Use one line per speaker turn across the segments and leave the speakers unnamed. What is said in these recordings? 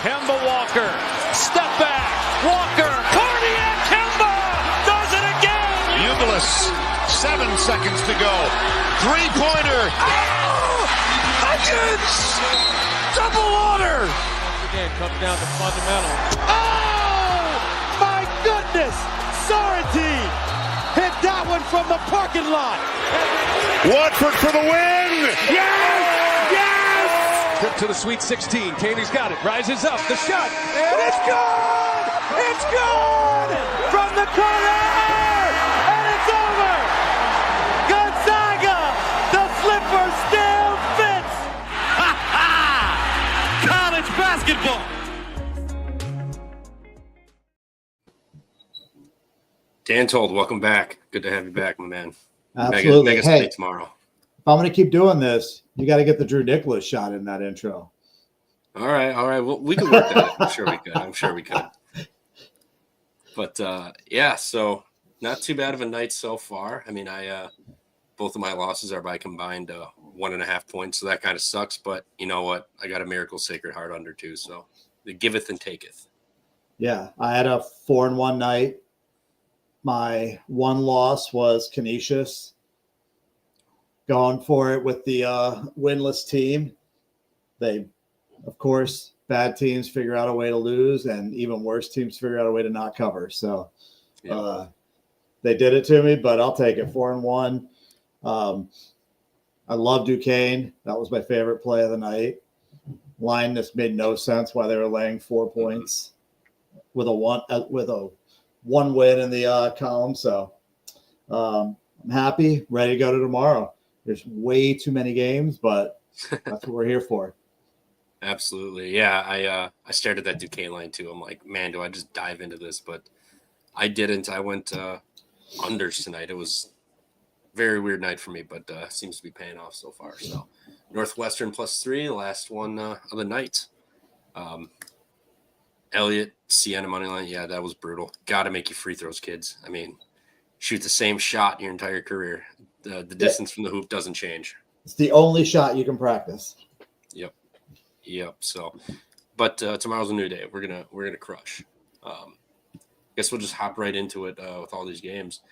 Kemba Walker, step back, Walker, cardiac Kemba, does it again!
Ubilis, 7 seconds to go. Three-pointer.
Oh! Hutchins! Double order!
Again, comes down to fundamentals.
Oh! My goodness! Sorrentine hit that one from the parking lot.
Watford for the win.
Yes! Yes!
Trip to the Sweet 16. Caney's got it. Rises up. The shot.
And it's good! It's good! From the corner! And it's over! Gonzaga! The slipper still fits! Ha ha! College basketball!
Dan Told, welcome back. Good to have you back, my man.
Absolutely.
Mega State tomorrow.
If I'm going to keep doing this, you got to get the Drew Nicholas shot in that intro.
All right. Well, we could work that. I'm sure we could. But yeah, so not too bad of a night so far. I mean, both of my losses are by combined 1.5 points, so that kind of sucks. But you know what? I got a Miracle Sacred Heart under too, so it giveth and taketh.
Yeah, I had a 4-1 night. My one loss was Canisius. Going for it with the winless team. They, of course, bad teams figure out a way to lose, and even worse teams figure out a way to not cover. So they did it to me, but I'll take it. 4-1. I love Duquesne. That was my favorite play of the night. Line just made no sense why they were laying 4 points with a one win in the column. So I'm happy, ready to go to tomorrow. There's way too many games, but that's what we're here for.
Absolutely. Yeah, I stared at that Duquesne line too. I'm like, man, do I just dive into this? But I didn't. I went unders tonight. It was a very weird night for me, but seems to be paying off so far. So Northwestern +3, last one of the night. Elliott, Siena money line. Yeah, that was brutal. Got to make you free throws, kids. I mean, shoot the same shot your entire career. The distance from the hoop doesn't change.
It's the only shot you can practice.
Yep. So, but tomorrow's a new day. We're gonna crush. Guess we'll just hop right into it with all these games.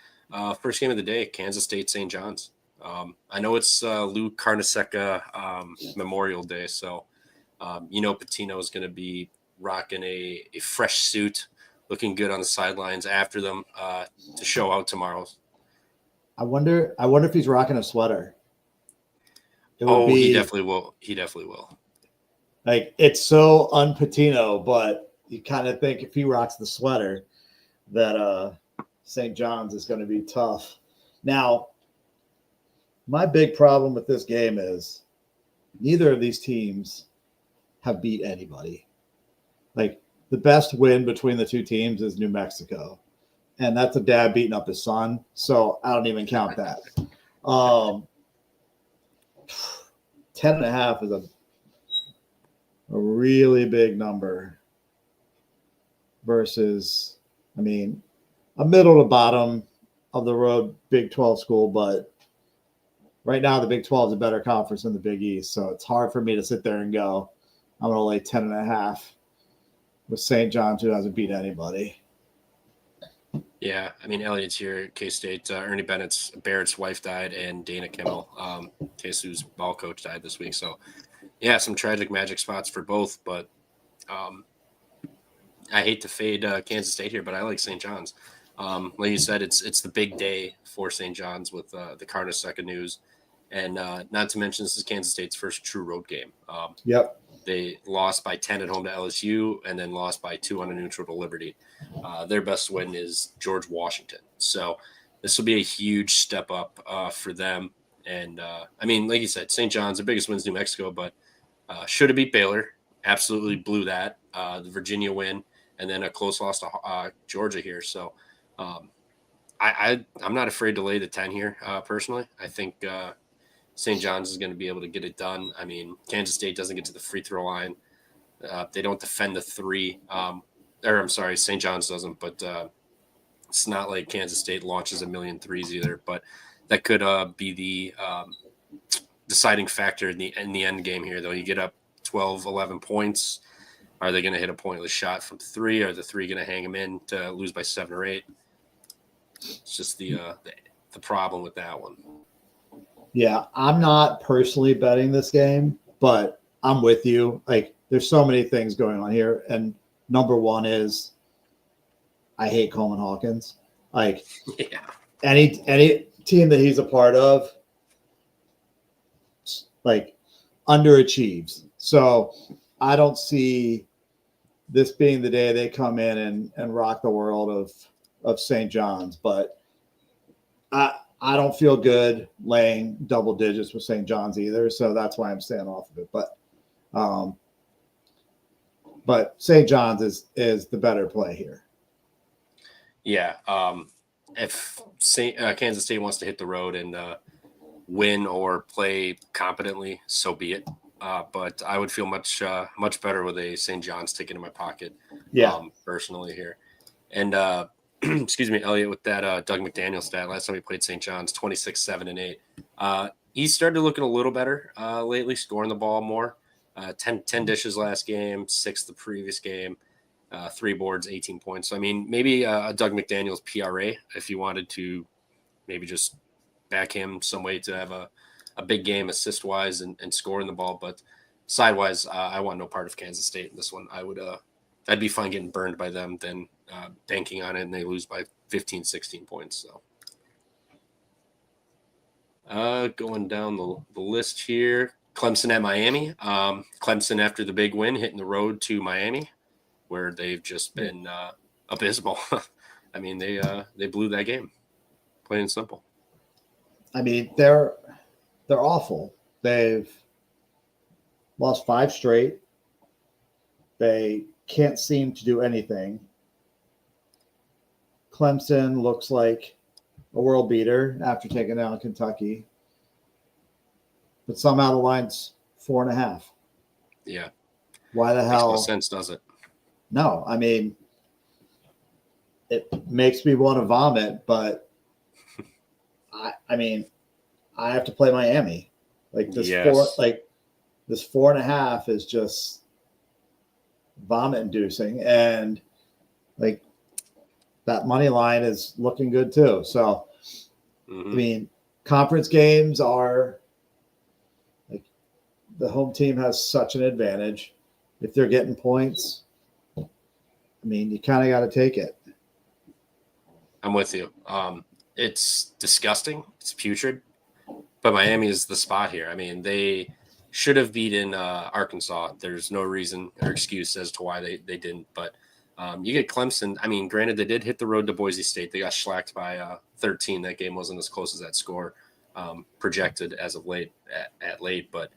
First game of the day, Kansas State St. John's. I know it's Lou Carnesecca Memorial Day, so Patino is going to be rocking a fresh suit, looking good on the sidelines after them to show out tomorrow.
I wonder if he's rocking a sweater.
He definitely will.
Like, it's so un-Patino, but you kind of think if he rocks the sweater that St. John's is going to be tough. Now, my big problem with this game is neither of these teams have beat anybody. Like, the best win between the two teams is New Mexico. And that's a dad beating up his son. So I don't even count that. 10.5 is a really big number versus, I mean, a middle to bottom of the road Big 12 school. But right now the Big 12 is a better conference than the Big East. So it's hard for me to sit there and go, I'm going to lay 10.5 with St. John's, who hasn't beat anybody.
Yeah, I mean, Elliott's here at K-State. Ernie Barrett's wife died, and Dana Kimmel, KSU's ball coach, died this week. So, yeah, some tragic magic spots for both. But I hate to fade Kansas State here, but I like St. John's. Like you said, it's the big day for St. John's with the Carnesecca news. And not to mention, this is Kansas State's first true road game.
Yep.
They lost by 10 at home to LSU and then lost by 2 on a neutral to Liberty. Their best win is George Washington. So this will be a huge step up for them. And, I mean, like you said, St. John's, the biggest win is New Mexico, but should have beat Baylor. Absolutely blew that. The Virginia win, and then a close loss to Georgia here. So I'm not afraid to lay the 10 here, personally. I think St. John's is going to be able to get it done. I mean, Kansas State doesn't get to the free throw line. They don't defend the three. St. John's doesn't, but it's not like Kansas State launches a million threes either. But that could be the deciding factor in the end game here, though. You get up 12, 11 points. Are they going to hit a pointless shot from 3? Are the 3 going to hang them in to lose by 7 or 8? It's just the problem with that one.
Yeah, I'm not personally betting this game, but I'm with you. Like, there's so many things going on here, and number one is I hate Coleman Hawkins. Like,
Yeah.
any team that he's a part of, like, underachieves. So I don't see this being the day they come in and rock the world of St. John's, but I don't feel good laying double digits with St. John's either, so that's why I'm staying off of it. But St. John's is the better play here.
Yeah. If Kansas State wants to hit the road and win or play competently, so be it. But I would feel much better with a St. John's ticket in my pocket.
Yeah.
Personally here. And excuse me, Elliot, with that Doug McDaniel stat, last time he played St. John's, 26, 7, and 8. He started looking a little better lately, scoring the ball more. 10 dishes last game, 6 the previous game, 3 boards, 18 points. So, I mean, maybe a Doug McDaniel's PRA, if you wanted to maybe just back him some way to have a big game assist-wise and scoring the ball. But side-wise, I want no part of Kansas State in this one. I'd be fine getting burned by them than banking on it and they lose by 15, 16 points. So going down the list here, Clemson at Miami. Clemson, after the big win, hitting the road to Miami, where they've just been abysmal. I mean, they blew that game, plain and simple.
I mean, they're awful. They've lost 5 straight. They can't seem to do anything. Clemson looks like a world beater after taking down Kentucky. But somehow the line's 4.5.
Yeah.
Why the hell?
Makes no sense, does it?
No, I mean, it makes me want to vomit, but I mean, I have to play Miami. Like this
Yes.
4.5 is just vomit inducing, and like that money line is looking good too. So I mean, conference games are like the home team has such an advantage. If they're getting points, I mean, you kind of got to take it.
I'm with you. It's disgusting. It's putrid. But Miami is the spot here. I mean, they should have beaten Arkansas. There's no reason or excuse as to why they didn't. But you get Clemson. I mean, granted, they did hit the road to Boise State. They got shellacked by 13. That game wasn't as close as that score projected as of late at late. But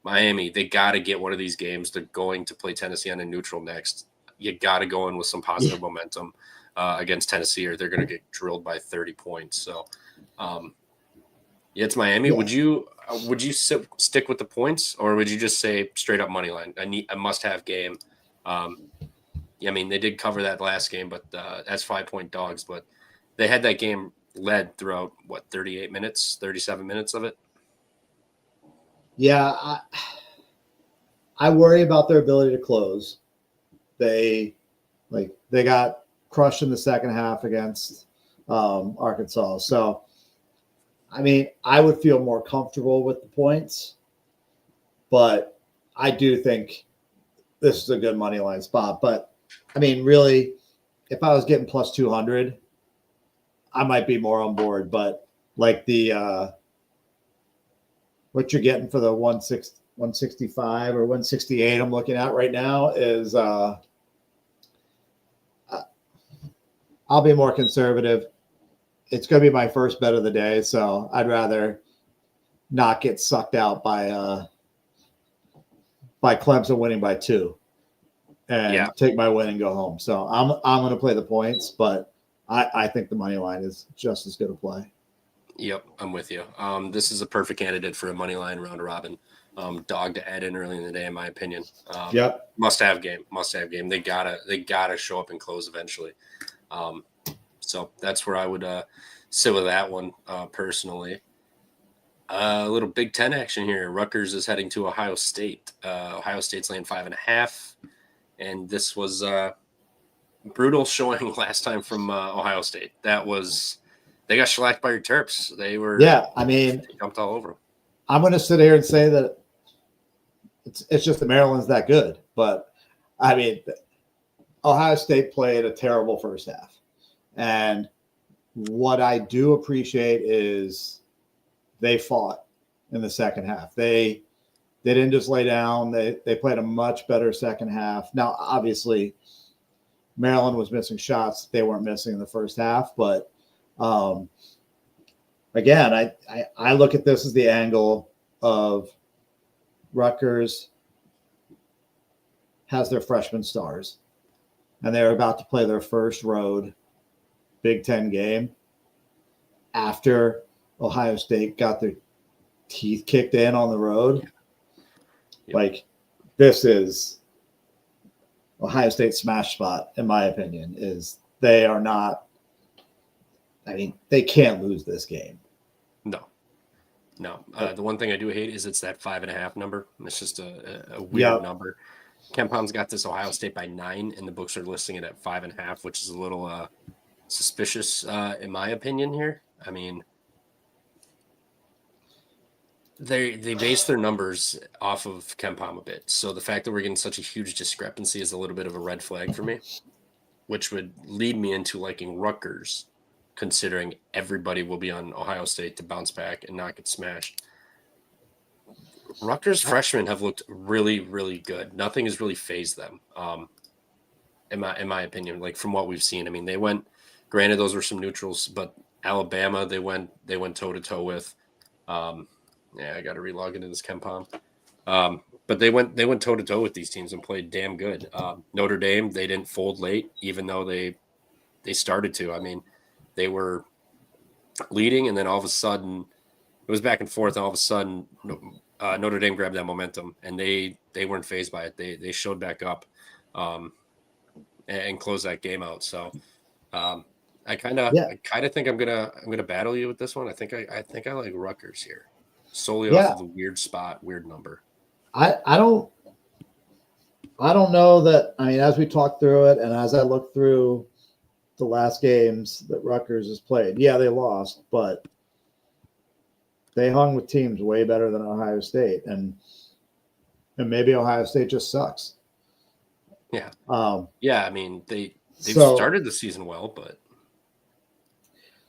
Miami, they got to get one of these games. They're going to play Tennessee on a neutral next. You got to go in with some positive momentum against Tennessee, or they're going to get drilled by 30 points. So, yeah, it's Miami.
Yeah.
Would you stick with the points, or would you just say straight up money line? I must-have game. I mean, they did cover that last game, but that's 5-point dogs. But they had that game led throughout 37 minutes of it.
Yeah, I worry about their ability to close. They got crushed in the second half against Arkansas. So, I mean, I would feel more comfortable with the points, but I do think this is a good money line spot. But I mean, really, if I was getting plus 200, I might be more on board. But like the what you're getting for the 165 or 168 I'm looking at right now is I'll be more conservative. It's going to be my first bet of the day, so I'd rather not get sucked out by Clemson winning by 2 and take my win and go home. So I'm going to play the points, but I think the money line is just as good a play.
Yep, I'm with you. This is a perfect candidate for a money line round robin dog to add in early in the day, in my opinion.
Yep,
must-have game. They gotta show up and close eventually. So that's where I would sit with that one personally. A little Big Ten action here. Rutgers is heading to Ohio State. Ohio State's laying 5.5. And this was brutal showing last time from Ohio State. They got shellacked by your Terps. They jumped all over them.
I'm going to sit here and say that it's just that Maryland's that good. But, I mean, Ohio State played a terrible first half. And what I do appreciate is they fought in the second half. They didn't just lay down. They played a much better second half. Now, obviously, Maryland was missing shots they weren't missing in the first half. But, again, I look at this as the angle of Rutgers has their freshman stars, and they're about to play their first road Big Ten game after Ohio State got their teeth kicked in on the road.
Yep.
Like, this is Ohio State's smash spot, in my opinion, is they are not – I mean, they can't lose this game.
No. The one thing I do hate is it's that 5.5 number. It's just a weird number. KenPom's got this Ohio State by 9, and the books are listing it at 5.5, which is a little suspicious in my opinion here. I mean, they base their numbers off of KenPom a bit. So the fact that we're getting such a huge discrepancy is a little bit of a red flag for me, which would lead me into liking Rutgers, considering everybody will be on Ohio State to bounce back and not get smashed. Rutgers freshmen have looked really, really good. Nothing has really phased them, in my opinion, like from what we've seen. I mean, they went, granted, those were some neutrals, but Alabama, they went toe-to-toe with. I got to relog into this KenPom. But they went toe-to-toe with these teams and played damn good. Notre Dame, they didn't fold late, even though they started to. I mean, they were leading, and then all of a sudden, it was back and forth, and all of a sudden, Notre Dame grabbed that momentum, and they weren't fazed by it. They showed back up and closed that game out. So I kind of think I'm gonna battle you with this one. I think I like Rutgers here, solely off of the weird spot, weird number.
I don't know that. I mean, as we talk through it, and as I look through the last games that Rutgers has played, yeah, they lost, but they hung with teams way better than Ohio State, and maybe Ohio State just sucks.
Yeah. I mean, they've started the season well, but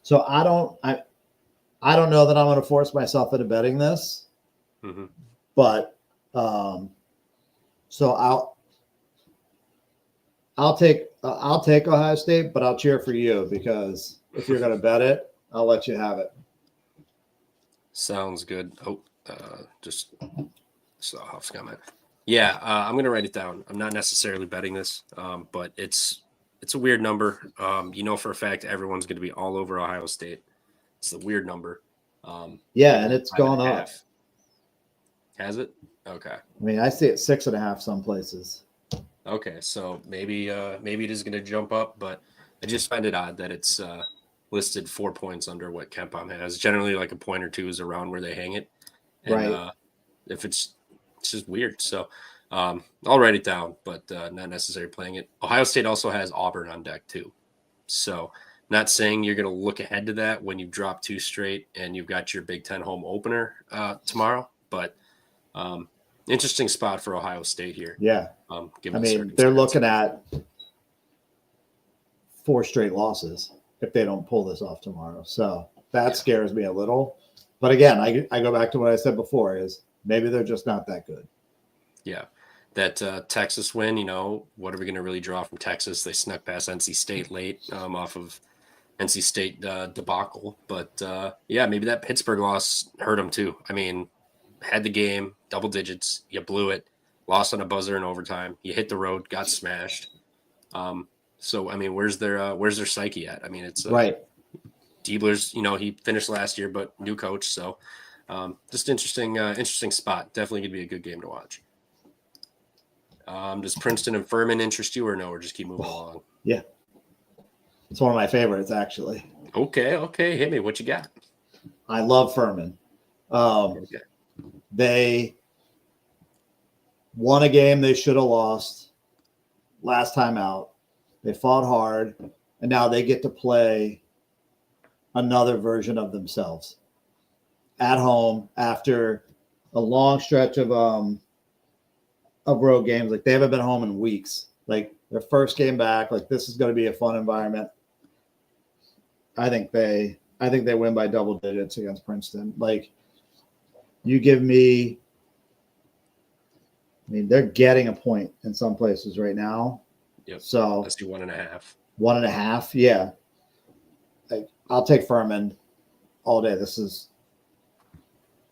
so I don't know that I'm going to force myself into betting this, but so I'll take Ohio State, but I'll cheer for you, because if you're going to bet it, I'll let you have it.
Sounds good. Oh, just saw Huff's comment. Yeah, I'm going to write it down. I'm not necessarily betting this, but it's a weird number. For a fact everyone's going to be all over Ohio State. It's a weird number. And
it's gone up.
Has it? Okay.
I mean, I see it 6.5 some places.
Okay, so maybe it is going to jump up, but I just find it odd that it's listed 4 points under what KenPom has. Generally, like a point or two is around where they hang it. And,
right.
If it's just weird. So I'll write it down, but not necessarily playing it. Ohio State also has Auburn on deck too. So not saying you're going to look ahead to that when you drop 2 straight and you've got your Big Ten home opener tomorrow, but interesting spot for Ohio State here.
Yeah. They're looking at 4 straight losses if they don't pull this off tomorrow. So that scares me a little. But again, I go back to what I said before, is maybe they're just not that good.
Yeah. That Texas win, what are we going to really draw from Texas? They snuck past NC State late off of NC State debacle. But, maybe that Pittsburgh loss hurt them too. I mean, had the game, double digits, you blew it, lost on a buzzer in overtime. You hit the road, got smashed. So, I mean, where's their psyche at? I mean, it's
right.
Diebler's, he finished last year, but new coach. So just interesting spot. Definitely going to be a good game to watch. Does Princeton and Furman interest you or no, or just keep moving along?
Yeah. It's one of my favorites, actually.
Okay. Hit me. What you got?
I love Furman.
Okay.
They won a game they should have lost. last time out. They fought hard, and now they get to play another version of themselves at home after a long stretch of road games. Like, they haven't been home in weeks. Like, their first game back. Like, this is going to be a fun environment. I think they win by double digits against Princeton. Like, you give me, I mean, they're getting a point in some places right now.
Yep.
So
let's do 1.5.
1.5. Yeah. Like, I'll take Furman all day. This is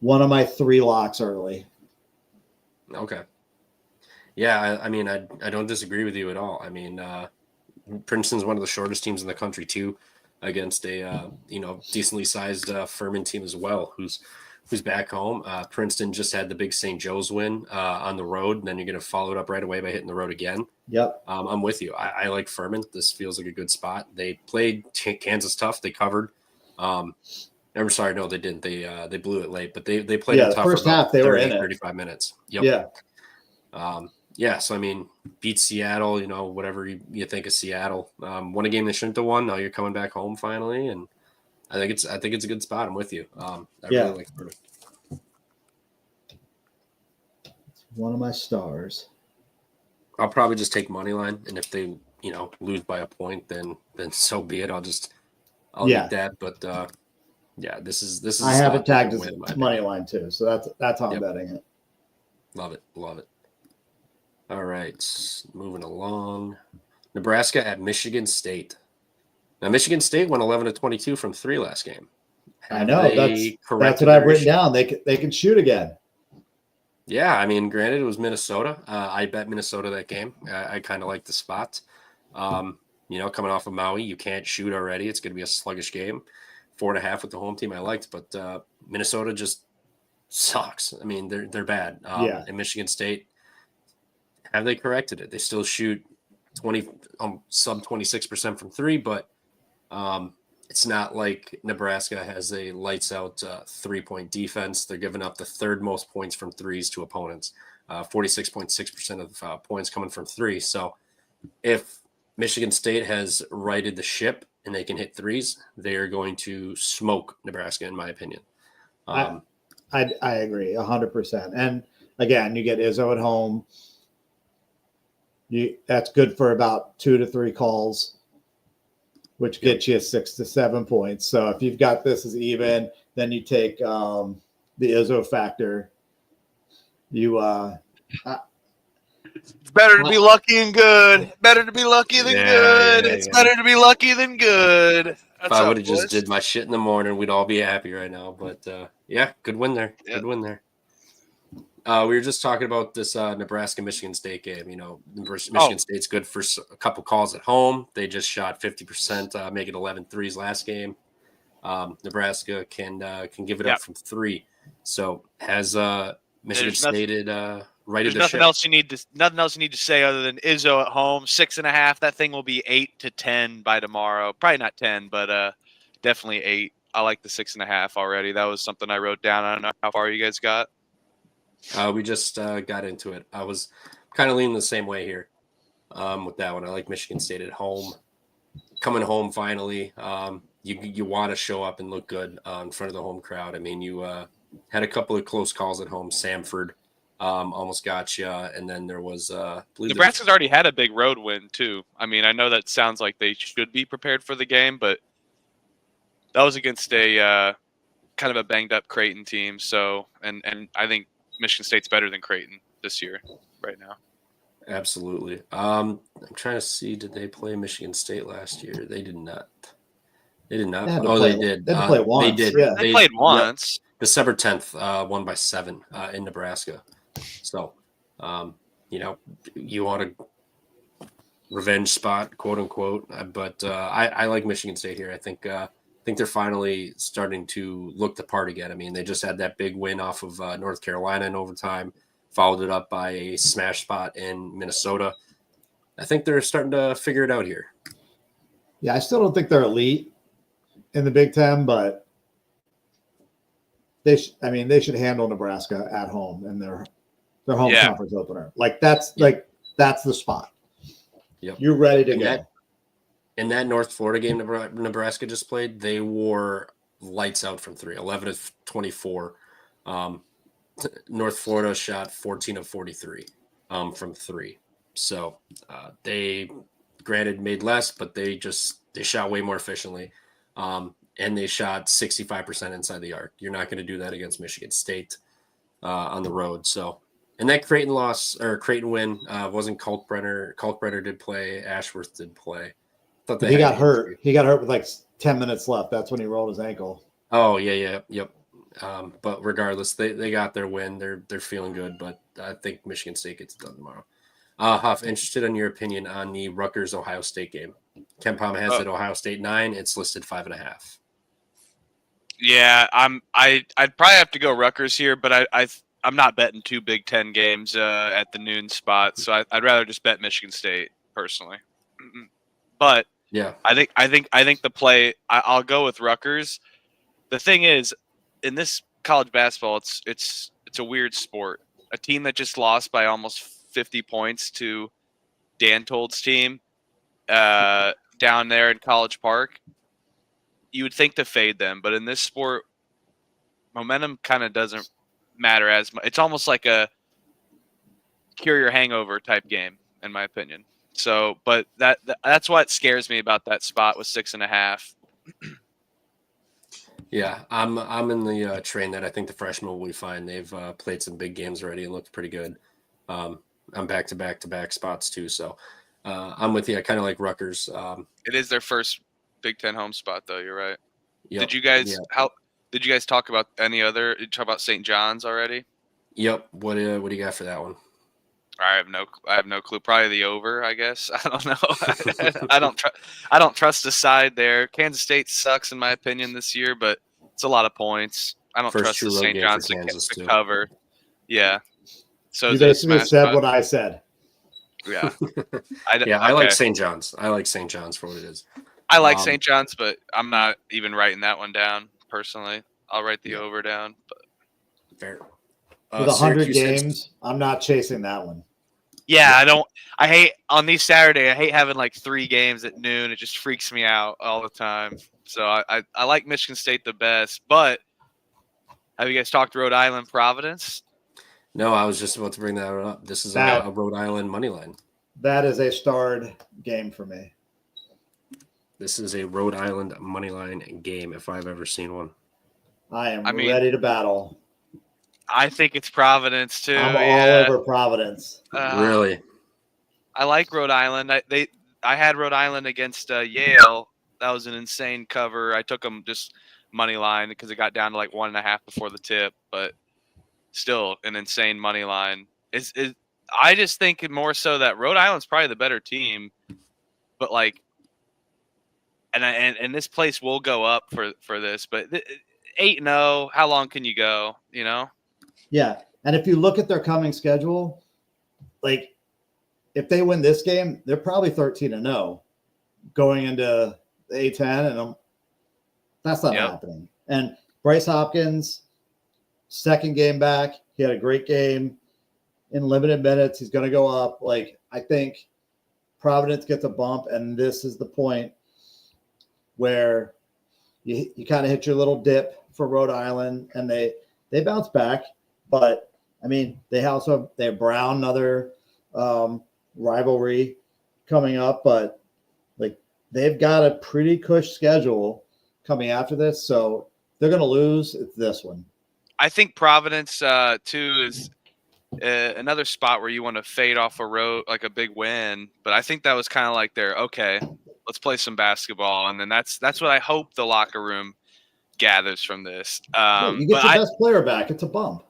one of my 3 locks early.
Okay. Yeah, I mean, I don't disagree with you at all. I mean, Princeton's one of the shortest teams in the country too, against a decently sized Furman team as well, who's back home. Princeton just had the big St. Joe's win on the road, and then you're going to follow it up right away by hitting the road again.
Yep.
I'm with you. I like Furman. This feels like a good spot. They played Kansas tough. They covered. I'm sorry, no, they didn't. They blew it late, but they played it tough.
First
for
half they
30,
were in
35 minutes. Yep.
Yeah.
Yeah, so I mean, beat Seattle, whatever you think of Seattle. Won a game they shouldn't have won. Now you're coming back home finally, and I think it's a good spot. I'm with you. I really like Furman.
It's one of my stars.
I'll probably just take money line, and if they lose by a point, then so be it. I'll eat that. But this is.
I have it tagged as money line too, so that's how I'm betting it.
Love it. All right, moving along. Nebraska at Michigan State. Now, Michigan State won 11-22 from 3 last game.
I know. That's what I've written down. They can shoot again.
Yeah, I mean, granted, it was Minnesota. I bet Minnesota that game. I kind of like the spot. Coming off of Maui, you can't shoot already. It's going to be a sluggish game. 4.5 with the home team I liked, but Minnesota just sucks. I mean, they're bad. And Michigan State, have they corrected it? They still shoot sub 26% from 3, but it's not like Nebraska has a lights out 3-point defense. They're giving up the 3rd most points from 3s to opponents. 46.6% of points coming from 3. So if Michigan State has righted the ship and they can hit 3s, they are going to smoke Nebraska, in my opinion.
I agree 100%. And again, you get Izzo at home. That's good for about 2 to 3 calls, which gets you 6 to 7 points. So if you've got this as even, then you take the Izzo factor.
It's better to be lucky and good. Better to be lucky than good. It's better to be lucky than good.
If I would have just did my shit in the morning, we'd all be happy right now. But good win there. Good win there. We were just talking about this Nebraska-Michigan State game. Michigan State's good for a couple calls at home. They just shot 50%, making 11 threes last game. Nebraska can give it up from 3. So has Michigan State righted the ship?
Nothing else you need to say other than Izzo at home, 6.5. That thing will be 8 to 10 by tomorrow. Probably not 10, but definitely 8. I like the 6.5 already. That was something I wrote down. I don't know how far you guys got.
We just got into it. I was kind of leaning the same way here with that one. I like Michigan State at home. Coming home finally. You want to show up and look good in front of the home crowd. I mean, you had a couple of close calls at home. Samford almost got you. And then there was
Nebraska's already had a big road win, too. I mean, I know that sounds like they should be prepared for the game, but that was against a kind of a banged-up Creighton team. So, and I think Michigan State's better than Creighton this year, right now.
Absolutely. I'm trying to see, did they play Michigan State last year? They did not. They did not. They did.
They played once.
They did.
Yeah.
They played once.
December 10th, won by 7 in Nebraska. So, you want a revenge spot, quote unquote. But I like Michigan State here. I think they're finally starting to look the part again. I mean, they just had that big win off of North Carolina in overtime, followed it up by a smash spot in Minnesota. I think they're starting to figure it out here.
Yeah, I still don't think they're elite in the Big Ten, but they should handle Nebraska at home in their home conference opener. Like that's the spot.
Yep.
You're ready to
And
go.
In that North Florida game Nebraska just played, they wore lights out from 3, 11 of 24. North Florida shot 14 of 43 from 3. So they, granted, made less, but they shot way more efficiently. And they shot 65% inside the arc. You're not going to do that against Michigan State on the road. So, and that Creighton win wasn't Kalkbrenner. Kalkbrenner did play. Ashworth did play.
But he got hurt. He got hurt with like 10 minutes left. That's when he rolled his ankle.
Oh, yeah, yep. But regardless, they got their win. They're feeling good, but I think Michigan State gets it done tomorrow. Huff, interested in your opinion on the Rutgers-Ohio State game. Ken Palm has it Ohio State 9. It's listed 5.5.
Yeah, I'd probably have to go Rutgers here, but I'm not betting 2 Big Ten games at the noon spot, so I'd rather just bet Michigan State personally. But
yeah,
I think the play. I'll go with Rutgers. The thing is, in this college basketball, it's a weird sport. A team that just lost by almost 50 points to Dan Told's team down there in College Park. You would think to fade them, but in this sport, momentum kind of doesn't matter as much. It's almost like a cure your hangover type game, in my opinion. So, but that's what scares me about that spot with 6.5.
Yeah, I'm in the train that I think the freshmen will be fine. They've played some big games already and looked pretty good. I'm back to back spots too, so I'm with you. I kind of like Rutgers.
It is their first Big Ten home spot, though. You're right.
Yep,
did you guys talk about any other? Did you talk about St. John's already?
Yep. What do you got for that one?
I have no clue. Probably the over, I guess. I don't know. I don't trust the side there. Kansas State sucks in my opinion this year, but it's a lot of points. I don't trust the St. John's to cover. Yeah. So
you basically said what I said.
Yeah.
I like St. John's. I like St. John's for what it is.
I like St. John's, but I'm not even writing that one down personally. I'll write the over down. But
fair.
With 100 games, I'm not chasing that one.
Yeah, I hate on these Saturday. I hate having like 3 games at noon. It just freaks me out all the time. So I like Michigan State the best. But have you guys talked Rhode Island Providence?
No, I was just about to bring that up. This is a Rhode Island money line.
That is a starred game for me.
This is a Rhode Island money line game if I've ever seen one.
I mean, ready to battle.
I think it's Providence too.
I'm all over Providence.
Really?
I like Rhode Island. I had Rhode Island against Yale. That was an insane cover. I took them just money line because it got down to like 1.5 before the tip, but still an insane money line. I just think more so that Rhode Island's probably the better team, but like, and this place will go up for this, but 8-0, how long can you go? You know?
Yeah, and if you look at their coming schedule, like if they win this game, they're probably 13-0 going into the A10, and that's not happening. And Bryce Hopkins, second game back, he had a great game in limited minutes. He's going to go up. Like I think Providence gets a bump, and this is the point where you kind of hit your little dip for Rhode Island, and they bounce back. But I mean, they have Brown, another rivalry coming up, but like they've got a pretty cush schedule coming after this, so they're going to lose. It's this one.
I think Providence too is another spot where you want to fade off a road like a big win, but I think that was kind of like let's play some basketball, and then that's what I hope the locker room gathers from this.
You get your best player back. It's a bump.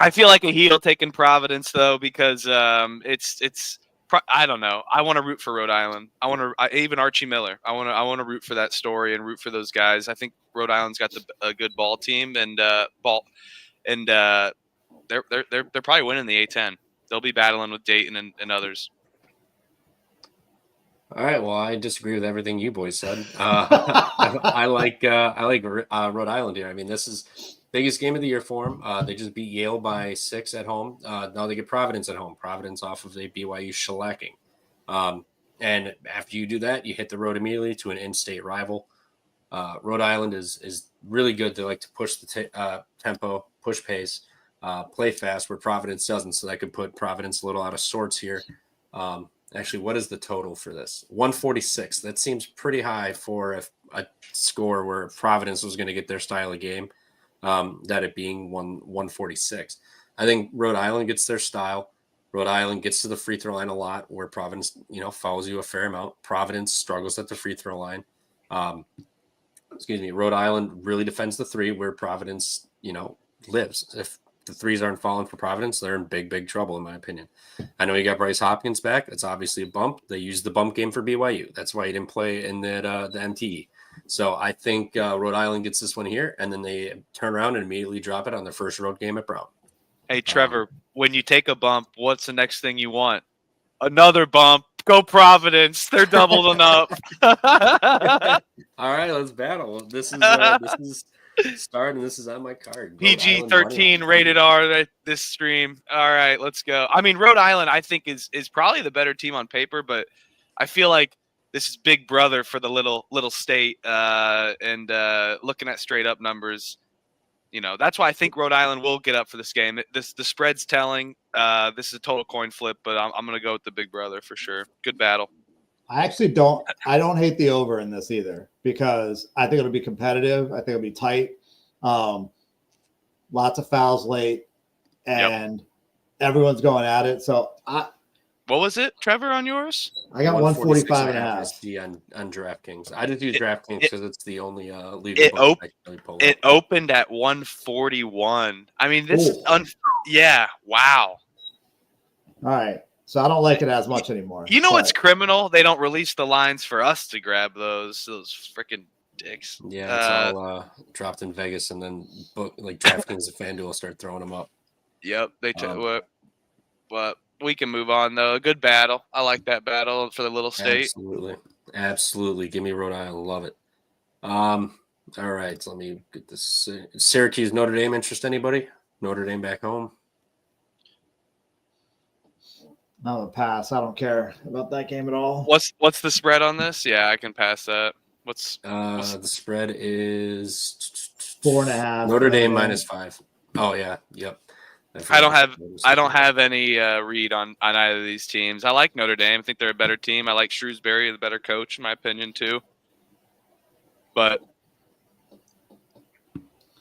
I feel like a heel taking Providence though, because I don't know. I want to root for Rhode Island. Even Archie Miller. I want to root for that story and root for those guys. I think Rhode Island's got a good ball team and they're probably winning the A10. They'll be battling with Dayton and others.
All right. Well, I disagree with everything you boys said. I like Rhode Island here. I mean, this is biggest game of the year for them. They just beat Yale by 6 at home. Now they get Providence at home. Providence off of a BYU shellacking. And after you do that, you hit the road immediately to an in-state rival. Rhode Island is really good. They like to push the tempo, push pace, play fast, where Providence doesn't. So that could put Providence a little out of sorts here. Actually, what is the total for this? 146. That seems pretty high for a score where Providence was going to get their style of game, that it being 146. I think Rhode Island gets their style. Rhode Island gets to the free throw line a lot, where Providence, fouls you a fair amount. Providence struggles at the free throw line. Rhode Island really defends the three, where Providence, lives. If the threes aren't falling for Providence, they're in big, big trouble, in my opinion. I know you got Bryce Hopkins back. That's obviously a bump. They used the bump game for BYU. That's why he didn't play in the MTE. So I think Rhode Island gets this one here, and then they turn around and immediately drop it on their first road game at Brown.
Hey, Trevor, when you take a bump, what's the next thing you want? Another bump. Go Providence. They're doubling up.
All right, let's battle. This is starting. This is on my card.
PG-13 rated R this stream. All right, let's go. I mean, Rhode Island, I think, is probably the better team on paper, but I feel like this is big brother for the little state. And looking at straight up numbers, that's why I think Rhode Island will get up for this game. The spread's telling. This is a total coin flip, but I'm going to go with the big brother for sure. Good battle.
I actually don't hate the over in this either, because I think it'll be competitive. I think it'll be tight. Lots of fouls late, and everyone's going at it. So
what was it, Trevor, on yours?
I got 145 and a half.
On DraftKings. I just use DraftKings because it's the only legal.
It opened at 141. I mean, this is wow.
All right. So I don't like it as much anymore.
What's criminal? They don't release the lines for us to grab those freaking dicks.
Yeah, it's all dropped in Vegas, and then DraftKings and FanDuel start throwing them up.
Yep, they but we can move on though. A good battle. I like that battle for the little state.
Absolutely. Give me Rhode Island. Love it. All right, so let me get this. Syracuse, Notre Dame. Interest anybody? Notre Dame back home.
No, pass. I don't care about that game at all.
What's the spread on this? Yeah, I can pass that. What's
the spread is
4.5.
Notre Dame -5. Oh yeah, yep.
I don't have any read on either of these teams. I like Notre Dame. I think they're a better team. I like Shrewsbury, the better coach, in my opinion, too. But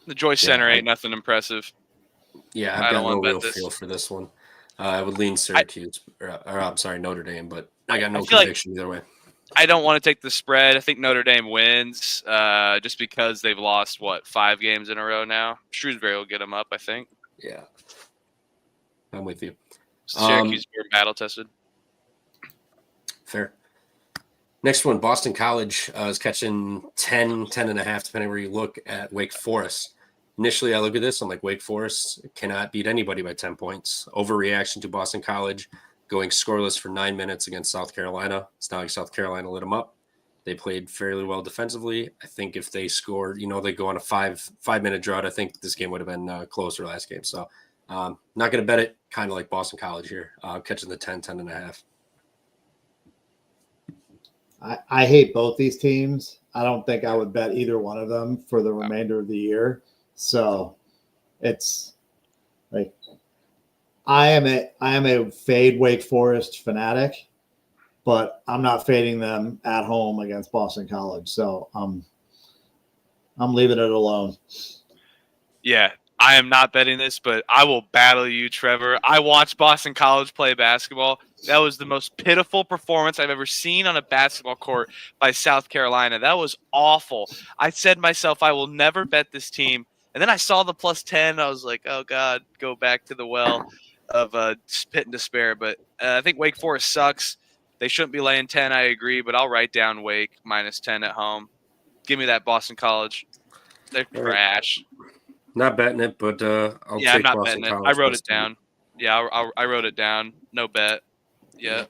the Joyce Center ain't nothing impressive.
Yeah, I've got no real feel for this one. I would lean Syracuse, Notre Dame, but I got no conviction either way.
I don't want to take the spread. I think Notre Dame wins just because they've lost, 5 games in a row now. Shrewsbury will get them up, I think.
Yeah. I'm with you.
Syracuse are battle tested.
Fair. Next one, Boston College is catching 10.5, depending where you look at Wake Forest. Initially, I look at this, I'm like, Wake Forest cannot beat anybody by 10 points. Overreaction to Boston College, going scoreless for 9 minutes against South Carolina. It's not like South Carolina lit them up. They played fairly well defensively. I think if they scored, they go on a five-minute drought, I think this game would have been closer last game. So not going to bet it, kind of like Boston College here, catching the 10.5.
I hate both these teams. I don't think I would bet either one of them for the remainder of the year. So it's like I am a fade Wake Forest fanatic, but I'm not fading them at home against Boston College. So I'm leaving it alone.
Yeah, I am not betting this, but I will battle you, Trevor. I watched Boston College play basketball. That was the most pitiful performance I've ever seen on a basketball court by South Carolina. That was awful. I said to myself, I will never bet this team. And then I saw the +10. I was like, oh, God, go back to the well of spit and despair. But I think Wake Forest sucks. They shouldn't be laying 10, I agree. But I'll write down Wake -10 at home. Give me that Boston College. They're trash.
Not betting it, but I'll take
I'm not
Boston
betting
College.
it. I wrote it down. Yeah, I wrote it down. No bet. Yeah.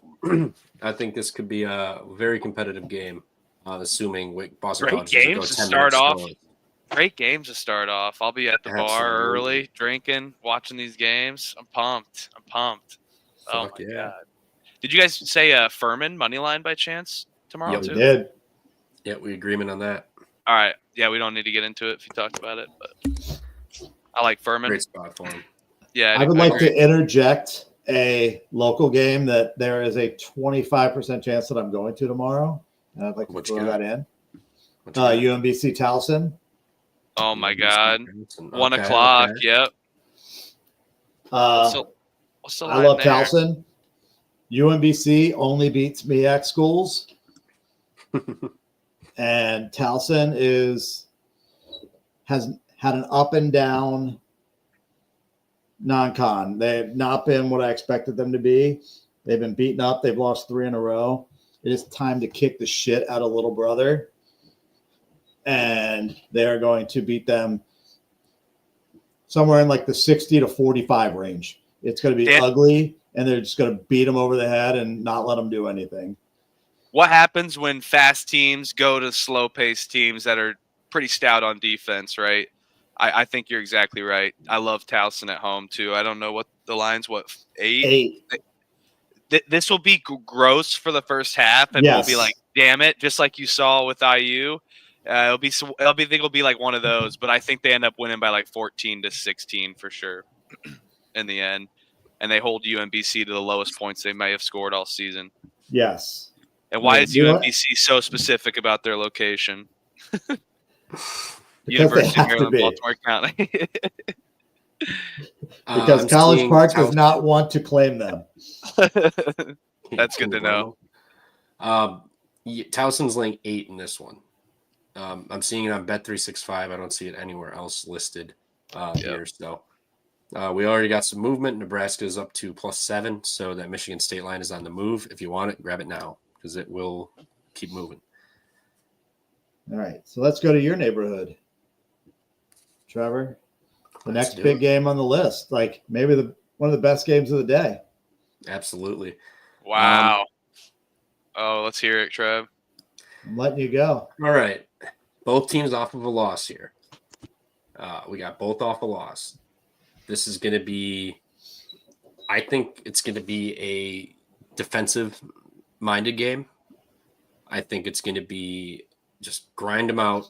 I think this could be a very competitive game, assuming Boston
Great
College
games
doesn't
to
go 10
start
minutes
off.
slower.
Great games to start off. I'll be at the bar early, drinking, watching these games. I'm pumped. Oh, my God. Did you guys say Furman money line by chance tomorrow
Yeah,
We
too?
did.
Yeah, we agreement on that.
All right. Yeah, we don't need to get into it if you talked about it, but I like Furman.
Great spot for him.
Yeah,
I would like
agree.
to interject a local game that there is a 25% chance that I'm going to tomorrow. And I'd like to
What you
throw
got?
that in.
What you got?
UMBC Towson.
Oh my God.
Okay,
1 o'clock.
okay.
Yep. What's the
I
line
love
there?
Towson. UMBC only beats MEAC schools. And Towson has had an up and down non-con. They've not been what I expected them to be. They've been beaten up. They've lost 3 in a row. It is time to kick the shit out of Little Brother. And they are going to beat them somewhere in like the 60 to 45 range. It's going to be ugly, and they're just going to beat them over the head and not let them do anything.
What happens when fast teams go to slow-paced teams that are pretty stout on defense, right? I think you're exactly right. I love Towson at home, too. I don't know what the line's, 8?
8.
This will be gross for the first half, and
Yes.
we'll be like, damn it, just like you saw with IU. I think it'll be like one of those, but I think they end up winning by like 14-16 for sure in the end. And they hold UMBC to the lowest points they may have scored all season.
Yes.
And why
Yeah,
is
you know what?
UMBC so specific about their location?
Because
University
they
of
have to
Maryland,
be.
Baltimore County.
Because
I'm
College
seeing
Park does
Towson-
not want to claim them.
That's good to know.
Towson's laying 8 in this one. I'm seeing it on Bet365. I don't see it anywhere else listed here. So we already got some movement. Nebraska is up to +7, so that Michigan State line is on the move. If you want it, grab it now because it will keep moving.
All right. So let's go to your neighborhood. Trevor, the
Let's
next
do
big
it.
game on the list, like maybe one of the best games of the day.
Absolutely.
Wow. Let's hear it, Trev.
I'm letting you go.
All right. Both teams off of a loss here. We got both off a loss. This is going to be – I think it's going to be a defensive-minded game. I think it's going to be just grind them out.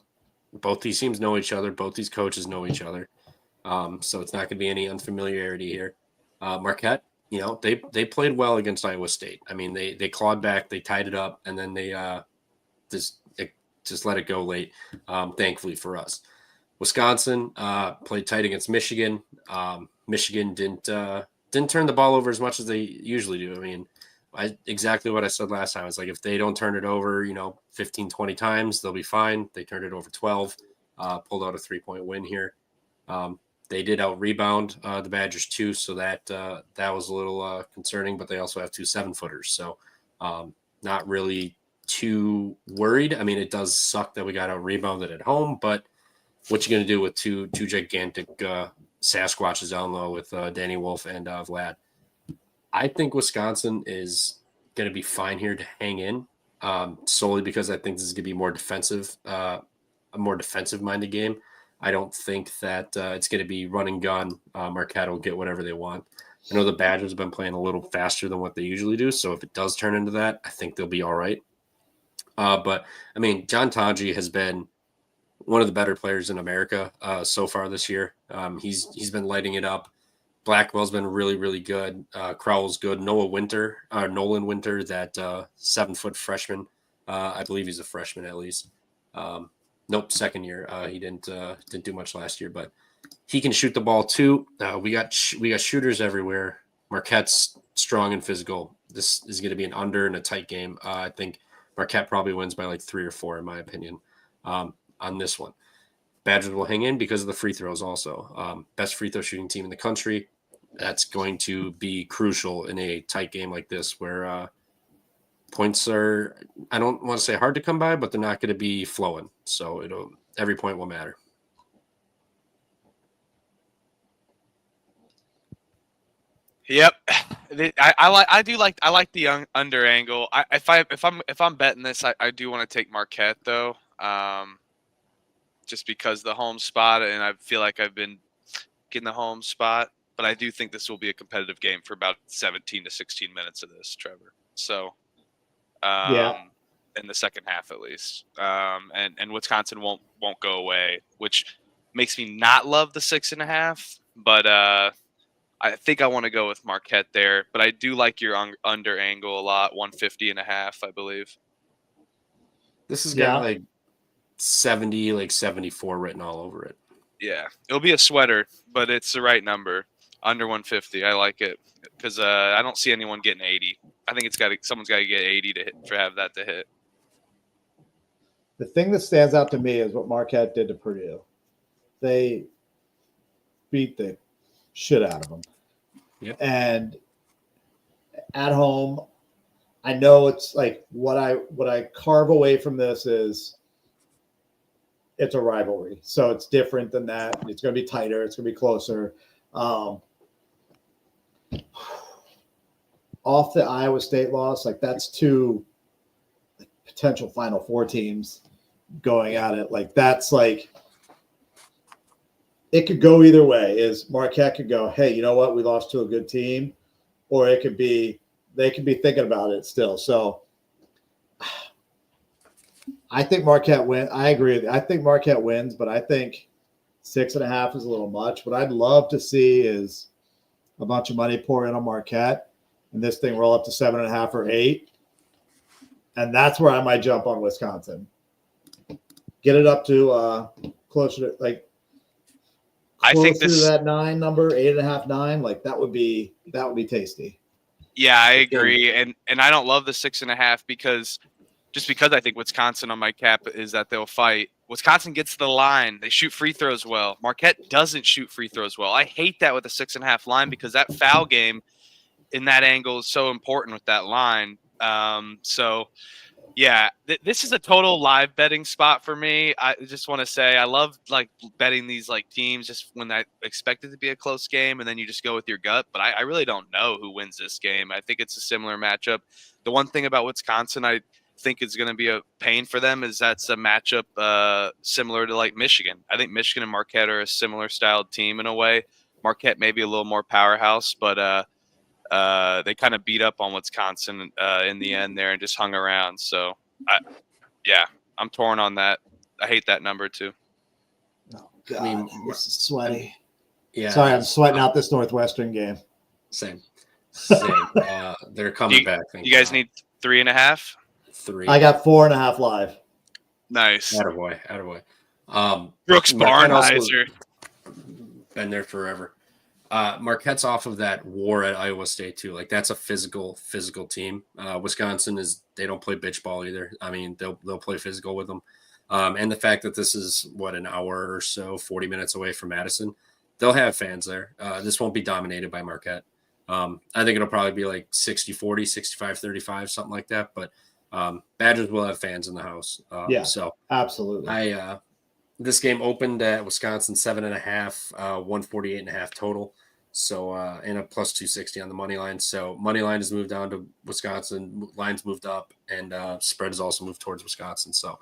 Both these teams know each other. Both these coaches know each other. So it's not going to be any unfamiliarity here. Marquette, they played well against Iowa State. I mean, they clawed back, they tied it up, and then they just let it go late, thankfully for us. Wisconsin played tight against Michigan. Michigan didn't turn the ball over as much as they usually do. I mean, exactly what I said last time. It's like if they don't turn it over, 15, 20 times, they'll be fine. They turned it over 12, pulled out a 3-point win here. They did out-rebound the Badgers too, so that was a little concerning, but they also have 2 7-footers. So not really too worried. I mean, it does suck that we got out-rebounded at home, but what you going to do with two gigantic Sasquatches down low with Danny Wolf and Vlad? I think Wisconsin is going to be fine here to hang in, solely because I think this is going to be a more defensive-minded game. I don't think that it's going to be run and gun. Marquette will get whatever they want. I know the Badgers have been playing a little faster than what they usually do, so if it does turn into that, I think they'll be all right. But, I mean, John Tonji has been one of the better players in America so far this year. He's been lighting it up. Blackwell's been really, really good. Crowell's good. Nolan Winter, that 7-foot freshman. I believe he's a freshman at least. Nope, second year. He didn't do much last year, but he can shoot the ball too. We got shooters everywhere. Marquette's strong and physical. This is going to be an under and a tight game. I think Marquette probably wins by like 3 or 4, in my opinion, on this one. Badgers will hang in because of the free throws also. Best free throw shooting team in the country. That's going to be crucial in a tight game like this where points are, I don't want to say hard to come by, but they're not going to be flowing. So every point will matter.
Yep, I like the young under angle. If I'm betting this, I do want to take Marquette though, just because the home spot, and I feel like I've been getting the home spot. But I do think this will be a competitive game for about 17 to 16 minutes of this, Trevor. So,
Yeah.
in the second half at least. And Wisconsin won't go away, which makes me not love the 6.5. But I think I want to go with Marquette there. But I do like your under angle a lot, 150.5, I believe.
This has
Yeah.
got like 70, like 74 written all over it.
Yeah, it'll be a sweater, but it's the right number. Under 150, I like it because I don't see anyone getting 80. I think someone's got to get 80 to hit for have that to hit.
The thing that stands out to me is what Marquette did to Purdue. They beat the shit out of them.
Yep.
And at home, I know it's like what I carve away from this is it's a rivalry. So it's different than that. It's going to be tighter. It's going to be closer. Off the Iowa State loss, like that's two potential Final Four teams going at it. Like that's like it could go either way. Is Marquette could go, hey, you know what? We lost to a good team, or it could be they could be thinking about it still. So I think Marquette wins. I agree with you. I think Marquette wins, but I think 6.5 is a little much. What I'd love to see is a bunch of money pour in on Marquette and this thing roll up to 7.5 or 8. And that's where I might jump on Wisconsin. Get it up to closer to like
I think
closer to that 9 number, 8.5, 9. Like that would be tasty.
Yeah, I agree, and I don't love the 6.5 because I think Wisconsin on my cap is that they'll fight. Wisconsin gets to the line. They shoot free throws well. Marquette doesn't shoot free throws well. I hate that with a 6.5 line because that foul game in that angle is so important with that line. So, yeah, this is a total live betting spot for me. I just want to say I love like betting these like teams just when I expect it to be a close game and then you just go with your gut. But I really don't know who wins this game. I think it's a similar matchup. The one thing about Wisconsin I think is going to be a pain for them is that's a matchup similar to like Michigan. I think Michigan and Marquette are a similar styled team in a way. Marquette may be a little more powerhouse, but they kind of beat up on Wisconsin in the end there and just hung around. So, I'm torn on that. I hate that number too.
Oh God,
I mean,
this is sweaty.
Yeah.
Sorry, I'm sweating out this Northwestern game.
Same. They're coming back.
You guys need 3.5?
3.
I got 4.5 live.
Nice.
Attaboy.
Brooks Barnheiser.
Been there forever. Marquette's off of that war at Iowa State too. Like that's a physical team. Wisconsin they don't play bitch ball either. I mean, they'll play physical with them. And the fact that this is an hour or so, 40 minutes away from Madison, they'll have fans there. This won't be dominated by Marquette. I think it'll probably be like 60-40, 65-35, something like that. But Badgers will have fans in the house. So
absolutely.
This game opened at Wisconsin 7.5, 148.5 total. So and a plus 260 on the money line. So money line has moved down to Wisconsin. Line's moved up, and spread has also moved towards Wisconsin. So,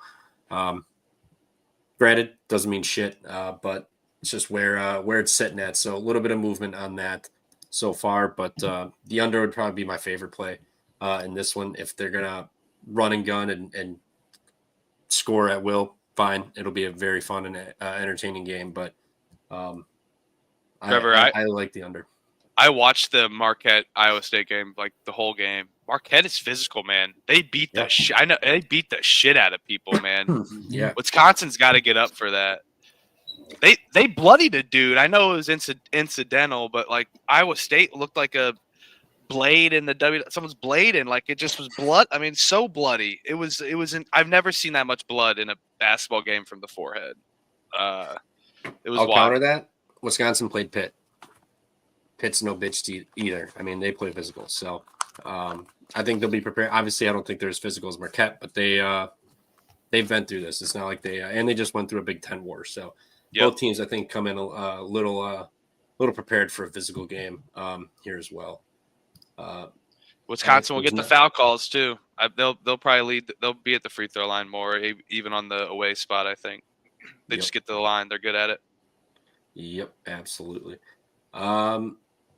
granted, doesn't mean shit, but it's just where it's sitting at. So a little bit of movement on that so far, but the under would probably be my favorite play in this one. If they're gonna run and gun and score at will, fine. It'll be a very fun and entertaining game, but
Trevor,
I like the under.
I watched the Marquette Iowa State game, like the whole game. Marquette is physical, man. They beat the shit. I know they beat the shit out of people, man.
Yeah.
Wisconsin's got to get up for that. They bloodied a dude. I know it was incidental, but like Iowa State looked like a blade in the someone's blade, and like it just was blood. I mean, so bloody. It was. I've never seen that much blood in a basketball game from the forehead. It was.
I'll
wild.
counter that. Wisconsin played Pitt. Pitt's no bitch either. I mean, they play physical, so I think they'll be prepared. Obviously, I don't think they're as physical as Marquette, but they've been through this. It's not like and they just went through a Big Ten war. So both teams, I think, come in a little prepared for a physical game here as well.
Wisconsin will get the foul calls too. They'll probably lead. They'll be at the free throw line more, even on the away spot. I think they just get to the line. They're good at it.
Yep, absolutely.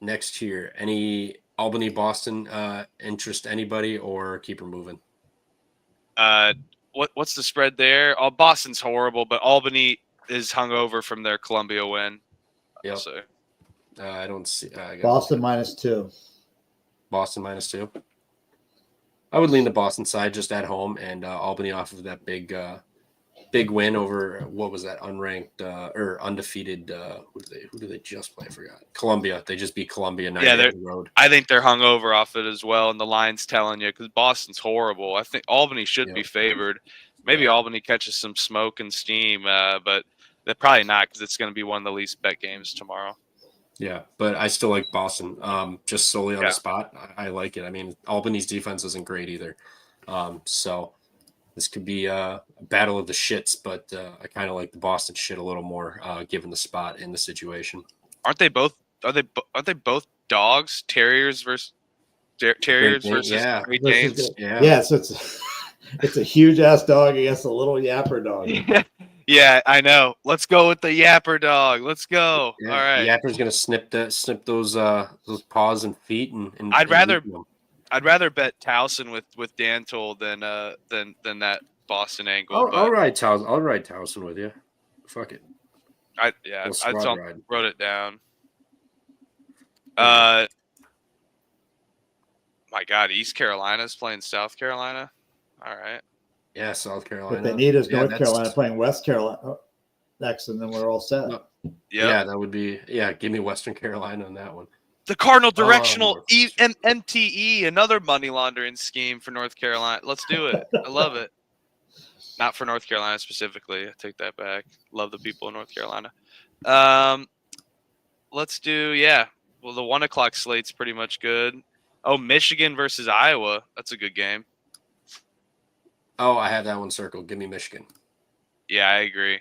Next here, any Albany, Boston, interest anybody or keep her moving?
What's the spread there? Oh, Boston's horrible, but Albany is hungover from their Columbia win.
Yep.
So.
I don't see
Boston -2.
Boston -2. I would lean the Boston side just at home, and Albany off of that big win over what was that unranked or undefeated? Who do they just play? I forgot. Columbia. They just beat Columbia 9 on the road.
I think they're hungover off it as well, and the line's telling you because Boston's horrible. I think Albany should be favored. Maybe Albany catches some smoke and steam, but they're probably not because it's going to be one of the least bet games tomorrow.
Yeah, but I still like Boston. Just solely on the spot, I like it. I mean, Albany's defense isn't great either, so this could be a battle of the shits. But I kind of like the Boston shit a little more, given the spot and the situation.
Aren't they both? Are they both dogs? Terriers versus Great Danes.
Yeah, so it's a huge ass dog against a little yapper dog.
Yeah, I know. Let's go with the yapper dog. Let's go.
Yeah,
all right.
The yapper's gonna snip those paws and feet and
I'd rather bet Towson with Dantle than that Boston angle.
I'll ride Towson with you. Fuck it.
I wrote it down. My God, East Carolina's playing South Carolina. All right.
Yeah, South Carolina.
What they need is North Carolina playing West Carolina next, and then we're all set.
Yeah, that would be. Yeah, give me Western Carolina on that one.
The Cardinal directional MTE, another money laundering scheme for North Carolina. Let's do it. I love it. Not for North Carolina specifically. I take that back. Love the people in North Carolina. Let's do, well, the 1 o'clock slate's pretty much good. Oh, Michigan versus Iowa. That's a good game.
Oh, I have that one circled. Give me Michigan.
Yeah, I agree.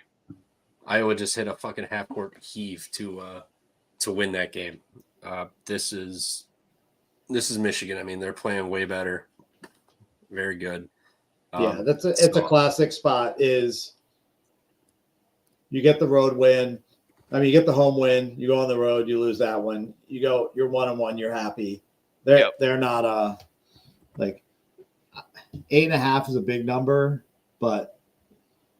Iowa just hit a fucking half-court heave to win that game. This is Michigan. I mean, they're playing way better. Very good.
It's a classic spot. Is you get the road win. I mean, you get the home win. You go on the road. You lose that one. You're 1-1. You're happy. They're not like 8.5 is a big number, but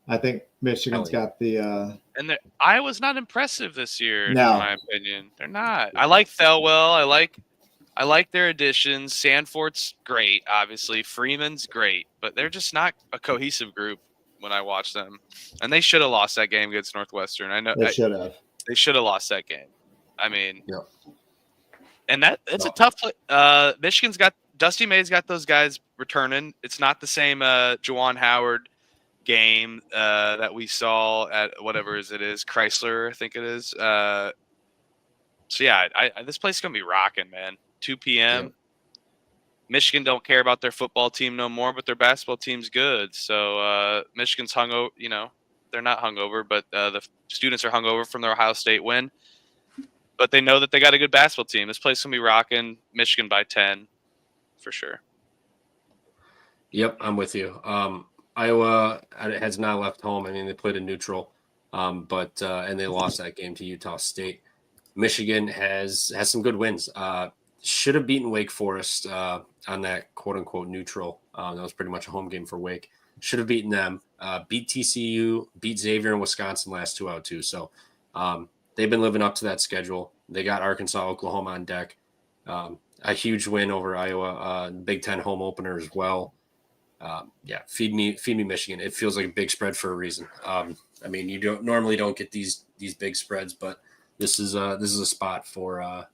I think Michigan's got the
and Iowa's not impressive this year,
no.
In my opinion. They're not. I like Thelwell. I like their additions. Sanfort's great, obviously. Freeman's great, but they're just not a cohesive group when I watch them. And they should have lost that game against Northwestern. I know
they should have.
They should have lost that game. I mean, and it's a tough play. Michigan's got Dusty May's got those guys returning. It's not the same Juwan Howard game that we saw at whatever it is, Chrysler, I think it is. So yeah, this place is gonna be rocking, man. 2 p.m. Yep. Michigan don't care about their football team no more, but their basketball team's good. So Michigan's hungover. You know, they're not hungover, but the students are hungover from their Ohio State win. But they know that they got a good basketball team. This place is gonna be rocking. Michigan by 10, for sure.
Yep, I'm with you. Iowa has not left home. I mean, they played a neutral, but and they lost that game to Utah State. Michigan has some good wins. Should have beaten Wake Forest on that quote-unquote neutral. That was pretty much a home game for Wake. Should have beaten them. Beat TCU, beat Xavier and Wisconsin last 2 out too. So they've been living up to that schedule. They got Arkansas, Oklahoma on deck. A huge win over Iowa. Big Ten home opener as well. Feed me Michigan. It feels like a big spread for a reason. I mean, you normally don't get these big spreads, but this is a spot for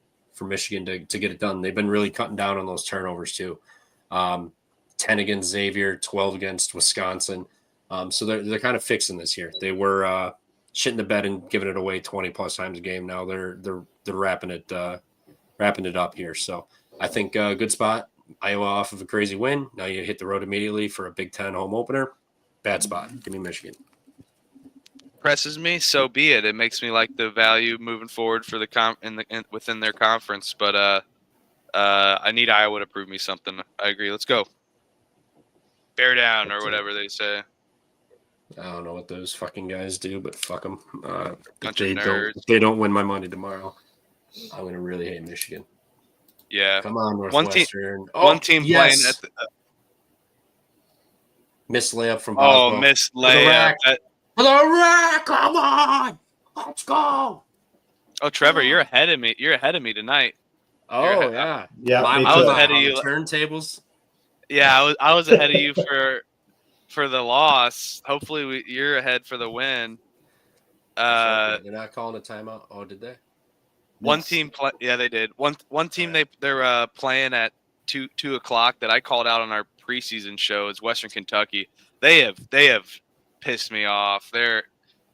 Michigan to get it done. They've been really cutting down on those turnovers too. 10 against Xavier, 12 against Wisconsin. So they're kind of fixing this here. They were shitting the bed and giving it away 20 plus times a game. Now they're wrapping it up here. So I think good spot. Iowa off of a crazy win. Now you hit the road immediately for a Big Ten home opener. Bad spot. Give me Michigan.
Presses me, so be it. It makes me like the value moving forward for the within their conference. But I need Iowa to prove me something. I agree. Let's go. Bear down or whatever they say.
I don't know what those fucking guys do, but fuck them.
Bunch of nerds.
If they don't win my money tomorrow, I'm gonna really hate Michigan.
Yeah.
Come on,
One team-
Northwestern.
One team playing at the,
missed layup from
oh,
Boswell.
missed
For the
layup.
rack. For the rack, come on. Let's go.
Oh, Trevor, you're ahead of me. You're ahead of me tonight.
Oh, yeah.
Yeah,
Mine
me
I was
too.
ahead of
on
you.
the turntables.
Yeah, I was ahead of you for the loss. Hopefully, you're ahead for the win.
They're not calling a timeout. Oh, did they?
One
Yes.
team play. Yeah, they did. One team they're playing at 2 o'clock that I called out on our preseason show is Western Kentucky. They have pissed me off. They're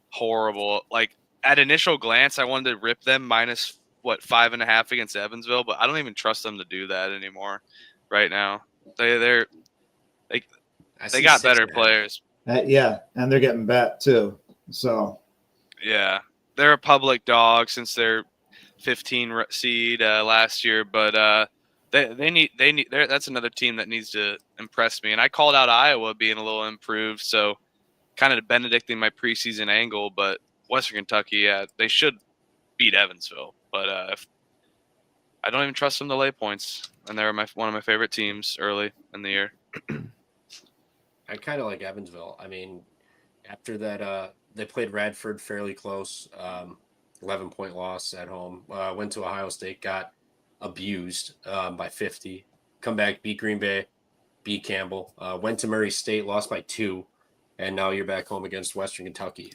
horrible. Like at initial glance, I wanted to rip them minus 5.5 against Evansville, but I don't even trust them to do that anymore. Right now, they
see
got
6.5.
better players.
Yeah, and they're getting bet too. So
Yeah, they're a public dog since they're 15 seed last year, but they need that's another team that needs to impress me. And I called out Iowa being a little improved, so kind of benedicting my preseason angle. But Western Kentucky, yeah, they should beat Evansville, but if, I don't even trust them to lay points, and they're one of my favorite teams early in the year.
I kind of like Evansville. I mean, after that, they played Radford fairly close, 11-point loss at home. Went to Ohio State, got abused by 50. Come back, beat Green Bay, beat Campbell. Went to Murray State, lost by 2, and now you're back home against Western Kentucky.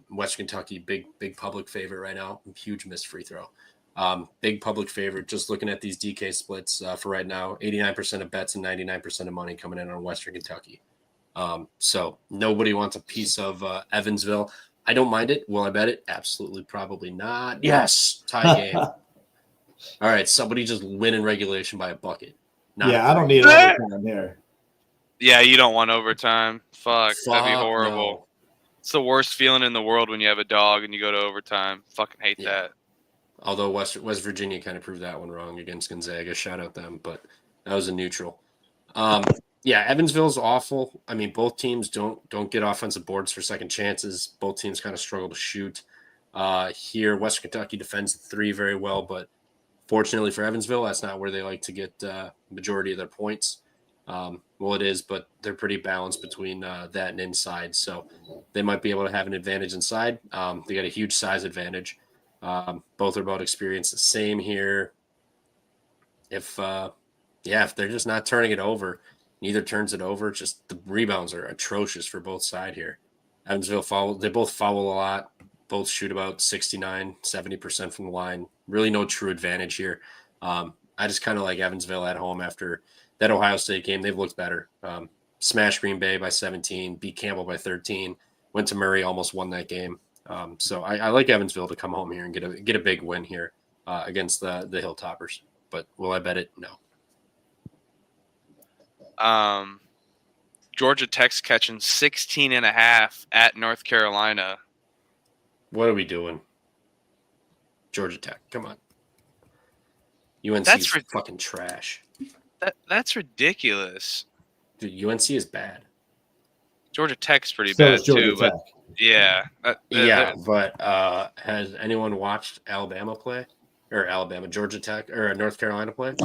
Western Kentucky, big public favorite right now. Huge missed free throw. Big public favorite. Just looking at these DK splits for right now, 89% of bets and 99% of money coming in on Western Kentucky. So nobody wants a piece of Evansville. I don't mind it. Will I bet it? Absolutely, probably not. Yes, tie game. All right, somebody just win in regulation by a bucket.
I don't need overtime here.
Yeah, you don't want overtime. Fuck, that'd be horrible.
No.
It's the worst feeling in the world when you have a dog and you go to overtime. Fucking hate that.
Although West Virginia kind of proved that one wrong against Gonzaga. Shout out them, but that was a neutral. Yeah, Evansville's awful. I mean, both teams don't get offensive boards for second chances. Both teams kind of struggle to shoot. Here, Western Kentucky defends the 3 very well, but fortunately for Evansville, that's not where they like to get majority of their points. Well, it is, but they're pretty balanced between that and inside, so they might be able to have an advantage inside. They got a huge size advantage. Both are about experience. The same here. If they're just not turning it over, neither turns it over. Just the rebounds are atrocious for both sides here. Evansville they both foul a lot. Both shoot about 69, 70% from the line. Really no true advantage here. I just kind of like Evansville at home after that Ohio State game. They've looked better. Smashed Green Bay by 17, beat Campbell by 13, went to Murray, almost won that game. So I like Evansville to come home here and get a big win here against the Hilltoppers. But will I bet it? No.
Georgia Tech's catching 16.5 at North Carolina.
What are we doing? Georgia Tech, come on. UNC
That's
is fucking trash.
That's ridiculous.
Dude, UNC is bad.
Georgia Tech's pretty
So
bad
is Georgia
too,
Tech.
but yeah.
But has anyone watched Alabama play? Or Georgia Tech, or North Carolina play?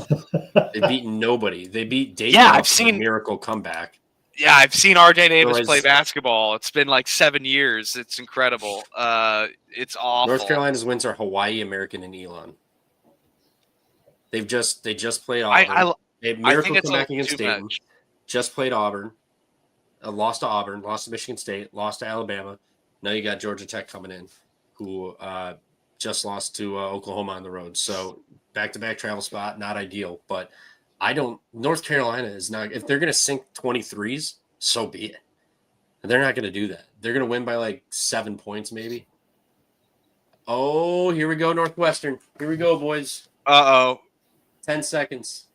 They beat nobody. They beat Dayton.
Yeah, I've
in a
seen-
miracle comeback.
Yeah, I've seen RJ Davis
Otherwise-
play basketball. It's been like 7 years. It's incredible. It's awful.
North Carolina's wins are Hawaii, American, and Elon. They just played Auburn. They had
I
miracle
think it's
comeback
a little
against
too
Dayton.
much.
Just played Auburn. Lost to Auburn. Lost to Michigan State. Lost to Alabama. Now you got Georgia Tech coming in, who just lost to Oklahoma on the road. So back-to-back travel spot, not ideal. But North Carolina is not. If they're going to sink 23s, so be it. And they're not going to do that. They're going to win by like 7 points, maybe. Oh, here we go, Northwestern. Here we go, boys. 10 seconds.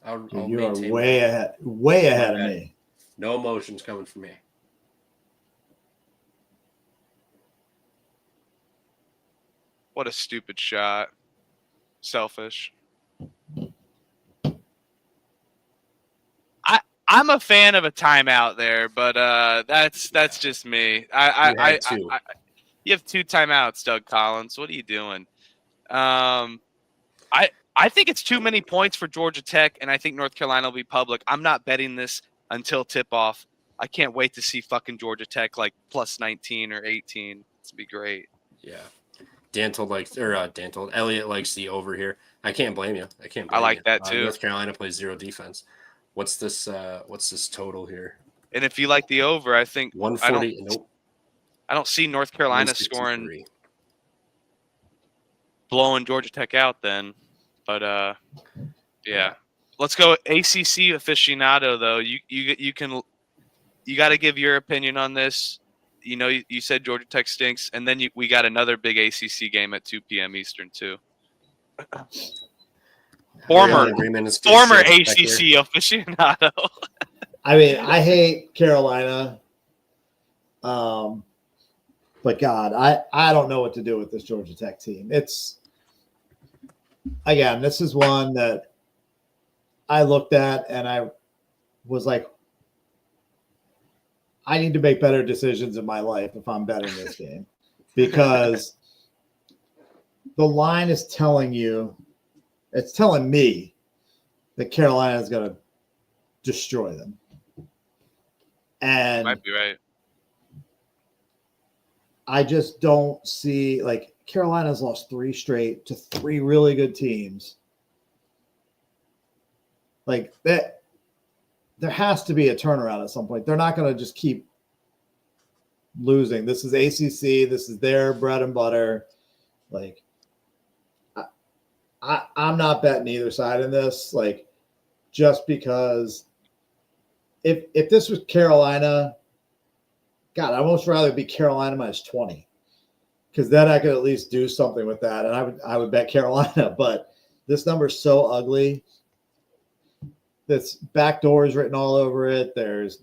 I'll
Dude, you are
maintain
way ahead of
Okay.
me.
No emotions coming from me.
What a stupid shot. Selfish. I'm a fan of a timeout there, but that's just me.
You had two.
You have 2 timeouts, Doug Collins. What are you doing? I think it's too many points for Georgia Tech, and I think North Carolina will be public. I'm not betting this until tip-off. I can't wait to see fucking Georgia Tech like plus 19 or 18. It's be great.
Yeah. Elliot likes the over here. I can't blame you.
I like that too.
North Carolina plays zero defense. What's this total here?
And if you like the over, I think
140. Nope.
I don't see North Carolina scoring, blowing Georgia Tech out then. But yeah. Let's go ACC aficionado though. You got to give your opinion on this. You know, you said Georgia Tech stinks, and then we got another big ACC game at 2 p.m. Eastern too. Former ACC aficionado.
I mean, I hate Carolina, but God, I don't know what to do with this Georgia Tech team. This is one that I looked at and I was like, I need to make better decisions in my life if I'm betting this game, because the line is telling me that Carolina is going to destroy them. And
might be right.
I just don't see, like, Carolina's lost 3 straight to 3 really good teams. Like that, there has to be a turnaround at some point. They're not going to just keep losing. This is ACC. This is their bread and butter. Like, I'm not betting either side in this. Like, just because if this was Carolina, God, I'd almost rather be Carolina minus 20, because then I could at least do something with that, and I would bet Carolina. But this number is so ugly. This backdoor is written all over it. There's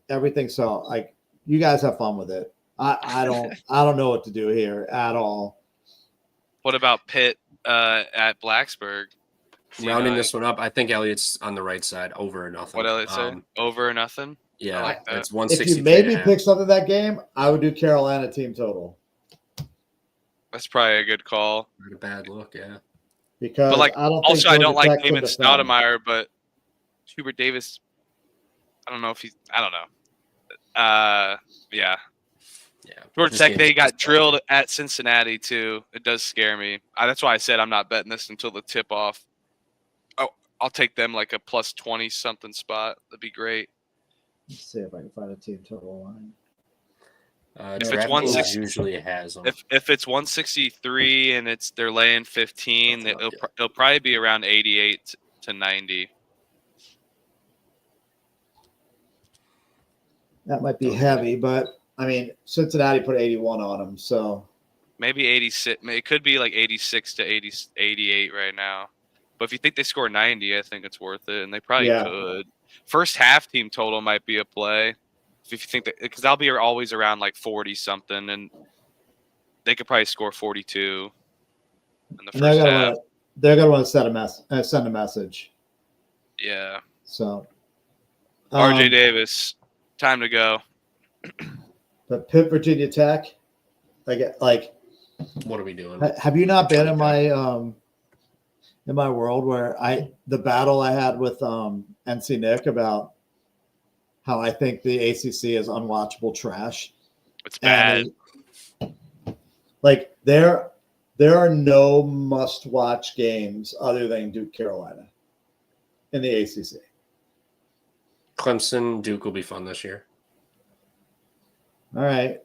everything. So, like, you guys have fun with it. I don't know what to do here at all.
What about Pitt at Blacksburg?
Rounding this one up, I think Elliot's on the right side. Over or nothing.
What Elliot say? Over or nothing?
Yeah,
like that.
It's 160.
If you made me pick something that game, I would do Carolina team total.
That's probably a good call.
Not a bad look, yeah.
Because
but like,
I don't
also,
think
I don't
Georgia
like
Tech can
Damon
defend.
Stoudemire, but Hubert Davis, I don't know if he's – I don't know. Yeah. Georgia Tech, they got drilled at Cincinnati, too. It does scare me. That's why I said I'm not betting this until the tip-off. Oh, I'll take them like a plus 20-something spot. That'd be great.
Let's see if I can find a team total line.
If it's 160,
usually it has them.
If it's 163 and they're laying 15, it'll probably be around 88 to 90.
That might be heavy, but I mean, Cincinnati put 81 on them, so
maybe 86. It could be like 86 to 88 right now. But if you think they score 90, I think it's worth it, and they probably could. First half team total might be a play. If you think that, because I'll be always around like 40 something, and they could probably score 42 in the first half.
They're gonna want to send a message.
Yeah.
So,
RJ Davis, time to go.
But Pitt, Virginia Tech, like,
what are we doing?
Have you not been in my world where the battle I had with NC Nick about how I think the ACC is unwatchable trash?
It's bad.
Like, there are no must-watch games other than Duke Carolina in the ACC.
Clemson, Duke will be fun this year.
All right.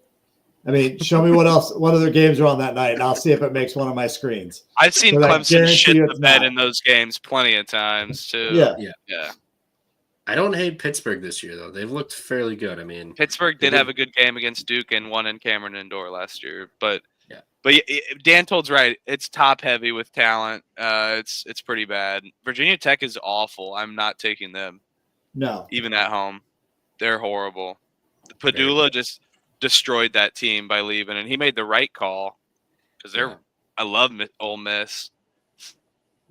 I mean, show me what other games are on that night, and I'll see if it makes one of my screens.
I've seen Clemson shit the bed in those games plenty of times too.
Yeah.
I don't hate Pittsburgh this year, though. They've looked fairly good. I mean,
Pittsburgh did have a good game against Duke and won in Cameron Indoor last year. But Dan Told's right. It's top heavy with talent. It's pretty bad. Virginia Tech is awful. I'm not taking them.
No.
Even at home. They're horrible. Padula just destroyed that team by leaving, and he made the right call because I love Ole Miss.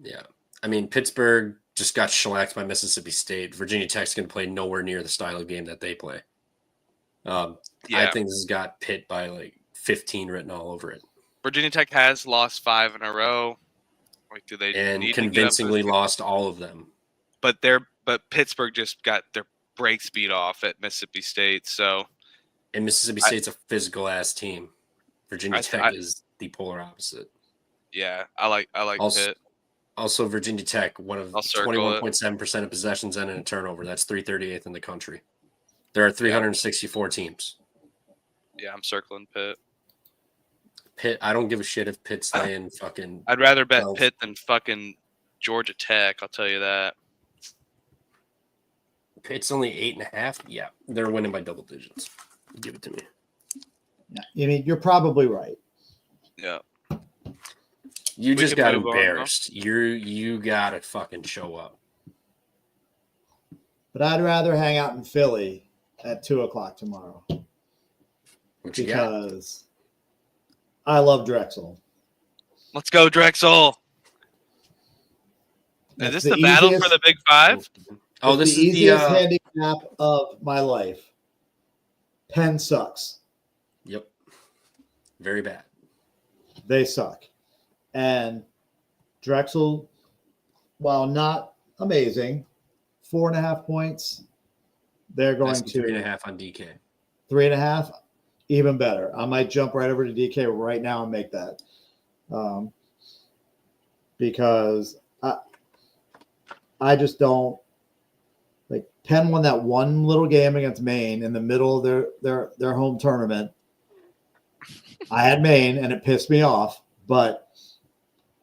Yeah.
I mean, Pittsburgh just got shellacked by Mississippi State. Virginia Tech's going to play nowhere near the style of game that they play. I think this has got Pitt by like 15 written all over it.
Virginia Tech has lost 5 in a row, Like, do they
and
need to get up
convincingly
to-
lost all of them.
But Pittsburgh just got their brakes beat off at Mississippi State. So
And Mississippi State's a physical ass team. Virginia Tech is the polar opposite.
yeah, I like Pitt.
Also, Virginia Tech, one of
I'll circle it.
21.7% of possessions ended in a turnover. That's 338th in the country. There are 364 teams.
Yeah, I'm circling Pitt.
Pitt, I don't give a shit if Pitt's laying fucking.
I'd rather bet
12.
Pitt than fucking Georgia Tech. I'll tell you that.
Pitt's only 8.5. Yeah, they're winning by double digits. Give it to me.
I mean, you're probably right.
Yeah.
You
We
just
can
got
move on,
embarrassed. You gotta fucking show up.
But I'd rather hang out in Philly at 2:00 tomorrow
What you got?
because I love Drexel.
Let's go, Drexel. Is
That's
this
the
the battle for
easiest-
the Big Five?
Oh,
It's
this
the
is
easiest
the.
handicap of my life. Penn sucks.
Yep. Very bad.
They suck. And Drexel, while not amazing, 4.5 points. They're going
That's
to
3.5 on DK.
3.5, even better. I might jump right over to DK right now and make that. Because I just don't like Penn won that one little game against Maine in the middle of their home tournament. I had Maine and it pissed me off, but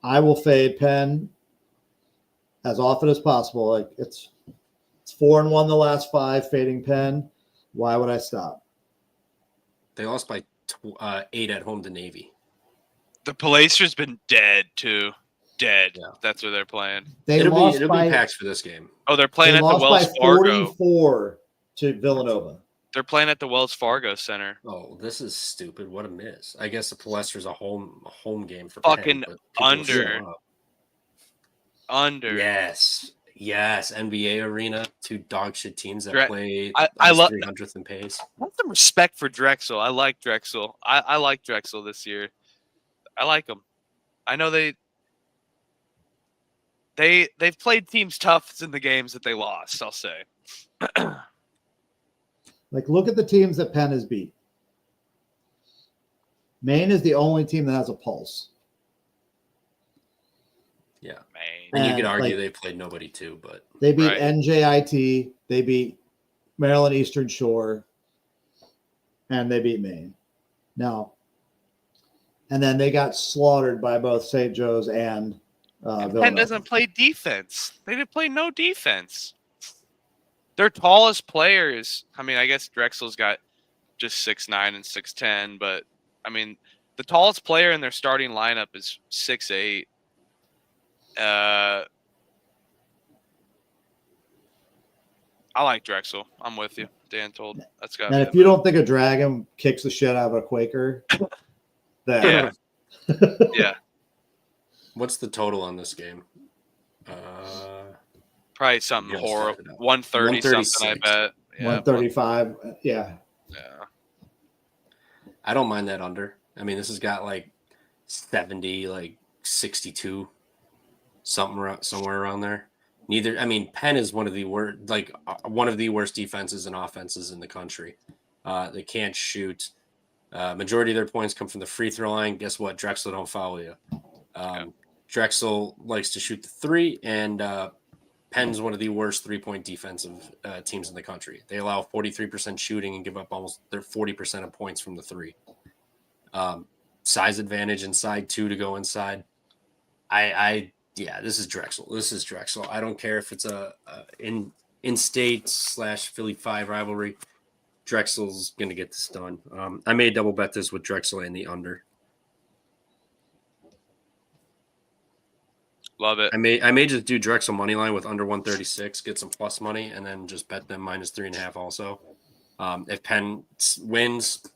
I will fade Penn as often as possible. Like it's 4-1 the last 5, fading Penn. Why would I stop?
They lost by 8 at home to Navy.
The Palacer's been dead too. Dead.
Yeah.
That's where they're playing.
They
It'll
lost
be
by
packed for this game.
Oh, they're playing
they
at the
lost
Wells
by
Fargo.
44 to Villanova.
They're playing at the Wells Fargo Center.
Oh, this is stupid. What a miss. I guess the Palestra's a home game for
Fucking
Penn, but people
under.
show up.
Under.
Yes. NBA arena. 2 dog shit teams that
Dre-
play
I love
300th in pace.
want some respect for Drexel. I like Drexel. I like Drexel this year. I like them. I know they've played teams tough in the games that they lost, I'll say.
Like, look at the teams that Penn has beat. Maine is the only team that has a pulse.
Yeah.
Man.
And you
And,
could argue
like-
they played nobody too, but
They beat
Right.
NJIT, they beat Maryland Eastern Shore, and they beat Maine. Now, and then they got slaughtered by both St. Joe's and
Penn
Villanova.
doesn't play defense. They didn't play no defense. Their tallest players, I mean, I guess Drexel's got just 6'9" and 6'10", but I mean, the tallest player in their starting lineup is 6'8". I like Drexel. I'm with you. Dan told that's got.
And if you don't think a dragon kicks the shit out of a Quaker, then
Yeah,
what's the total on this game?
probably something
Yeah, let's
horrible.
start it up.
130 something, I
136.
bet. Yeah,
135. Yeah.
yeah.
I don't mind that under. I mean, this has got like 70, like 62, somewhere around there. I mean, Penn is one of the worst defenses and offenses in the country. They can't shoot. Majority of their points come from the free throw line. Guess what? Drexel don't follow you. Drexel likes to shoot the 3, and Penn's one of the worst 3-point defensive teams in the country. They allow 43% shooting and give up almost their 40% of points from the 3. Size advantage inside, 2 to go inside. This is Drexel. I don't care if it's a in-state / Philly 5 rivalry. Drexel's going to get this done. I may double bet this with Drexel and the under.
Love it.
I may just do Drexel money line with under 136, get some plus money, and then just bet them minus 3.5 also. If Penn wins,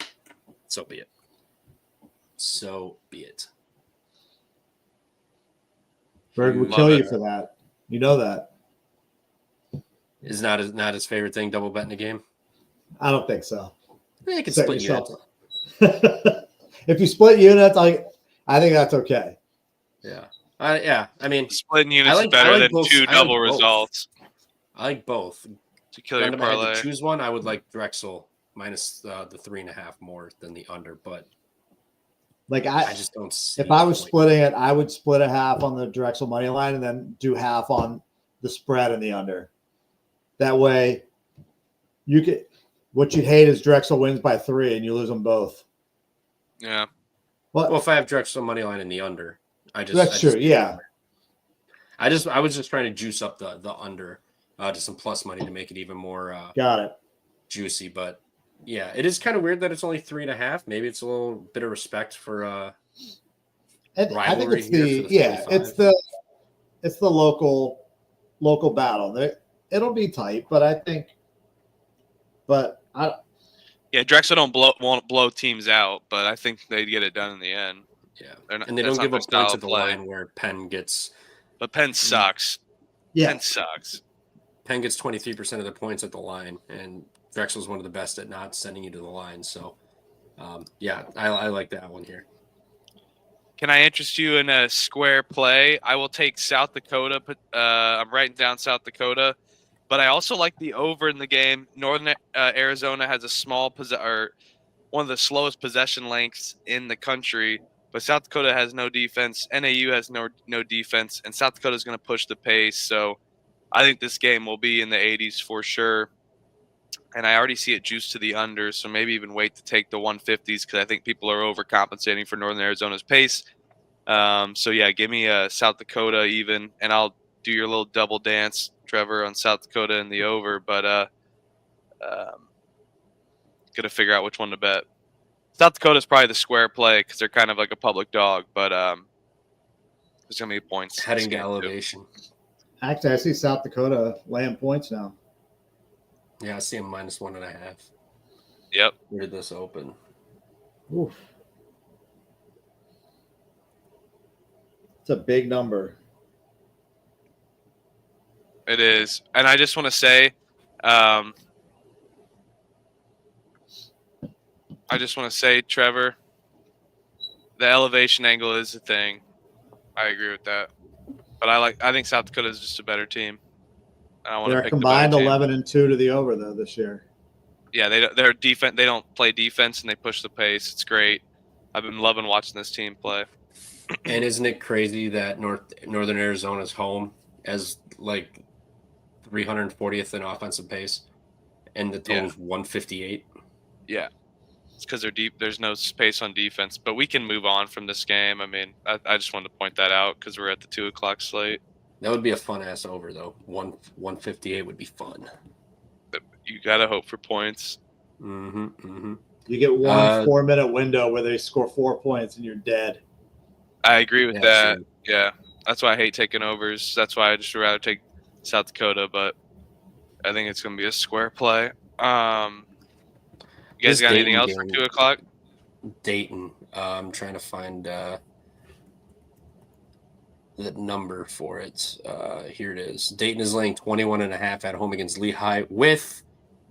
so be it. So be it.
Berg would
Love
kill
it.
you for that. You know that.
Is not his favorite thing, double betting a game?
I don't think so.
Yeah, you can
Set
split
yourself
units.
If you split units, I think that's okay.
Yeah. Yeah, I mean,
Splitting units
like-
is better
I like
than
both-
two
I like
double
both.
results
I like both.
to kill your
If I had
parlay.
to choose one, I would like Drexel minus the 3.5 more than the under, but
Like
I just don't see.
if I
the
was
point.
splitting it, I would split a half on the Drexel money line and then do half on the spread and the under. That way, you could. What you'd hate is Drexel wins by 3 and you lose them both.
Yeah.
Well, if I have Drexel money line in the under,
That's
I
true.
just-
Yeah.
I was just trying to juice up the under to some plus money to make it even more
Got it.
juicy. But yeah, it is kind of weird that it's only 3.5. Maybe it's a little bit of respect for
I think
rivalry
it's
here
the
for the
yeah,
45.
it's the local battle. It'll be tight, but
Yeah, Drexel won't blow teams out, but I think they'd get it done in the end.
Yeah,
They're not-
and they
that's
don't
not
give
their
up
style
points
of
at the
play.
line where Penn gets
But Penn sucks.
yeah,
Penn sucks.
23% of their points at the line, and Drexel's one of the best at not sending you to the line. So, yeah, I like that one here.
Can I interest you in a square play? I will take South Dakota. I'm writing down South Dakota, but I also like the over in the game. Northern Arizona has a small or one of the slowest possession lengths in the country, but South Dakota has no defense. NAU has no defense, and South Dakota is going to push the pace. So I think this game will be in the 80s for sure. And I already see it juiced to the under, so maybe even wait to take the 150s because I think people are overcompensating for Northern Arizona's pace. So yeah, give me South Dakota even, and I'll do your little double dance, Trevor, on South Dakota and the over. But gotta figure out which one to bet. South Dakota's probably the square play because they're kind of like a public dog, but there's gonna be points. in this
Heading to
game, too.
elevation.
actually, I see South Dakota laying points now.
Yeah, I see him minus 1.5.
Yep.
Where did this open?
Oof. It's a big number.
It is, and I just want to say, Trevor, the elevation angle is a thing. I agree with that, but I think South Dakota is just a better team. I want to
They're
pick
combined
the better team.
11-2 to the over though this year.
Yeah, they're defense. They don't play defense and they push the pace. It's great. I've been loving watching this team play.
And isn't it crazy that Northern Arizona's home as like 340th in offensive pace, and the total's 158?
Yeah, it's because they're deep. There's no space on defense, but we can move on from this game. I mean, I just wanted to point that out because we're at the 2:00 slate.
That would be a fun ass over though. 158 would be fun.
You gotta hope for points.
Mm-hmm. Mm-hmm.
You get one 4-minute window where they score 4 points and you're dead.
I agree with that.
Sure.
Yeah, that's why I hate taking overs. That's why I just rather take South Dakota. But I think it's gonna be a square play. You guys
This
got anything
Dayton
else for
game-
2:00?
Dayton. I'm trying to find the number for it. Here it is. Dayton is laying 21.5 at home against Lehigh with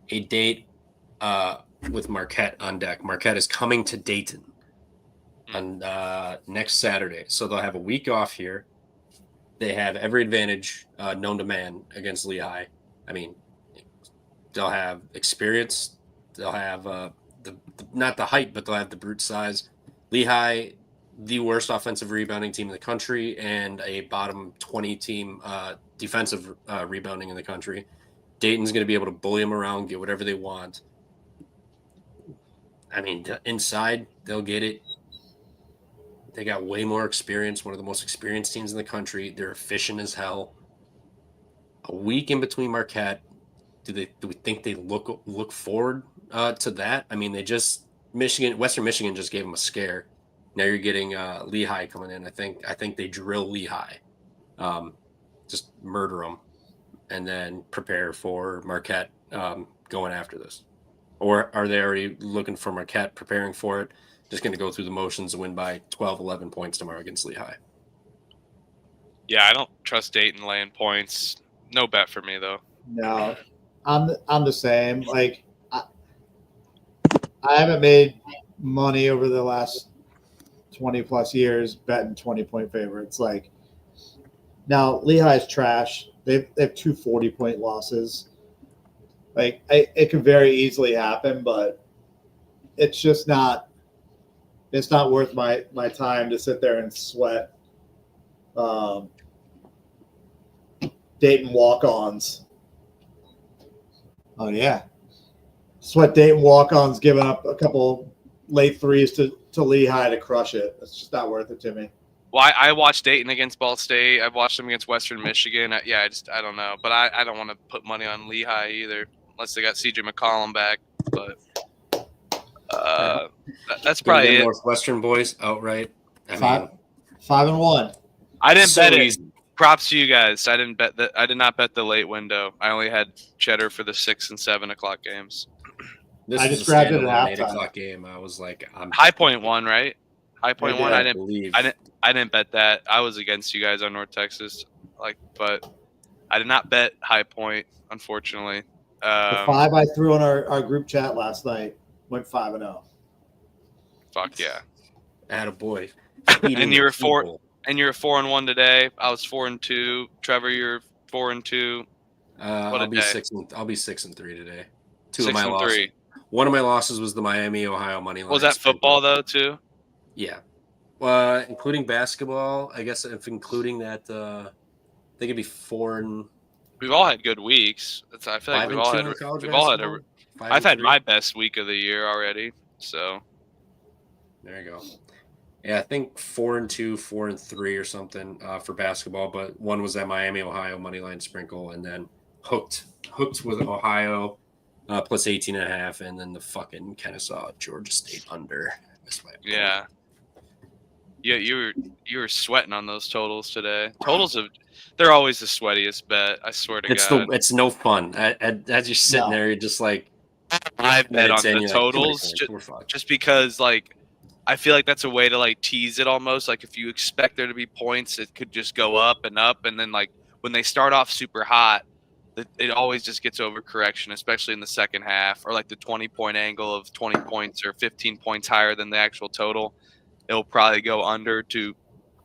a date with Marquette on deck. Marquette is coming to Dayton on next Saturday. So they'll have a week off here. They have every advantage known to man against Lehigh. I mean, they'll have experience. They'll have the not the height, but they'll have the brute size. Lehigh, the worst offensive rebounding team in the country and a bottom 20 team defensive rebounding in the country. Dayton's going to be able to bully them around, get whatever they want. I mean, inside, they'll get it. They got way more experience, one of the most experienced teams in the country. They're efficient as hell. A week in between Marquette. Do we think they look forward to that? I mean, Western Michigan just gave them a scare. Now you're getting Lehigh coming in. I think they drill Lehigh, just murder them, and then prepare for Marquette going after this. Or are they already looking for Marquette, preparing for it, just going to go through the motions and win by 12, 11 points tomorrow against Lehigh?
Yeah, I don't trust Dayton laying points. No bet for me though.
No, I'm the same. Like I haven't made money over the last 20 plus years betting 20-point favorites. Like Now Lehigh's trash. They have 2 40-point losses. Like it could very easily happen, but it's just not. It's not worth my time to sit there and sweat Dayton walk-ons. Oh yeah, sweat Dayton walk-ons giving up a couple late threes to Lehigh to crush it. It's just not worth it to me.
Well, I watched Dayton against Ball State. I've watched them against Western Michigan. I don't know. But I don't want to put money on Lehigh either, unless they got C.J. McCollum back. But that's probably it.
Northwestern boys outright. I mean,
5-1.
I didn't
so
bet it.
easy.
Props to you guys. I did not bet the late window. I only had cheddar for the 6 and 7 o'clock games.
This
I
is
just
a
grabbed it at
standalone 8
halftime.
o'clock game. I was like,
High Point won, right? High Point won. I
believe.
didn't bet that. I was against you guys on North Texas, but I did not bet High Point, unfortunately.
The 5 I threw on our group chat last night went 5-0.
Fuck yeah!
Attaboy.
And you were 4-1 today. I was 4-2. Trevor, you're 4-2.
I'll be 6-3 today. 2 of
6
my
and
losses.
3.
One of my losses was the Miami Ohio money line.
Was that football though too?
Yeah. Including basketball, I guess if including that, I think it'd be 4 and.
We've all had good weeks. I feel like we've all had. I've had my best week of the year already. So.
There you go. Yeah, I think 4-2, 4-3 or something for basketball, but one was that Miami Ohio money line sprinkle, and then hooked with Ohio plus 18.5, and then the fucking Kennesaw Georgia State under.
Yeah. Yeah, you were sweating on those totals today. They're always the sweatiest bet. I swear to God.
It's no fun. As you're sitting there, you're just like.
I bet on the
like,
totals just because I feel like that's a way to tease it almost. Like if you expect there to be points, it could just go up, and then when they start off super hot, it always just gets overcorrection, especially in the second half, or the 20-point angle of 20 points or 15 points higher than the actual total. It'll probably go under to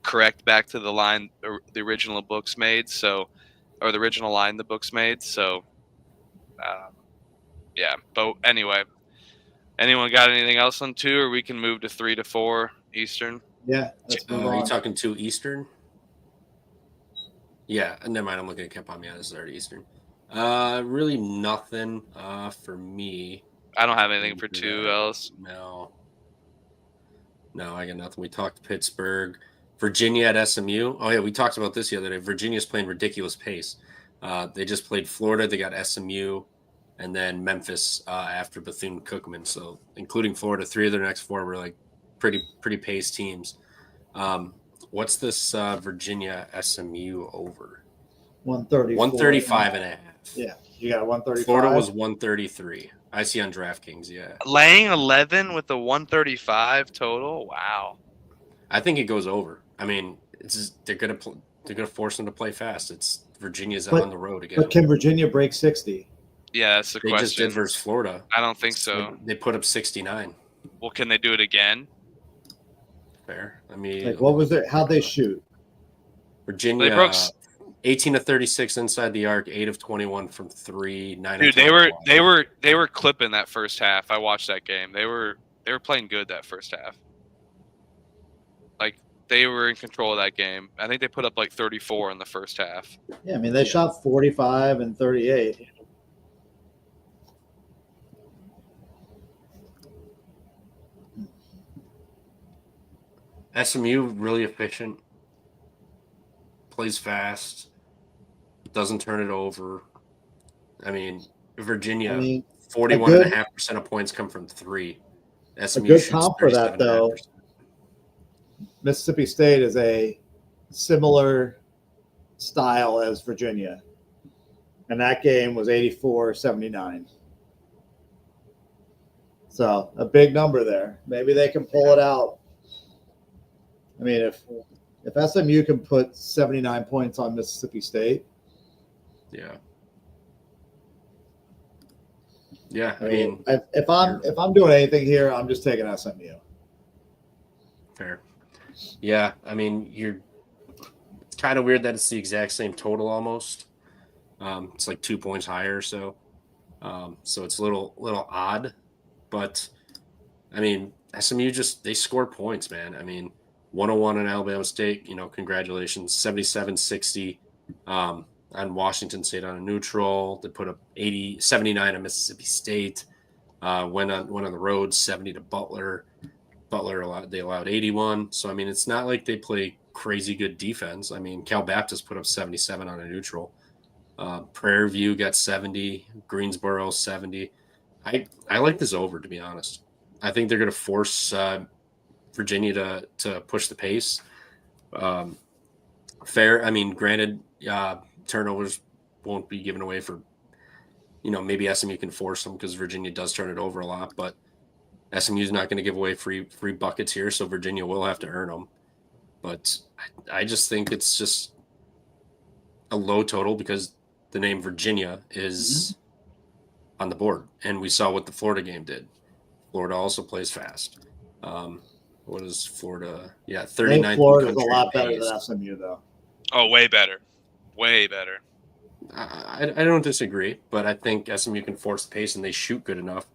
correct back to the line the original books made. So, or the original line the books made. So, yeah. But anyway, anyone got anything else on 2, or we can move to 3 to 4 Eastern?
Yeah. Let's move
are
on.
you talking 2 Eastern? Yeah. Never mind. I'm looking at Kempom. Yeah, this is already Eastern. Really nothing for me.
I don't have anything for 2 else.
No, I got nothing. We talked Pittsburgh, Virginia at SMU. Oh yeah, we talked about this the other day. Virginia's playing ridiculous pace. They just played Florida. They got SMU, and then Memphis after Bethune-Cookman. So including Florida, 3 of their next 4 were pretty pace teams. What's this Virginia SMU over? 135.5.
Yeah, you got 135.
Florida was 133. I see on DraftKings. Yeah,
laying 11 with the 135 total. Wow.
I think it goes over. I mean, they're gonna force them to play fast. It's Virginia's on the road again.
But can Virginia break 60?
Yeah, that's the
they
question.
Just did versus Florida.
I don't think so.
They put up 69.
Well, can they do it again?
Fair. I mean,
what was it? How'd they shoot?
Virginia.
They broke
18 of 36 inside the arc, 8 of 21 from 3, 9
Dude,
of 10
they were clipping that first half. I watched that game. They were playing good that first half. They were in control of that game. I think they put up 34 in the first half.
Yeah, I mean they shot 45 and 38.
SMU really efficient. Plays fast, doesn't turn it over. I mean, Virginia, 41.5% of points come from 3. SMU
a good comp for that, though. Mississippi State is a similar style as Virginia, and that game was 84-79. So a big number there. Maybe they can pull it out. I mean, if SMU can put 79 points on Mississippi State.
Yeah. Yeah,
I mean, if I'm doing anything here, I'm just taking SMU.
Fair. Yeah, I mean, kind of weird that it's the exact same total almost. It's like 2 points higher, so it's a little odd. But I mean, SMU they score points, man. I mean, 101 on Alabama State. Congratulations, 77-60 on Washington State on a neutral. They put up 79 on Mississippi State. Went on the road 70 to Butler. They allowed 81. So I mean, it's not like they play crazy good defense. I mean, Cal Baptist put up 77 on a neutral. Prairie View got 70. Greensboro 70. I like this over, to be honest. I think they're going to force Virginia to push the pace. Fair. I mean, granted, turnovers won't be given away for, maybe SMU can force them because Virginia does turn it over a lot, but SMU is not going to give away free buckets here, so Virginia will have to earn them. But I just think it's just a low total because the name Virginia is on the board, and we saw what the Florida game did. Florida also plays fast. What is Florida? Yeah, 39.
Florida is a lot better than SMU, though.
Oh, way better. Way better.
I don't disagree, but I think SMU can force the pace and they shoot good enough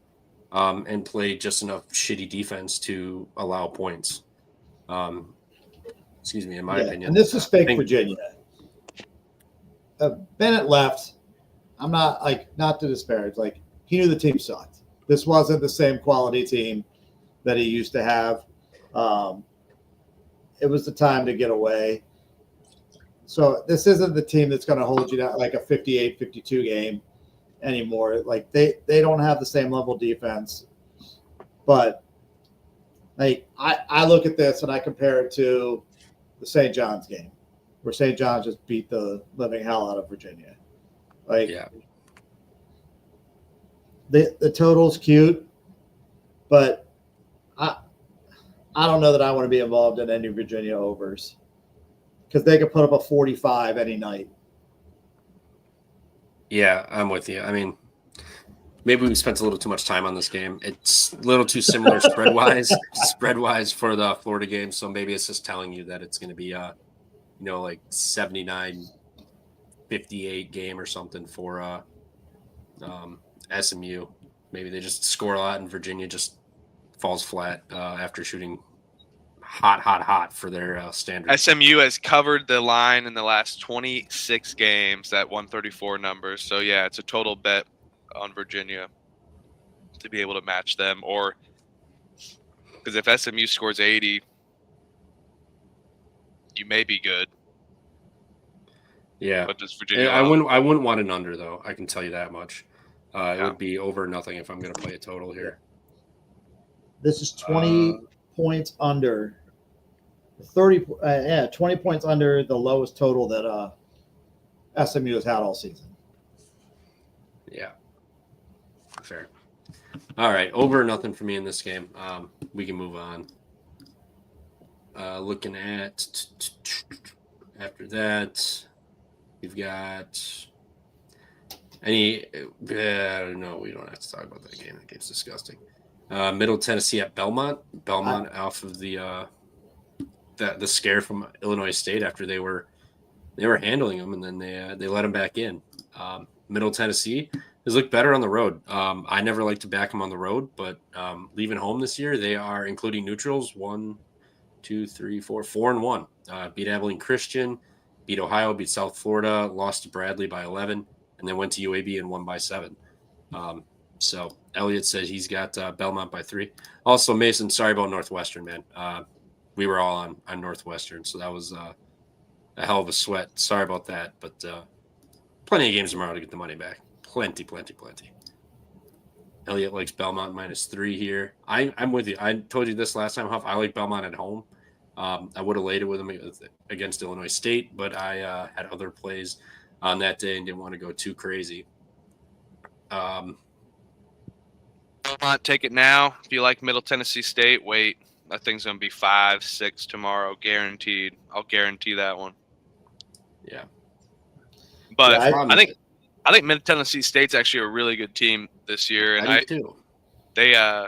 and play just enough shitty defense to allow points. Excuse me, in my opinion.
And this is fake Virginia. Bennett left. I'm not to disparage. He knew the team sucked. This wasn't the same quality team that he used to have. It was the time to get away. So this isn't the team that's going to hold you down like a 58-52 game anymore. They don't have the same level of defense. But I look at this and I compare it to the St. John's game, where St. John's just beat the living hell out of Virginia. The total's cute, but I don't know that I want to be involved in any Virginia overs because they could put up a 45 any night.
Yeah, I'm with you. I mean, maybe we spent a little too much time on this game. It's a little too similar spread-wise for the Florida game, so maybe it's just telling you that it's going to be like 79-58 game or something for SMU. Maybe they just score a lot and Virginia just falls flat after shooting hot for their standard.
SMU has covered the line in the last 26 games at 134 numbers. So yeah, it's a total bet on Virginia to be able to match them, or because if SMU scores 80, you may be good.
Yeah,
but does Virginia?
I wouldn't want an under though. I can tell you that much. It would be over nothing if I'm going to play a total here.
This is 20 points under 20 points under the lowest total that SMU has had all season.
Yeah. Fair. All right. Over or nothing for me in this game. We can move on. Looking at after that, we've got any. No, we don't have to talk about that game. That game's disgusting. Middle Tennessee at Belmont. Belmont off of the scare from Illinois State after they were handling them, and then they let them back in. Middle Tennessee has looked better on the road. I never like to back them on the road, but leaving home this year, they are, including neutrals, 4-1. Beat Abilene Christian, beat Ohio, beat South Florida, lost to Bradley by 11, and then went to UAB and won by 7. So Elliot said he's got Belmont by 3. Also, Mason, sorry about Northwestern, man. We were all on Northwestern, so that was a hell of a sweat. Sorry about that, but plenty of games tomorrow to get the money back. Plenty. Elliot likes Belmont -3 here. I'm with you. I told you this last time, Huff. I like Belmont at home. I would have laid it with them against Illinois State, but I had other plays on that day and didn't want to go too crazy.
Belmont, take it now. If you like Middle Tennessee State, wait. That thing's going to be 5-6 tomorrow, guaranteed. I'll guarantee that one.
Yeah.
But I think Middle Tennessee State's actually a really good team this year, and
I do too.
They I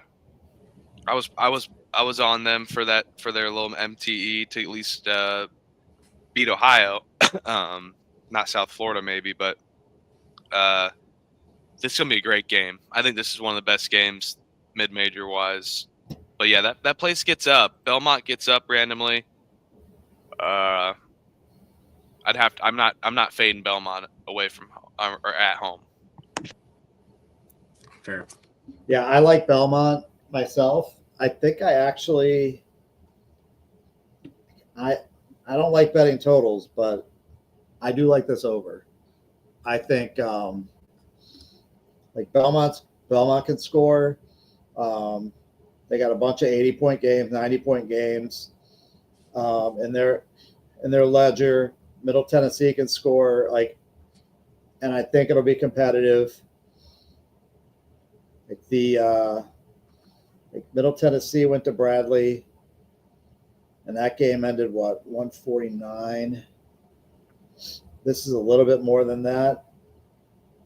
was on them for their little MTE to at least beat Ohio, not South Florida maybe, but this is gonna be a great game. I think this is one of the best games mid-major wise. But yeah, that place gets up. Belmont gets up randomly. I'm not fading Belmont away from home, or at home.
Fair.
Yeah, I like Belmont myself. I think I actually I don't like betting totals, but I do like this over. I think like Belmont can score. They got a bunch of 80-point games, 90-point games. In their ledger, Middle Tennessee can score, and I think it'll be competitive. Middle Tennessee went to Bradley, and that game ended 149. This is a little bit more than that.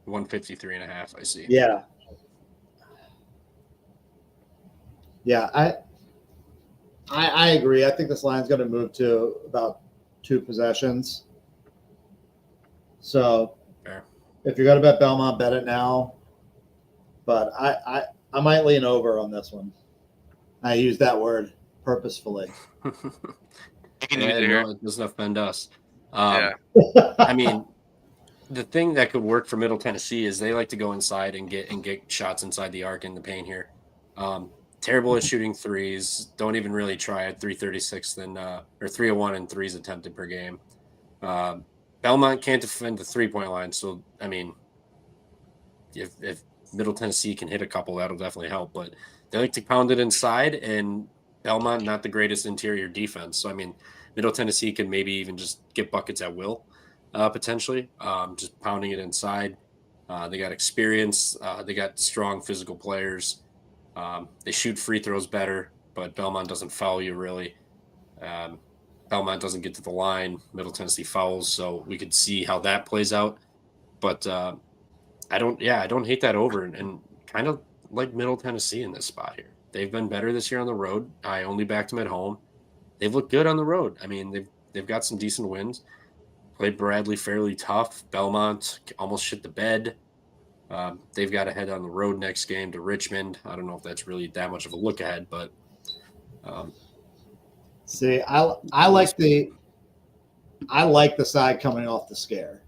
153.5. I see.
Yeah. I agree. I think this line's going to move to about 2 possessions. So
Fair.
If you're going to bet Belmont, bet it now. But I might lean over on this one. I use that word purposefully.
You can use
Yeah,
it here.
no, it doesn't offend us.
Yeah.
I mean, the thing that could work for Middle Tennessee is they like to go inside and get shots inside the arc in the paint here. Terrible at shooting threes. Don't even really try at 336 or 301 and threes attempted per game. Belmont can't defend the 3-point line, so I mean, if Middle Tennessee can hit a couple, that'll definitely help. But they like to pound it inside, and Belmont not the greatest interior defense. So I mean, Middle Tennessee can maybe even just get buckets at will, potentially, just pounding it inside. They got experience. They got strong physical players. They shoot free throws better, but Belmont doesn't foul you really. Belmont doesn't get to the line. Middle Tennessee fouls, so we could see how that plays out. But I don't hate that over, and kind of like Middle Tennessee in this spot here. They've been better this year on the road. I only backed them at home. They've looked good on the road. I mean, they've got some decent wins. Played Bradley fairly tough. Belmont almost shit the bed. They've got to head on the road next game to Richmond. I don't know if that's really that much of a look ahead, but
see, I like the side coming off the scare.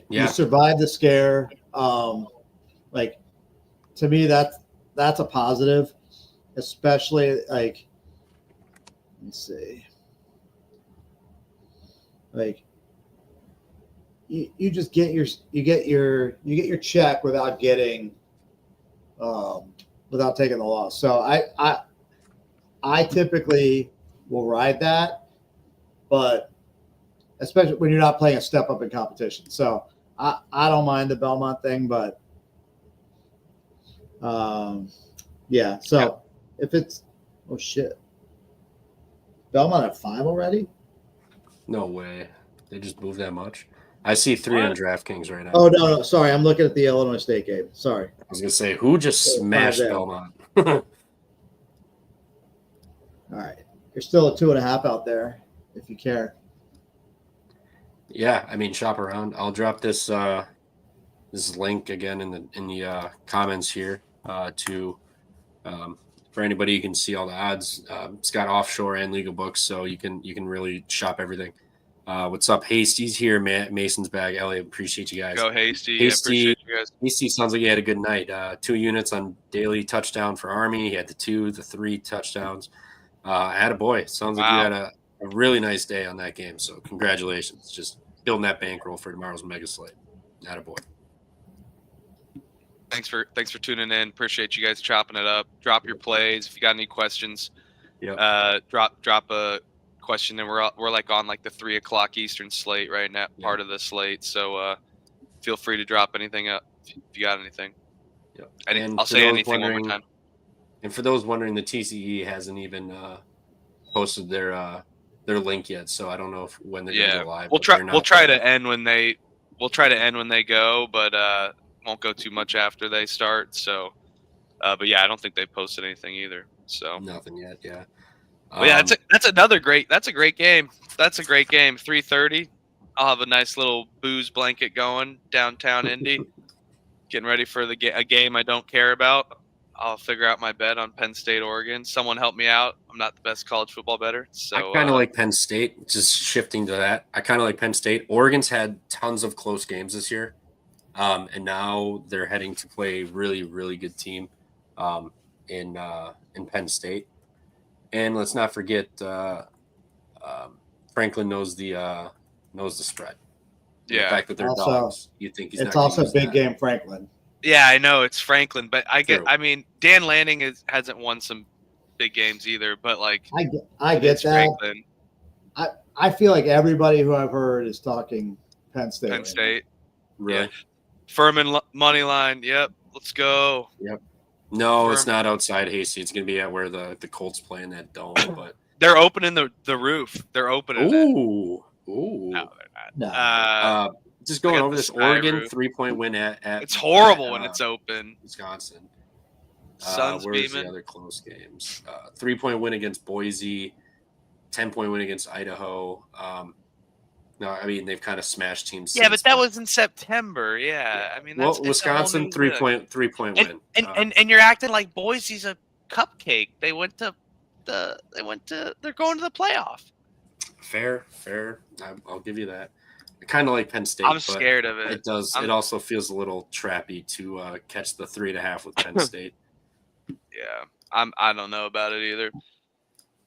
You survived the scare. To me, that's a positive, especially let me see. You just get your check without getting without taking the loss. So I typically will ride that, but especially when you're not playing a step up in competition. So I don't mind the Belmont thing, but yeah. So if it's Belmont at 5 already?
no way. They just moved that much. I see 3 on DraftKings right now.
Oh no, sorry. I'm looking at the Illinois State game. Sorry.
I was gonna say, who just smashed
5-0.
Belmont?
All right. You're still at 2.5 out there if you care.
Yeah, I mean, shop around. I'll drop this link again in the comments here to for anybody. You can see all the odds. It's got offshore and legal books, so you can really shop everything. What's up, Hasty's here, Mason's bag. Ellie, appreciate you guys.
Go Hasty.
Hasty,
Yeah, appreciate you guys.
Hasty sounds like he had a good night. 2 units on daily touchdown for Army. He had the 3 touchdowns. Attaboy. Sounds like you had a really nice day on that game. So congratulations. Just building that bankroll for tomorrow's mega slate. Attaboy.
Thanks for tuning in. Appreciate you guys chopping it up. Drop your plays if you got any questions.
Yep.
Drop a question, and we're like on like the 3 o'clock Eastern slate right now, part of the slate. So feel free to drop anything up if you got anything.
Yep.
And I'll say anything one more time.
And for those wondering, the TCE hasn't even posted their link yet, so I don't know when they're gonna go live.
We'll try to end when they go, but won't go too much after they start. So, but yeah, I don't think they posted anything either. So
nothing yet. Yeah.
But yeah, that's a great game. That's a great game. 3:30. I'll have a nice little booze blanket going downtown Indy. Getting ready for a game I don't care about. I'll figure out my bet on Penn State, Oregon. Someone help me out. I'm not the best college football bettor. So
I kind of like Penn State. Just shifting to that, I kind of like Penn State. Oregon's had tons of close games this year, and now they're heading to play a really, really good team in Penn State. And let's not forget, Franklin knows the spread. And the fact that they're dogs, you think he's
it's
not
also a big
that.
game, Franklin.
Yeah, I know it's Franklin, but
True.
I mean, Dan Lanning hasn't won some big games either, but like
I get that.
Franklin.
I feel like everybody who I've heard is talking Penn State.
Penn State.
Really?
Yeah. Furman money line. Yep. Let's go.
Yep. No, it's not outside Hasty. It's going to be at where the Colts play in that dome. But
they're opening the roof. They're opening it.
Ooh.
No, they're not.
No.
Just going over this Oregon
roof.
3-point win at
It's horrible when it's open.
Wisconsin.
Sun's
where's
beaming.
the other close games? 3-point win against Boise, 10-point win against Idaho. No, I mean they've kind of smashed teams.
Yeah, but that was in September. Yeah, I mean, that's
Wisconsin 3-point win.
And you're acting like Boise's a cupcake. They're going to the playoff.
Fair. I'll give you that. I kind of like Penn State.
I'm scared of it.
It does. It also feels a little trappy to catch the 3.5 with Penn State.
Yeah, I don't know about it either.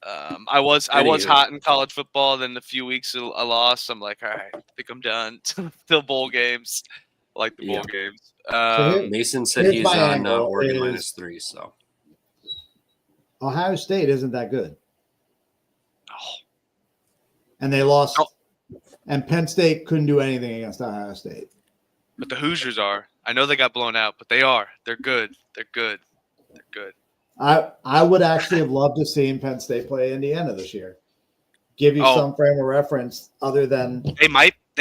I was hot in college football. Then a few weeks I lost. I'm like, all right, I think I'm done. Still bowl games. I like the bowl games.
Mason said he's on Oregon -3. So
Ohio State isn't that good,
Oh,
and they lost. And Penn State couldn't do anything against Ohio State.
but the Hoosiers are. I know they got blown out, but they are. They're good. They're good. They're good.
I would actually have loved to see Penn State play Indiana this year. Give you some frame of reference other than
They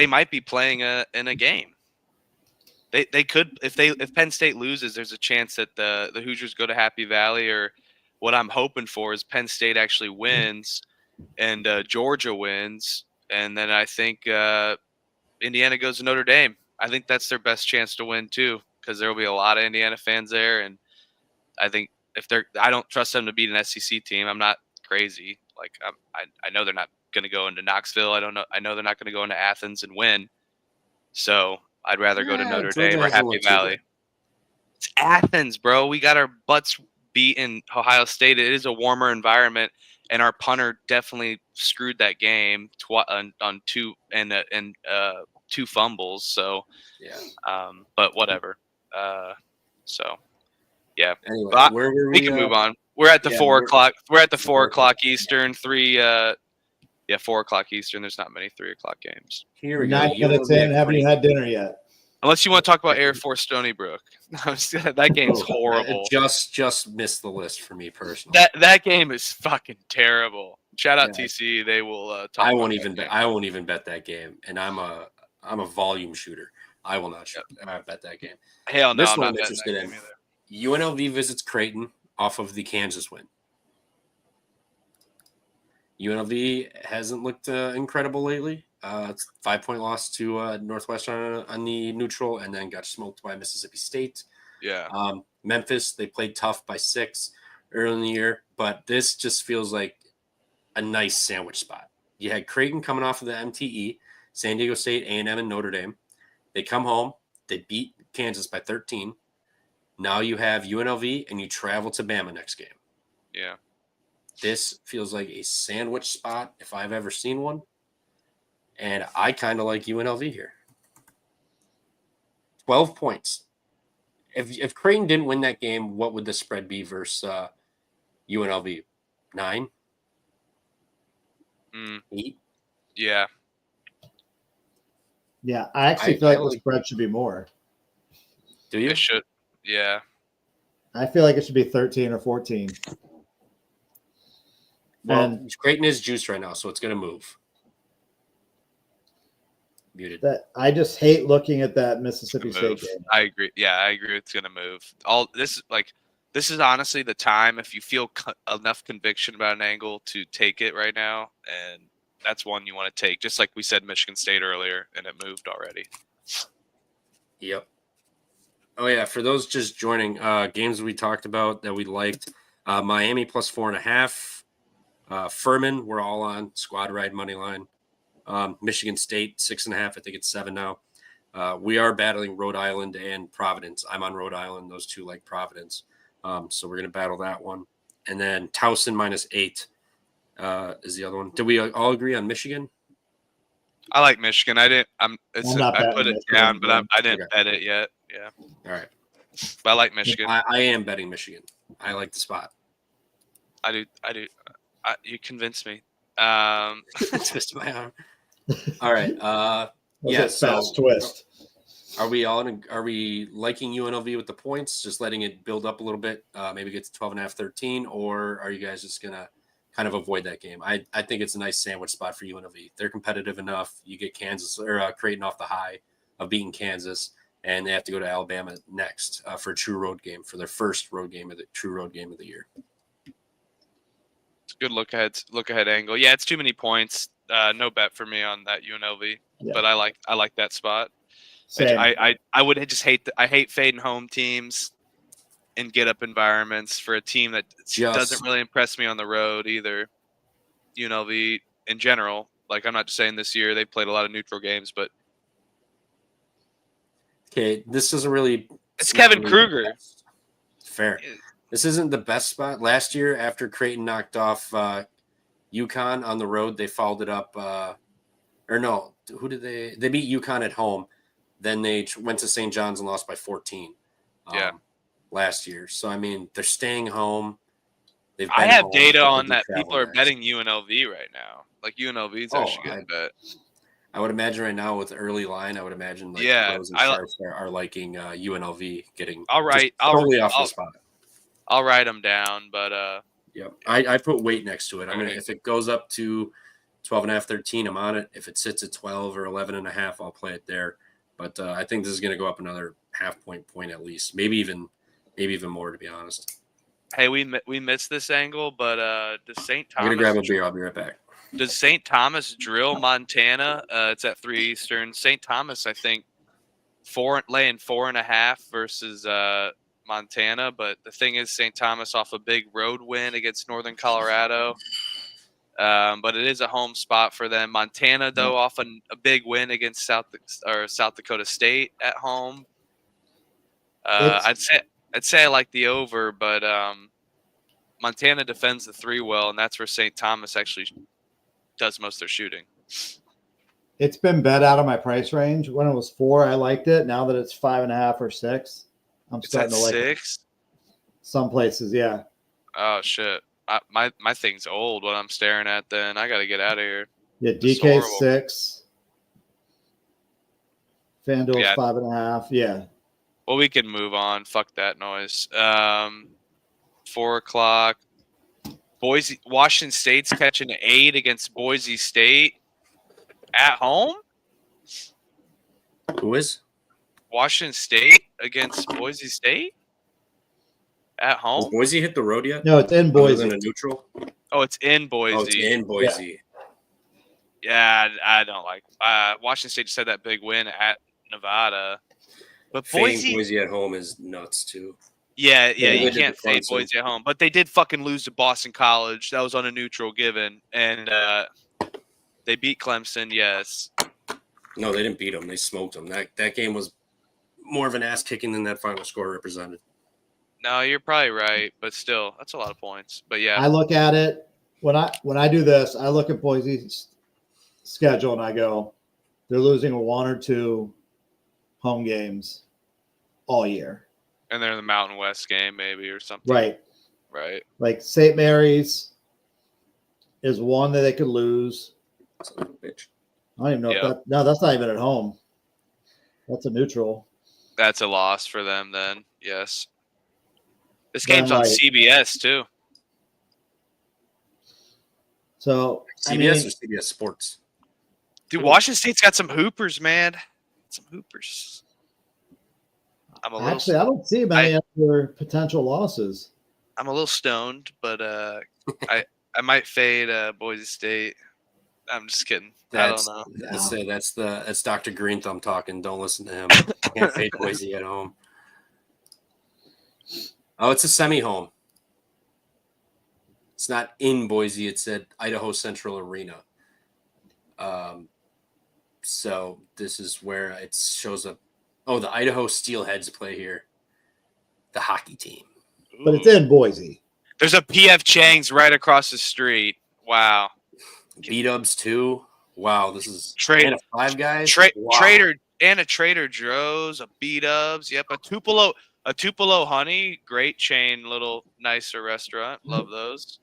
might be playing in a game. They could if Penn State loses, there's a chance that the Hoosiers go to Happy Valley, or what I'm hoping for is Penn State actually wins and Georgia wins, and then I think Indiana goes to Notre Dame. I think that's their best chance to win too, because there will be a lot of Indiana fans there, and I think I don't trust them to beat an SEC team. I'm not crazy. Like I know they're not going to go into Knoxville. I know they're not going to go into Athens and win. So I'd rather go to Notre Dame or Happy Valley. It's Athens, bro. We got our butts beat in Ohio State. It is a warmer environment, and our punter definitely screwed that game on two two fumbles. So
yeah.
But whatever. So yeah.
Anyway,
but
where were
we can move on. We're at the 4 o'clock. We're at the 4 o'clock Eastern. 4 o'clock Eastern. There's not many 3 o'clock games.
Here we go.
9 minutes in. Haven't you had dinner yet?
Unless you want to talk about Air Force Stony Brook. That game's horrible.
It just missed the list for me personally.
That game is fucking terrible. Shout out TC. They will talk.
I won't even bet that game, and I'm a volume shooter. I will not bet that game.
Hell no,
This
I'm
one
not
I'm
betting
interested
that
in.
game either.
UNLV visits Creighton off of the Kansas win. UNLV hasn't looked incredible lately. It's a 5-point loss to Northwestern on the neutral, and then got smoked by Mississippi State.
Yeah.
Memphis, they played tough by 6 early in the year, but this just feels like a nice sandwich spot. You had Creighton coming off of the MTE, San Diego State, A&M, and Notre Dame. They come home, they beat Kansas by 13. Now you have UNLV, and you travel to Bama next game.
Yeah.
This feels like a sandwich spot if I've ever seen one. And I kind of like UNLV here. 12 points. If Creighton didn't win that game, what would the spread be versus UNLV? 9? 8?
Yeah.
Yeah, I actually feel like the spread should be more.
Do you?
It should. Yeah.
I feel like it should be 13 or 14.
Well,
And
Creighton is juiced right now, so it's going to move. Muted.
that I just hate looking at that Mississippi State game.
I agree. Yeah, I agree. It's gonna move. this is honestly the time if you feel enough conviction about an angle to take it right now, and that's one you want to take. Just like we said, Michigan State earlier, and it moved already.
Yep. Oh yeah, for those just joining, games we talked about that we liked, Miami plus 4.5. Furman, we're all on squad ride money line. Michigan State 6.5. I think it's 7 now. We are battling Rhode Island and Providence. I'm on Rhode Island. Those two like Providence. So we're going to battle that one. And then Towson -8 is the other one. Did we all agree on Michigan?
I like Michigan. I
not
put it
betting
down,
Michigan,
but I didn't
okay.
bet it yet. Yeah.
All right.
But I like Michigan.
I am betting Michigan. I like the spot.
I do. You convinced me.
Twist my arm. All right.
Yeah, fast twist.
Are we liking UNLV with the points, just letting it build up a little bit, maybe get to 12.5, 13, or are you guys just gonna kind of avoid that game? I think it's a nice sandwich spot for UNLV. They're competitive enough. You get Kansas or Creighton off the high of beating Kansas, and they have to go to Alabama next for a true road game, for their first true road game of the year.
It's a good look ahead angle. Yeah, it's too many points. No bet for me on that UNLV, but I like that spot.
Same.
I would just hate I hate fading home teams in get up environments for a team that doesn't really impress me on the road either. UNLV in general, like I'm not just saying this year they played a lot of neutral games, but
okay, this isn't really.
It's Kevin Kruger.
Fair. This isn't the best spot. Last year, after Creighton knocked off UConn on the road, they followed it up. Who did they? They beat UConn at home. Then they went to St. John's and lost by 14. Last year. So I mean, they're staying home.
I have data on that. People are betting UNLV right now. Like UNLV is actually getting bet.
I would imagine right now with the early line, Rose and Sharps are liking UNLV getting totally off the spot.
I'll write them down, but
yeah, I put weight next to it. I'm gonna if it goes up to 12.5, 13, I'm on it. If it sits at 12 or 11.5, I'll play it there. But I think this is gonna go up another half point at least, maybe even more, to be honest.
Hey, we missed this angle, but does St. Thomas?
I'm gonna grab a beer. I'll be right back.
Does St. Thomas drill Montana? It's at 3 Eastern. St. Thomas, I think, laying 4.5 versus Montana. But the thing is, St. Thomas off a big road win against Northern Colorado. But it is a home spot for them. Montana, though, off a big win against South Dakota State at home. I'd say I like the over, but Montana defends the 3 well, and that's where St. Thomas actually does most of their shooting.
It's been bet out of my price range. When it was 4, I liked it. Now that it's 5.5 or 6, I'm starting to like
6?
It. Some places, yeah.
Oh shit! My thing's old. What I'm staring at, then I got to get out of here.
Yeah, DK 6. FanDuel's 5.5. Yeah.
Well, we can move on. Fuck that noise. 4 o'clock. Washington State's catching 8 against Boise State at home.
Who is?
Washington State against Boise State at home.
Has Boise hit the road yet?
No, it's in Boise.
Other than a neutral?
Oh, it's in Boise.
Oh, it's in Boise.
Yeah, I don't like. Washington State just had that big win at Nevada, but
Boise at home is nuts too.
Yeah, you can't fade Boise at home. But they did fucking lose to Boston College. That was on a neutral given. And they beat Clemson, yes.
No, they didn't beat them. They smoked them. That game was more of an ass-kicking than that final score represented.
No, you're probably right. But still, that's a lot of points. But yeah.
I look at it. When I do this, I look at Boise's schedule and I go, they're losing 1 or 2 home games all year.
And they're in the Mountain West game, maybe, or something. Right.
Like St. Mary's is one that they could lose.
Son of a bitch.
I don't even know if that's not even at home. That's a neutral.
That's a loss for them then, yes. This game's on CBS, too.
So
CBS or CBS Sports?
Dude, Washington State's got some hoopers, man. Some hoopers. I'm a
Actually,
little
I don't see many other potential losses.
I'm a little stoned, but I might fade Boise State. I'm just kidding. I don't know.
That's Dr. Green Thumb talking. Don't listen to him. Can't fade Boise at home. Oh, it's a semi-home. It's not in Boise. It's at Idaho Central Arena. So this is where it shows up. Oh, the Idaho Steelheads play here. The hockey team.
But it's in Boise.
There's a PF Chang's right across the street. Wow.
B-Dubs too. Wow, this is
Trader
Five Guys.
Wow. Trader Joe's, a B-Dubs. Yep, a Tupelo Honey, great chain, little nicer restaurant. Love those.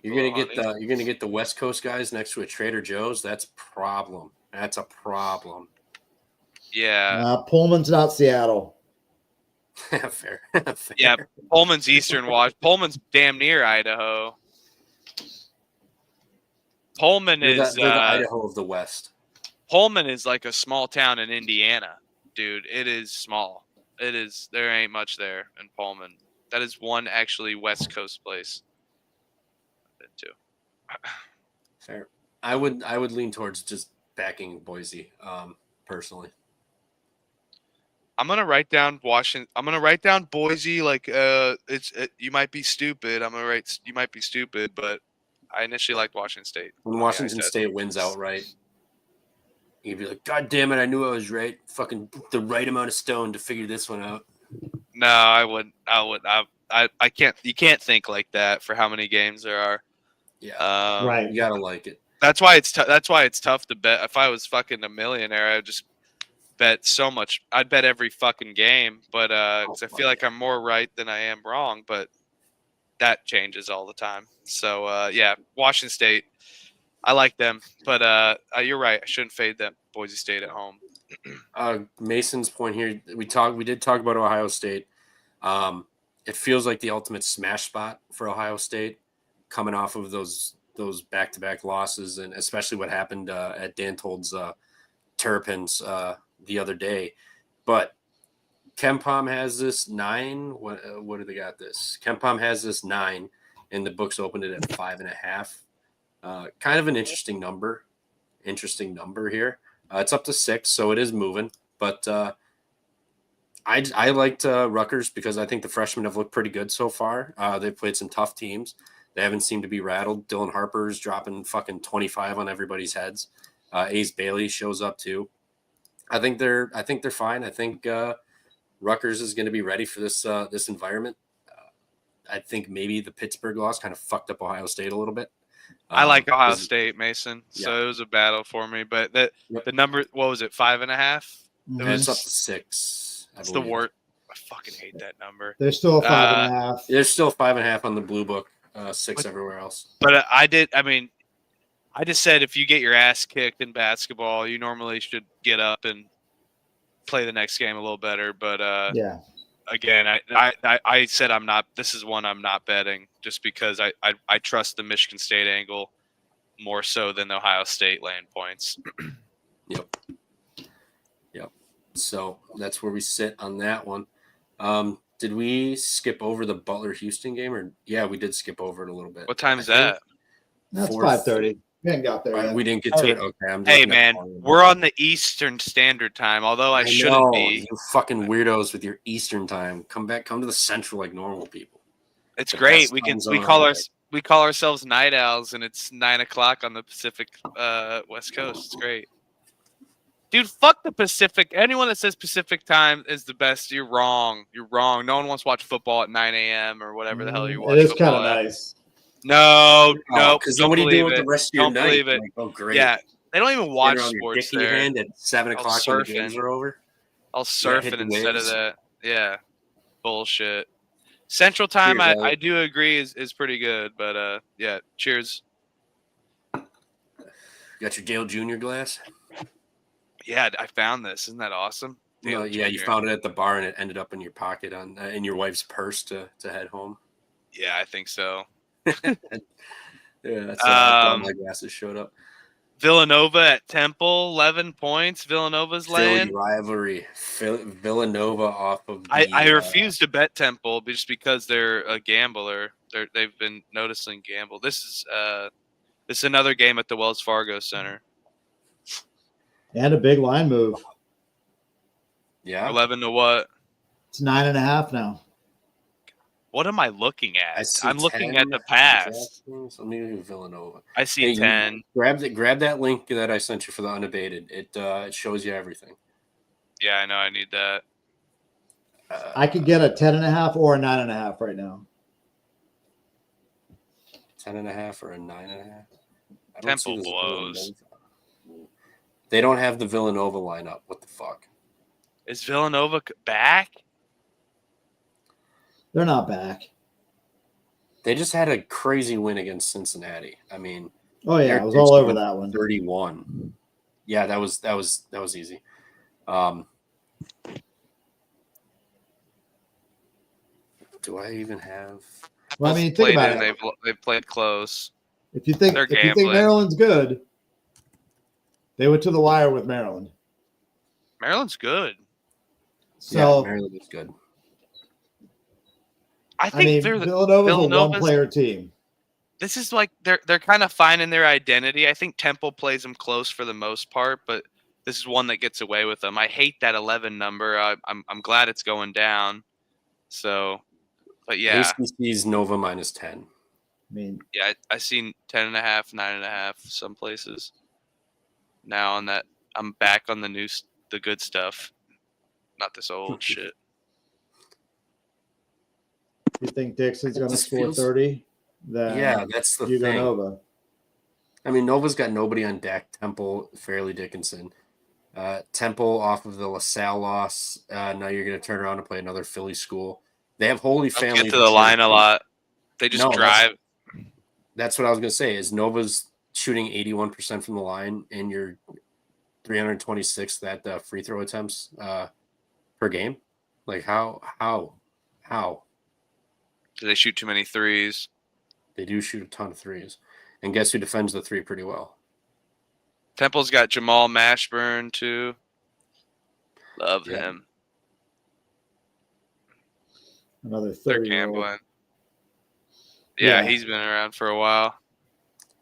You're gonna get the West Coast guys next to a Trader Joe's. That's a problem. That's a problem.
Yeah.
Pullman's not Seattle.
Fair.
Yeah, Pullman's Eastern Watch. Pullman's damn near Idaho. Pullman is
the Idaho of the West.
Pullman is like a small town in Indiana, dude. It is small. It is. There ain't much there in Pullman. That is one actually West Coast place I've been to.
Fair. I would lean towards just backing Boise, personally.
I'm gonna write down Washington. I'm gonna write down Boise. Like, you might be stupid. I'm gonna write you might be stupid, but I initially liked Washington State.
When Washington State wins outright, you'd be like, God damn it, I knew I was right. Fucking the right amount of stone to figure this one out.
No, I wouldn't. I can't. You can't think like that for how many games there are.
Yeah,
right.
You gotta like it.
That's why it's that's why it's tough to bet. If I was fucking a millionaire, I'd just bet so much. I'd bet every fucking game, but 'cause I feel like I'm more right than I am wrong. But that changes all the time. So yeah, Washington State. I like them, but you're right. I shouldn't fade them. Boise State at home.
Mason's point here. We did talk about Ohio State. It feels like the ultimate smash spot for Ohio State, coming off of those back-to-back losses, and especially what happened at Dantold's Terrapins the other day. But KenPom has this 9. What do they got this? KenPom has this 9, and the books opened it at 5.5. Kind of an interesting number here. It's up to 6, so it is moving. But I liked Rutgers because I think the freshmen have looked pretty good so far. They've played some tough teams. They haven't seemed to be rattled. Dylan Harper's dropping fucking 25 on everybody's heads. Ace Bailey shows up too. I think they're fine. I think Rutgers is going to be ready for this environment. I think maybe the Pittsburgh loss kind of fucked up Ohio State a little bit.
I like Ohio State, Mason. So
yeah.
it was a battle for me. But the number, what was it, 5.5?
And it's up to 6.
It's the worst. I fucking hate that number.
There's still 5.5.
There's still 5.5 on the blue book. 6 everywhere else.
But I just said if you get your ass kicked in basketball, you normally should get up and play the next game a little better. But
yeah.
Again, I said I'm not. This is one I'm not betting just because I trust the Michigan State angle more so than the Ohio State laying points.
Yep. So that's where we sit on that one. Did we skip over the Butler-Houston game? Or yeah, we did skip over it a little bit.
What time is that?
That's 5:30. We haven't got there yet.
We didn't get to it. Okay,
hey man, we're on the Eastern Standard Time. Although I shouldn't be.
You fucking weirdos with your Eastern time. Come to the Central like normal people.
It's great. We call ourselves night owls, and it's 9:00 on the Pacific West Coast. It's great. Dude, fuck the Pacific. Anyone that says Pacific time is the best, you're wrong. You're wrong. No one wants to watch football at 9 a.m. or whatever the hell you watch.
It is kind of nice.
No,
because nobody do it the rest of your night.
Believe it.
Like, oh, great.
Yeah, they don't even watch sports there.
Your hand at 7:00 when the games are over.
I'll surf it instead of that. Yeah, bullshit. Central time,
cheers,
I do agree is pretty good, but yeah, cheers.
You got your Dale Jr. glass?
Yeah, I found this. Isn't that awesome?
Yeah, you found it at the bar and it ended up in your pocket in your wife's purse to head home.
Yeah, I think so.
Yeah, that's how my glasses showed up.
Villanova at Temple, 11 points. Villanova's
Philly
laying.
rivalry. Villanova off of the.
I refuse to bet Temple just because they're a gambler. They've been noticing gamble. This is another game at the Wells Fargo Center.
And a big line move.
Yeah.
11 to what?
It's 9.5 now.
What am I looking
I
at?
see
I'm looking
10
at the pass.
Let me do Villanova.
I see
Hey,
10.
Grab that link that I sent you for the unabated. It shows you everything.
Yeah, I know. I need that.
I could get a 10.5 or a 9.5 right now.
10.5 or a 9.5.
Temple blows.
They don't have the Villanova lineup. What the fuck?
Is Villanova back?
They're not back.
They just had a crazy win against Cincinnati. I mean,
Oh yeah, I was all over that one.
31. Yeah, that was easy. Do I even have?
Well, I mean, think about it.
They've played close.
If you think Maryland's good, they went to the wire with Maryland.
Maryland's good.
So
yeah, Maryland is good.
I think
Villanova's a one-player team.
This is like they're kind of finding their identity. I think Temple plays them close for the most part, but this is one that gets away with them. I hate that 11 number. I'm glad it's going down. So, but yeah,
ACC's Nova minus 10.
I mean,
yeah, I seen 10.5, 9.5 some places. Now on that, I'm back on the good stuff, not this old shit.
you think Dixon's going to
This
score
feels-
30? Then
Yeah, that's the
you go
thing.
Nova.
I mean, Nova's got nobody on deck. Temple, Fairleigh Dickinson. Temple off of the LaSalle loss. Now you're going to turn around and play another Philly school. They have Holy
Don't
Family.
get to the line a lot. They just drive.
That's what I was going to say. Is Nova's shooting 81% from the line, and you're 326th at free throw attempts per game? Like how?
Do they shoot too many threes?
They do shoot a ton of threes, and guess who defends the three pretty well?
Temple's got Jamal Mashburn too. Love
Yeah.
him.
Another
They're
30.
gambling. Yeah,
Yeah.
he's been around for a while.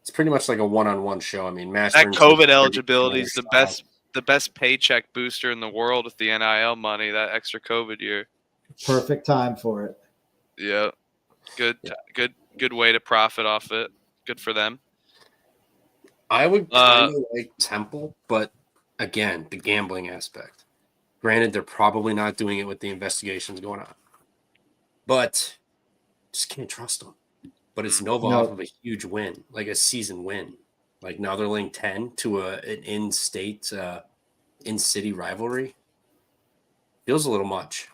It's pretty much like a one-on-one show. I mean,
That
Mashburn's
COVID
30
eligibility is
style.
the best paycheck booster in the world with the NIL money. That extra COVID year.
Perfect time for it.
Yeah, good way to profit off it. Good for them.
I would kind of like Temple, but again, the gambling aspect. Granted, they're probably not doing it with the investigations going on, but just can't trust them. But it's Nova off of a huge win, like a season win. Like now they're laying 10 to an in-state, in-city rivalry. Feels a little much.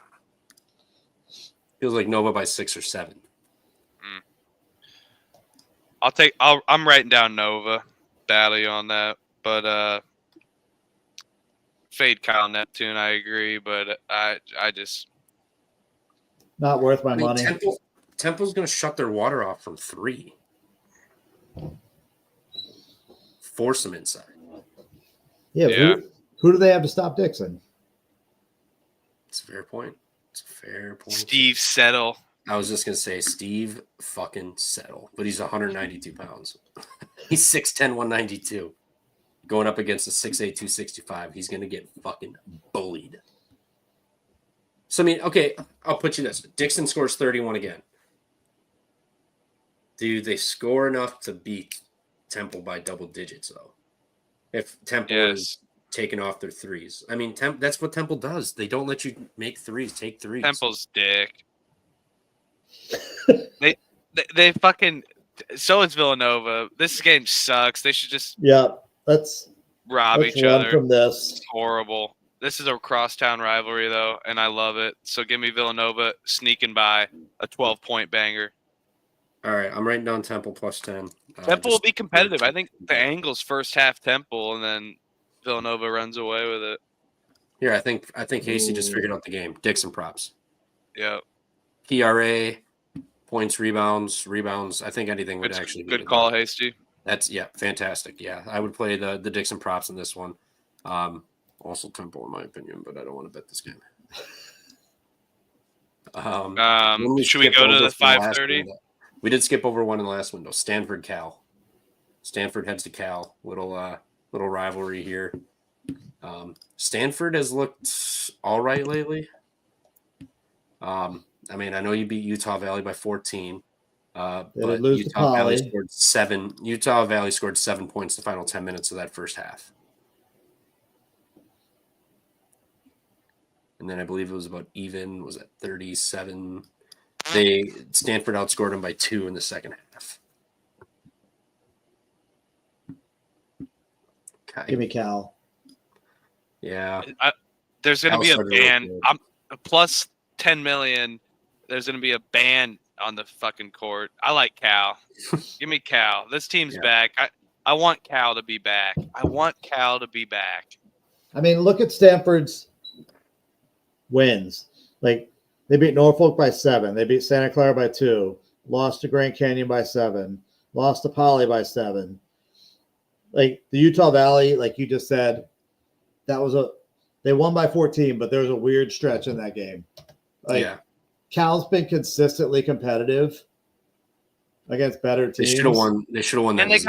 Feels like Nova by 6 or 7.
I'm writing down Nova. Battle you on that, but fade Kyle Neptune. I agree, but I just
Not worth my money.
Temple's going to shut their water off from 3. Force them inside.
Yeah.
Yeah.
Who do they have to stop Dixon?
It's a fair point.
Steve Settle.
I was just going to say Steve fucking Settle, but he's 192 pounds. He's 6'10", 192. Going up against a 6'8", 265. He's going to get fucking bullied. So, I mean, okay, I'll put you this. Dixon scores 31 again. Do they score enough to beat Temple by double digits, though? If Temple is taking off their threes. I mean, that's what Temple does. They don't let you make threes, take threes.
Temple's dick. they fucking. So is Villanova. This game sucks. They should just
let's
rob each
run
other.
from this.
It's horrible. This is a crosstown rivalry though, and I love it. So give me Villanova sneaking by a 12-point banger.
All right, I'm writing down Temple plus 10.
Temple will be competitive. I think the angle's first half Temple, and then Villanova runs away with it.
Here, I think Hasty just figured out the game. Dixon props.
Yeah.
PRA, points, rebounds. I think anything would
Good,
actually be
good call, Hasty.
That's fantastic. Yeah, I would play the Dixon props in this one. Also Temple in my opinion, but I don't want to bet this game.
Should we go to the 5:30?
We did skip over one in the last window. Stanford Cal. Stanford heads to Cal. Little rivalry here. Stanford has looked all right lately. I mean, I know you beat Utah Valley by 14. But Utah Valley scored 7. Utah Valley scored 7 points the final 10 minutes of that first half. And then I believe it was about even. Was it 37? Stanford outscored them by 2 in the second half. Okay.
Give me Cal.
Yeah.
There's going to be a ban. I'm plus 10 million. There's going to be a ban on the fucking court. I like Cal. Give me Cal. This team's back. I want Cal to be back. I
mean, look at Stanford's wins. Like, they beat Norfolk by 7. They beat Santa Clara by 2. Lost to Grand Canyon by 7. Lost to Poly by 7. Like, the Utah Valley, like you just said, they won by 14, but there was a weird stretch in that game. Like, Cal's been consistently competitive against better teams.
They should have won.
And they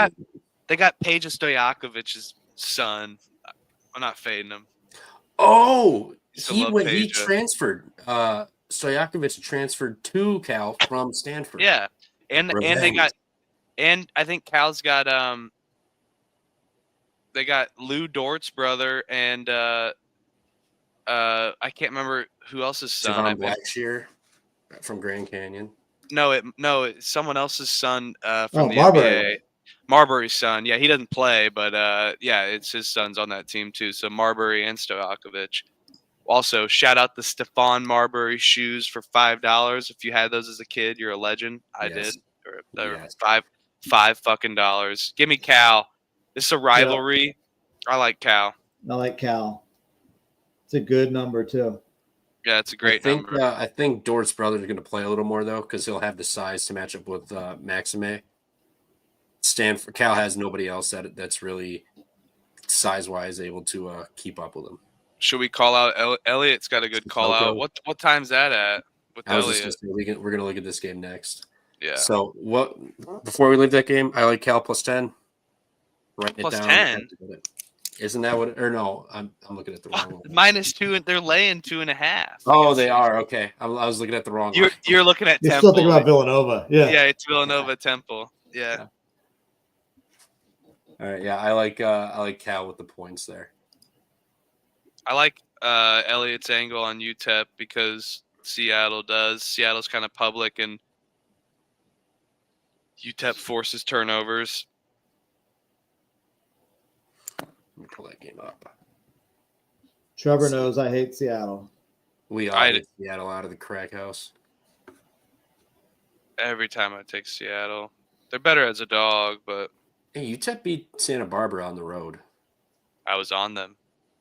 got Peja Stojakovic's son. I'm not fading him.
Oh, he transferred. Stojakovic transferred to Cal from Stanford.
Yeah, and I think Cal's got they got Lou Dort's brother and I can't remember who else's son.
Javon Blackshear from Grand Canyon.
No, it's someone else's son from the
Marbury.
NBA. Marbury's son. Yeah, he doesn't play, but it's his son's on that team too. So Marbury and Stojakovic. Also, shout out the Stephon Marbury shoes for $5. If you had those as a kid, you're a legend. I did. Or five fucking dollars. Give me Cal. This is a rivalry. Yeah. I like Cal.
It's a good number too.
Yeah, it's a great number.
I think Dort's brother is going to play a little more though, because he'll have the size to match up with Maxime. Cal has nobody else that's really size-wise able to keep up with him.
Should we call out Elliot's got a good call out? What time's that at with Elliot?
We're going to look at this game next.
Yeah.
So before we leave that game, I like Cal plus 10. Write it down.
10.
Isn't that what? Or no, I'm looking at the wrong one.
-2, and they're laying 2.5.
Oh, they are. Okay, I was looking at the wrong one.
You're looking at
You're
Temple.
still thinking about Villanova. Yeah.
Yeah, it's Villanova Temple. Yeah.
All right. Yeah, I like Cal with the points there.
I like Elliot's angle on UTEP because Seattle does. Seattle's kind of public, and UTEP forces turnovers.
Let me pull that game up.
Trevor knows I hate Seattle.
We all hate Seattle out of the crack house.
Every time I take Seattle. They're better as a dog, but...
Hey, UTEP beat Santa Barbara on the road.
I was on them.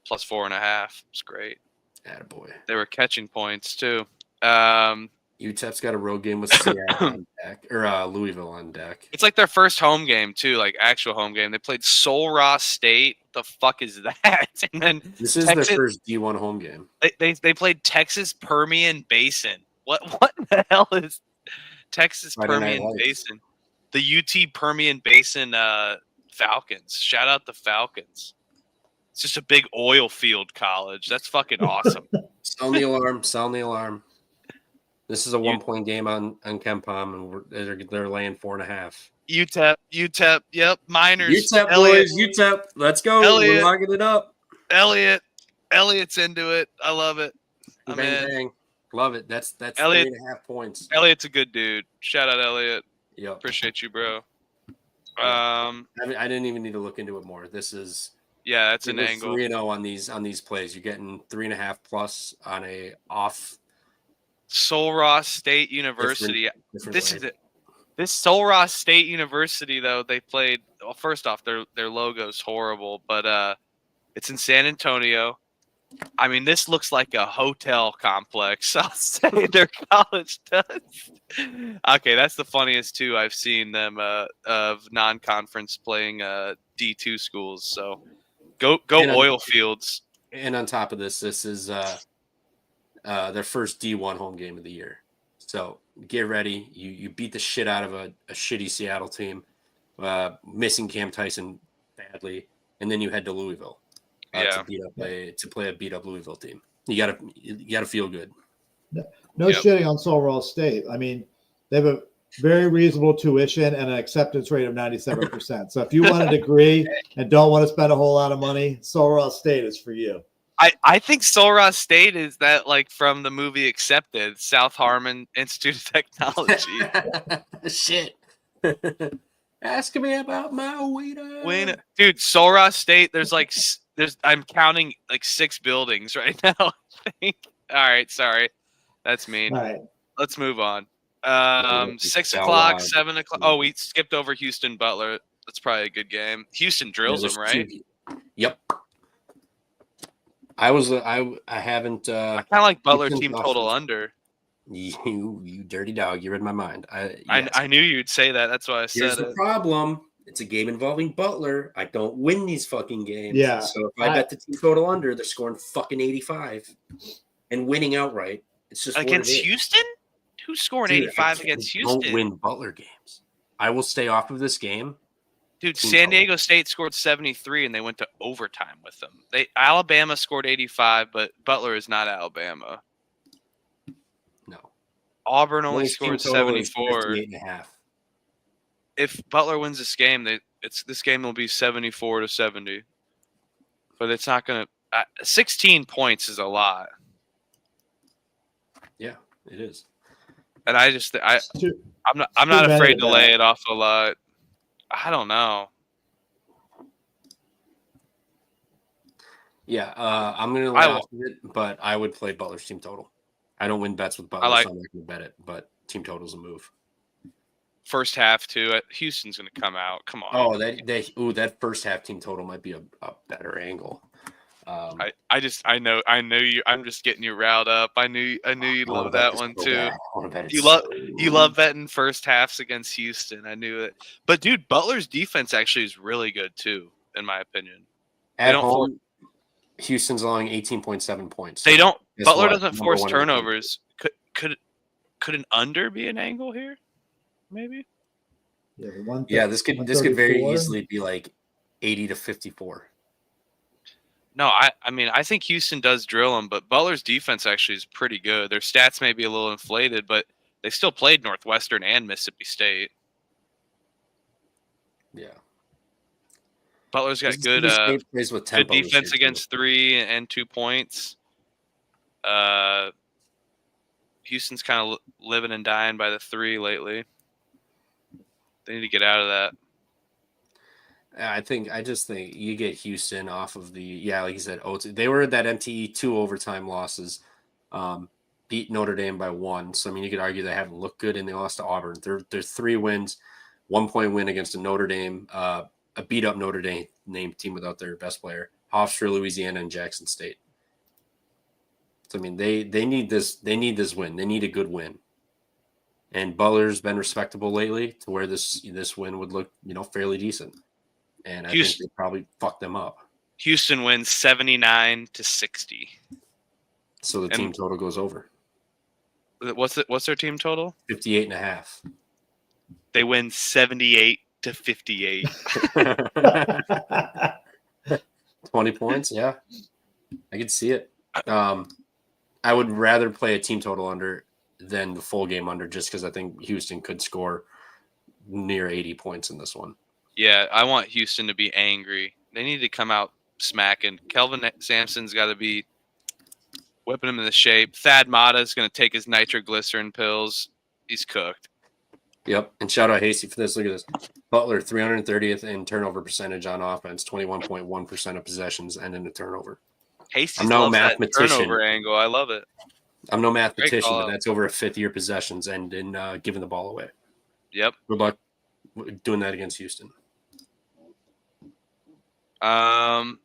Plus 4.5. It's great.
Attaboy.
They were catching points, too.
UTEP's got a road game with Seattle on deck, or Louisville on deck.
It's like their first home game, too, like actual home game. They played Sul Ross State. What the fuck is that? And then
this is their first D1 home game.
They played Texas Permian Basin. What the hell is Texas Permian Basin? The UT Permian Basin Falcons. Shout out the Falcons. It's just a big oil field college. That's fucking awesome.
Sound the alarm. This is a 1-point game on KenPom, and they're laying 4.5.
UTEP, yep, Miners.
UTEP, boys, UTEP. Let's go. We're logging it up.
Elliot's into it. I love it.
Bang. Love it. That's
Elliot,
3.5 points.
Elliot's a good dude. Shout out, Elliot.
Yep.
Appreciate you, bro.
I didn't even need to look into it more. This is
that's an angle.
3-0 on these plays. You're getting 3.5 plus on a off.
Sul Ross State University. This Sul Ross State University, though, they played. Well, first off, their logo's horrible, but it's in San Antonio. I mean, this looks like a hotel complex. I'll say their college does. Okay, that's the funniest two I've seen them of non-conference playing D2 schools. So go oil fields.
And on top of this is their first D1 home game of the year. So get ready. You beat the shit out of a shitty Seattle team, missing Cam Tyson badly, and then you head to Louisville to play a beat up Louisville team. You gotta feel good.
No shitting on Sul State. I mean, they have a very reasonable tuition and an acceptance rate of 97%. So if you want a degree and don't want to spend a whole lot of money, Sul State is for you.
I think Sul Ross State is that like from the movie Accepted, South Harmon Institute of Technology.
Shit. Ask me about my waiter.
Dude, Sul Ross State, I'm counting like 6 buildings right now. I think. All right, sorry. That's mean.
All right.
Let's move on. 6 o'clock, 7 o'clock. Oh, we skipped over Houston Butler. That's probably a good game. Houston drills them, right?
Yep. I haven't.
I kind of like Butler team total under.
You dirty dog! You read my mind.
I knew you'd say that. That's why I said
Here's the problem. It's a game involving Butler. I don't win these fucking games.
Yeah.
So if I bet the team total under, they're scoring fucking 85 and winning outright. It's just
against Houston. Who's scoring 85 against Houston?
Don't win Butler games. I will stay off of this game.
Dude, San Diego State scored 73 and they went to overtime with them. Alabama scored 85, but Butler is not Alabama.
No.
Auburn only scored 74.
58.5.
If Butler wins this game, this game will be 74-70. But it's not going to 16 points is a lot.
Yeah, it is.
And I'm not afraid to lay it off a lot. I don't know.
Yeah, I'm going to lay off of it, but I would play Butler's team total. I don't win bets with Butler, so I'm not going to bet it, but team total's a move.
First half, too. Houston's going to come out. Come on.
Oh, that first half team total might be a better angle.
I know you. I'm just getting you riled up. I knew you'd love that one too. You love betting first halves against Houston. I knew it. But dude, Butler's defense actually is really good too, in my opinion.
At home, Houston's allowing 18.7 points.
They don't. Butler doesn't force turnovers. Could an under be an angle here? Maybe.
Yeah,
this could very easily be like 80-54.
No, I mean, I think Houston does drill them, but Butler's defense actually is pretty good. Their stats may be a little inflated, but they still played Northwestern and Mississippi State.
Yeah.
Butler's got good defense against 3 and 2 points. Houston's kind of living and dying by the 3 lately. They need to get out of that.
I just think you get Houston off of like you said, they were that MTE 2 overtime losses, beat Notre Dame by 1. So I mean, you could argue they haven't looked good, and they lost to Auburn. They're 3 wins, 1-point win against a Notre Dame, a beat up Notre Dame team without their best player, Hofstra, Louisiana, and Jackson State. So I mean, they need this. They need this win. They need a good win. And Butler's been respectable lately to where this win would look fairly decent. And I think they probably fucked them up.
Houston wins 79-60.
So the team total goes over.
What's their team total?
58.5.
They win 78-58.
20 points, yeah. I could see it. I would rather play a team total under than the full game under, just because I think Houston could score near 80 points in this one.
Yeah, I want Houston to be angry. They need to come out smacking. Kelvin Sampson's got to be whipping him into shape. Thad Matta is going to take his nitroglycerin pills. He's cooked.
Yep, and shout out Hasty for this. Look at this. Butler, 330th in turnover percentage on offense, 21.1% of possessions and in a turnover.
Hasty,
I'm no mathematician.
Turnover angle. I love it.
I'm no mathematician, but that's over a fifth-year possessions and in giving the ball away.
Yep.
Good luck doing that against Houston.
When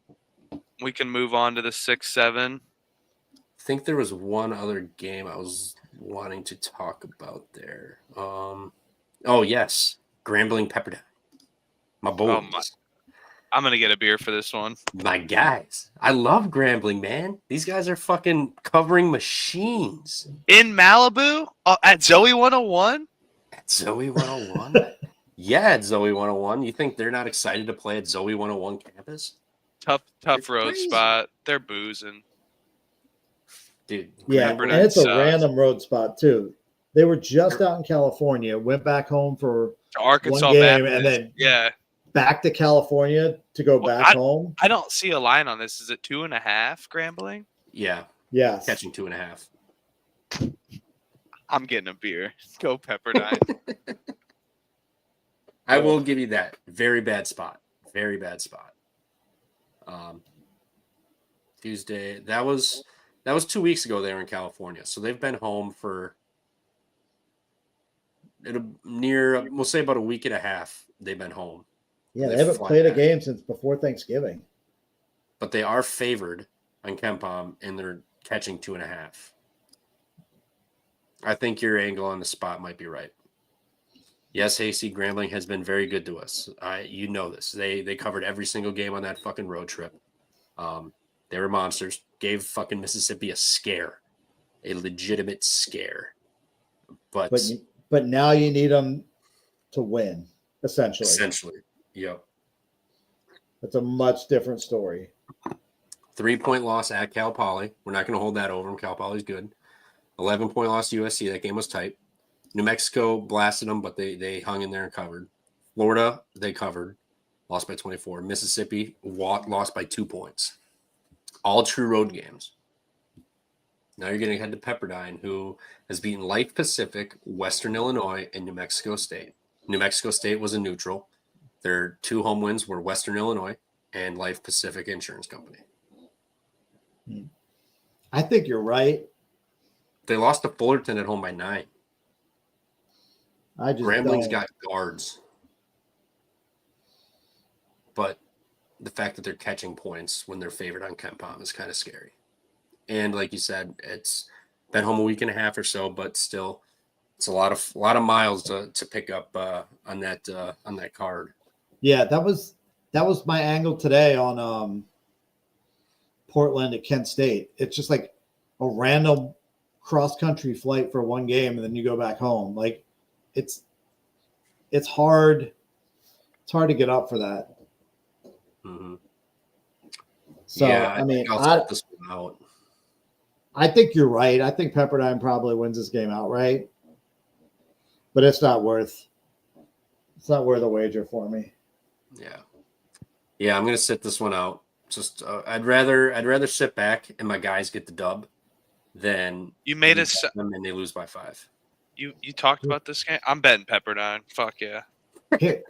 we can move on to the 6-7.
I think there was one other game I was wanting to talk about there. Oh yes, Grambling Pepperdine. My boys.
I'm gonna get a beer for this one.
My guys. I love Grambling, man. These guys are fucking covering machines.
In Malibu? At Zoe 101?
At Zoe 101? Yeah, at Zoe 101. You think they're not excited to play at Zoe 101 campus?
Tough
It's
road
crazy.
spot. They're boozing.
Dude,
Yeah,
Pepperdine
and it's a
sucks.
random road spot too. They were just out in California, went back home for
To Arkansas
one game,
Baptist.
and then
yeah.
back to California to go
Well,
back home.
I don't see a line on this. Is it 2.5 Grambling?
yeah,
Yes.
catching 2.5.
I'm getting a beer. Go Pepperdine.
I will give you that. Very bad spot. Very bad spot. Tuesday. That was 2 weeks ago. They were in California, so they've been home for we'll say about a week and a half. They've been home,
Yeah, they
They
haven't
fly
played a
back.
game since before Thanksgiving.
but they are favored on KenPom, and they're catching 2.5. I think your angle on the spot might be right. Yes, Hasty Grambling has been very good to us. You know this. They covered every single game on that fucking road trip. They were monsters. Gave fucking Mississippi a scare, a legitimate scare. But
But now you need them to win, essentially.
essentially, yep.
It's a much different story.
3-point loss at Cal Poly. We're not going to hold that over them. Cal Poly's good. 11-point loss to USC. That game was tight. New Mexico blasted them, but they hung in there and covered. Florida, they covered. Lost by 24. Mississippi lost by 2 points. All true road games. Now you're going to head to Pepperdine, who has beaten Life Pacific, Western Illinois, and New Mexico State. New Mexico State was a neutral. Their 2 home wins were Western Illinois and Life Pacific Insurance Company.
I think you're right.
They lost to Fullerton at home by 9.
I just
Grambling's
don't.
got guards. But the fact that they're catching points when they're favored on KenPom is kind of scary. And like you said, it's been home a week and a half or so, but still, it's a lot of miles to pick up on that card.
Yeah, that was my angle today on Portland at Kent State. It's just like a random cross-country flight for one game, and then you go back home. Like it's hard. It's hard to get up for that.
Mm-hmm.
So
yeah,
I mean,
think I'll set this one out.
I think you're right. I think Pepperdine probably wins this game outright, but it's not worth a wager for me.
Yeah, I'm gonna sit this one out. Just I'd rather sit back and my guys get the dub than
You made
you
us.
bet them and they lose by 5.
You talked about this game. I'm betting Pepperdine. Fuck yeah.
Hey,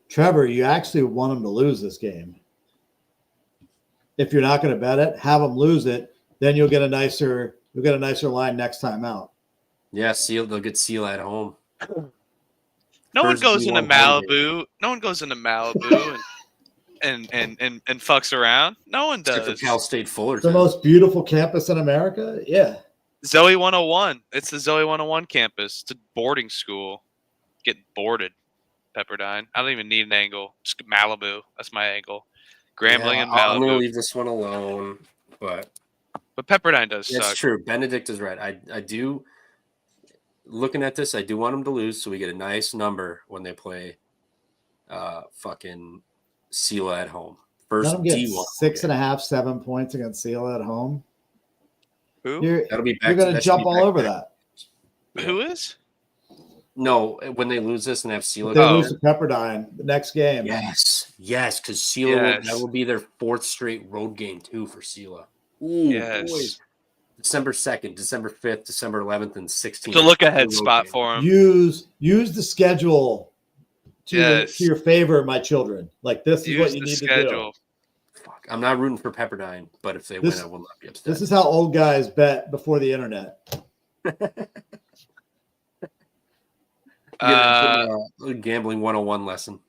Trevor, you actually want them to lose this game. If you're not going to bet it, have them lose it. Then you'll get a nicer line next time out.
Yeah, they'll get Seal at home.
No one
First
goes into
D1 home game.
Malibu. No one goes into Malibu and fucks around. No one
Except for
does.
Cal State
The
Fullerton.
most beautiful campus in America. Yeah.
Zoe 101. It's the Zoe 101 campus. It's a boarding school. Get boarded. Pepperdine. I don't even need an angle. Just Malibu. That's my angle. Grambling
Yeah,
and
I'm gonna
Malibu.
leave this one alone, but
But Pepperdine does
it's
suck.
true. Benedict is right. I do. Looking at this, I do want them to lose, so we get a nice number when they play, fucking Sela at home.
Let
First
them get
D1.
6.5, 7 points against Sela at home.
Who?
You're
That'll be back.
going to
that should
jump
be
all
back-
over that.
Who is?
No, when they lose this and have
If
Sela.
they
Oh.
lose to Pepperdine the next game.
Yes, because Sela
Yes.
that will be their 4th straight road game too for Sela. Ooh,
Yes.
boys. December 2nd, December 5th, December 11th, and 16th.
It's a look ahead
Road
spot
game.
for him.
Use the schedule
Yes.
to your favor, my children. Like this is
Use
what you
the
need to
schedule.
Fuck, I'm not rooting for Pepperdine, but if they
This-
win, I will not be
do.
upset.
This is how old guys bet before the internet.
Get a gambling 101 lesson.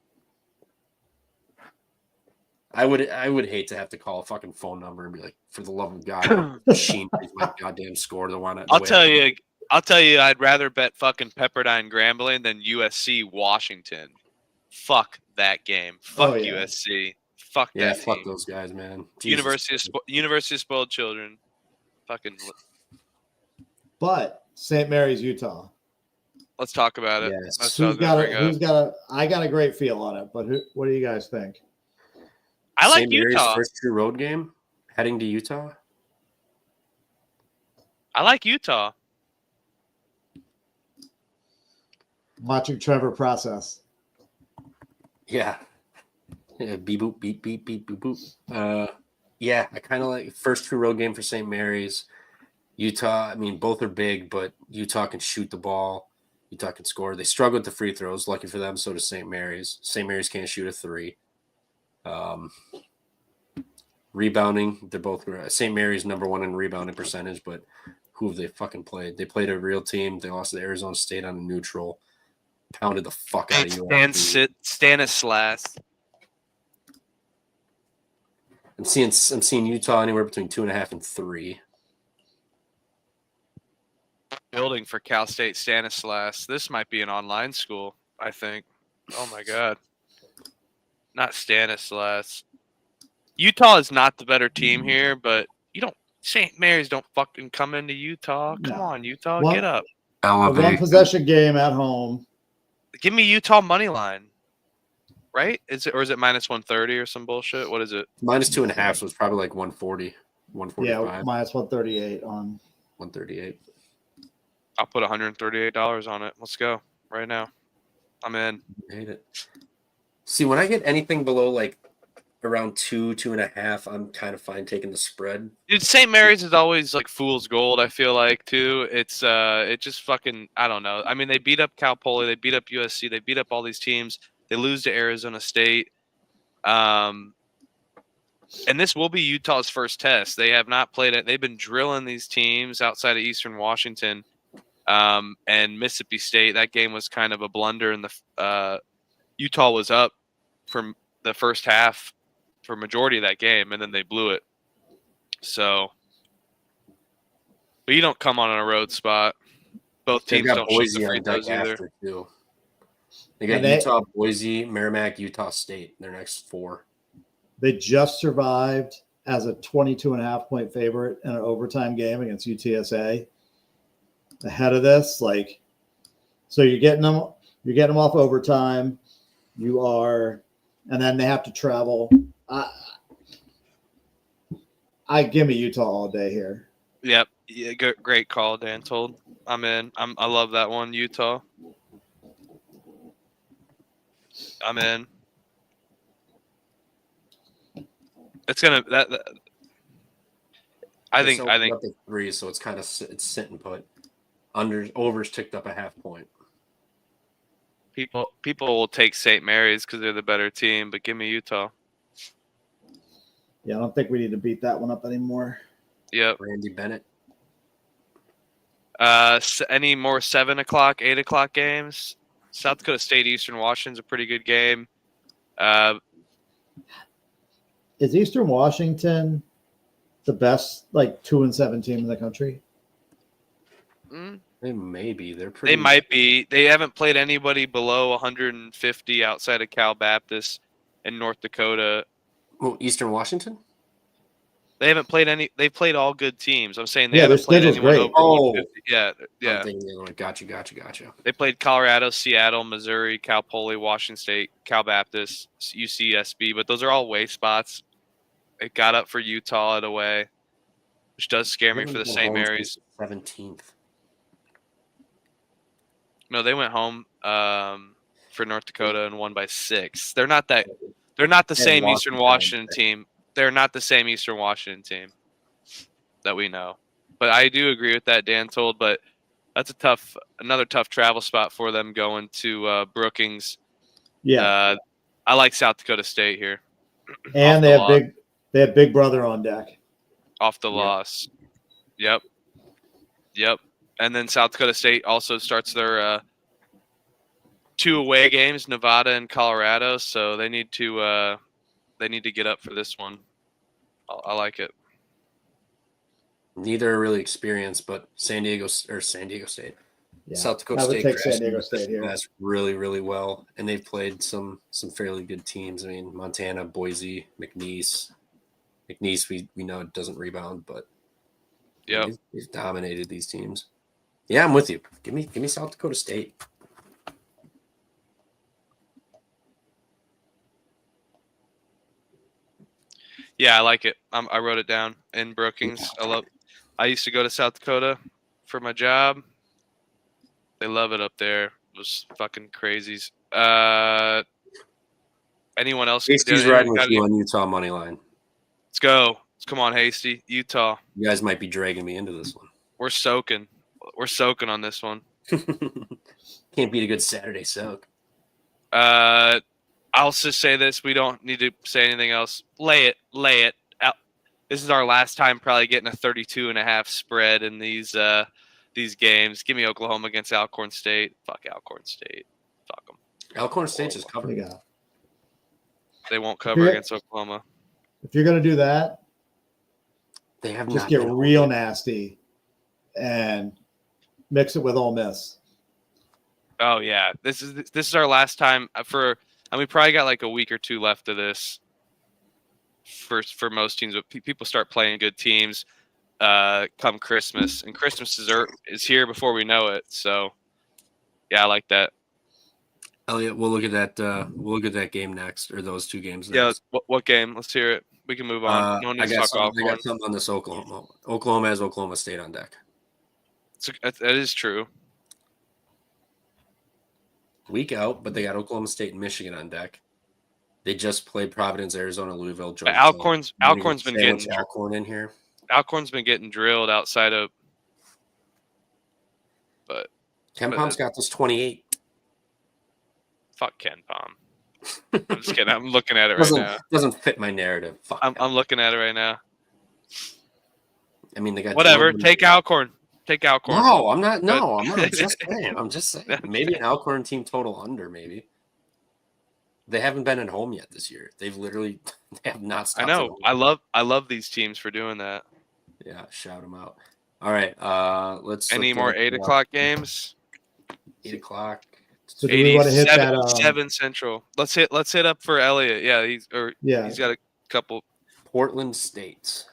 I would hate to have to call a fucking phone number and be like, for the love of God, Sheen is my goddamn score.
I'll tell you, I'd rather bet fucking Pepperdine Grambling than USC Washington. Fuck that game. Fuck USC. Fuck that
fuck
team.
those guys, man.
University of Spoiled Children. Fucking.
But St. Mary's, Utah.
Let's talk about it.
Yes.
I got a great feel on it, but what do you guys think?
I like
St. Mary's
Utah.
first true road game, heading to Utah.
I like Utah.
Watching Trevor process.
Yeah. Beep boop beep beep beep boop boop. Yeah, I kind of like first true road game for St. Mary's. Utah, I mean, both are big, but Utah can shoot the ball. Utah can score. They struggle with the free throws. Lucky for them, so does St. Mary's. St. Mary's can't shoot a three. Rebounding, they're both St. Mary's number one in rebounding percentage, but who have they fucking played? They played a real team. They lost to Arizona State on a neutral. Pounded the fuck out of you.
Stanislas.
I'm seeing Utah anywhere between 2.5 and 3.
Building for Cal State Stanislas. This might be an online school, I think. Oh my God. Not Stanislas. Utah is not the better team here, but St. Mary's don't fucking come into Utah. Come on, Utah, get up.
A one possession game at home.
Give me Utah money line. Right? Is it minus 130 or some bullshit? What is it?
Minus 2.5, so it's probably like 140, 145.
Yeah, minus 138 on
138.
I'll put $138 on it. Let's go right now. I'm in.
I hate it. See, when I get anything below like around 2.5, I'm kind of fine taking the spread.
Dude, St. Mary's is always like fool's gold, I feel like, too. It's it just fucking, I don't know. I mean, they beat up Cal Poly, they beat up USC, they beat up all these teams. They lose to Arizona State. And this will be Utah's first test. They have not played it. They've been drilling these teams outside of Eastern Washington. And Mississippi State, that game was kind of a blunder, and Utah was up from the first half for majority of that game, and then they blew it. So, but you don't come on a road spot. Both teams don't shoot the free throws either.
They got Utah, Boise, Merrimack, Utah State. Their next 4.
They just survived as a 22.5-point favorite in an overtime game against UTSA. Ahead of this, so you're getting them off overtime. And then they have to travel. I give me Utah all day here.
Yep, yeah, great call, Dan told. I'm in. I love that one, Utah. I'm in. It's gonna I think
3, so it's kind of sit and put. Overs ticked up a half point.
People will take St. Mary's because they're the better team, but give me Utah.
Yeah, I don't think we need to beat that one up anymore.
Yep.
Randy Bennett.
Any more 7 o'clock, 8 o'clock games? South Dakota State Eastern Washington's a pretty good game.
Is Eastern Washington the best 2-7 team in the country?
They may be. They
might be. They haven't played anybody below 150 outside of Cal Baptist in North Dakota.
Well, Eastern Washington?
They haven't played any. They've played all good teams. I'm saying they haven't
played
anyone
great.
over 150. Yeah.
I'm thinking the other one. Gotcha.
They played Colorado, Seattle, Missouri, Cal Poly, Washington State, Cal Baptist, UCSB, but those are all away spots. It got up for Utah at away, which does scare me for the St. Mary's.
17th.
No, they went home for North Dakota and won by 6. They're not the same Eastern Washington team. They're not the same Eastern Washington team that we know. But I do agree with that, Dan told. But that's another tough travel spot for them going to Brookings.
Yeah,
I like South Dakota State here.
And they have Big Brother on deck.
Off the loss. Yep. And then South Dakota State also starts their 2 away games, Nevada and Colorado. So they need to They need to get up for this one. I like it.
Neither are really experienced, but San Diego State.
Yeah.
South Dakota
I would
State
take San Diego State here.
That's really, really well, and they've played some fairly good teams. I mean, Montana, Boise, McNeese. McNeese, we know it doesn't rebound, but
yeah,
he's dominated these teams. Yeah, I'm with you. Give me South Dakota State.
Yeah, I like it. I wrote it down in Brookings. I used to go to South Dakota for my job. They love it up there. It was fucking crazies. Anyone else?
Hasty's riding with you on Utah money line.
Let's go. Come on, Hasty. Utah.
You guys might be dragging me into this one.
We're soaking. We're soaking on this one.
Can't beat a good Saturday soak.
I'll just say this. We don't need to say anything else. Lay it out. This is our last time probably getting a 32.5 spread in these games. Give me Oklahoma against Alcorn State. Fuck Alcorn State. Fuck them.
Alcorn State just covered.
They won't cover against Oklahoma.
If you're going to do that,
they have
just get real nasty and mix it with Ole Miss.
Oh yeah, this is our last time for. And we probably got like a week or two left of this for most teams. But people start playing good teams come Christmas, and Christmas is here before we know it. So, yeah, I like that.
Elliot, we'll look at that. We'll look at that game next, or those two games next.
Yeah, what game? Let's hear it. We can move on. No
I got something on this Oklahoma. Oklahoma has Oklahoma State on deck.
That is true.
Week out, but they got Oklahoma State and Michigan on deck. They just played Providence, Arizona, Louisville, Georgia.
Alcorn's been getting
Alcorn in here.
Alcorn's been getting drilled outside of. But
KenPom's got this 28.
Fuck KenPom. I'm just kidding. I'm looking at it right now.
Doesn't fit my narrative. Fuck.
I'm looking at it right now.
I mean, they got
whatever. Take Alcorn. Take Alcorn.
No, I'm not. No, I'm not. I'm just saying. Maybe an Alcorn team total under. Maybe they haven't been at home yet this year. They have not stopped.
I know. I love these teams for doing that.
Yeah, shout them out. All right. Let's.
Any more 8 o'clock games?
8 o'clock.
So do we want to hit that?
7 Central. Let's hit up for Elliot. Yeah, he's got a couple.
Portland State.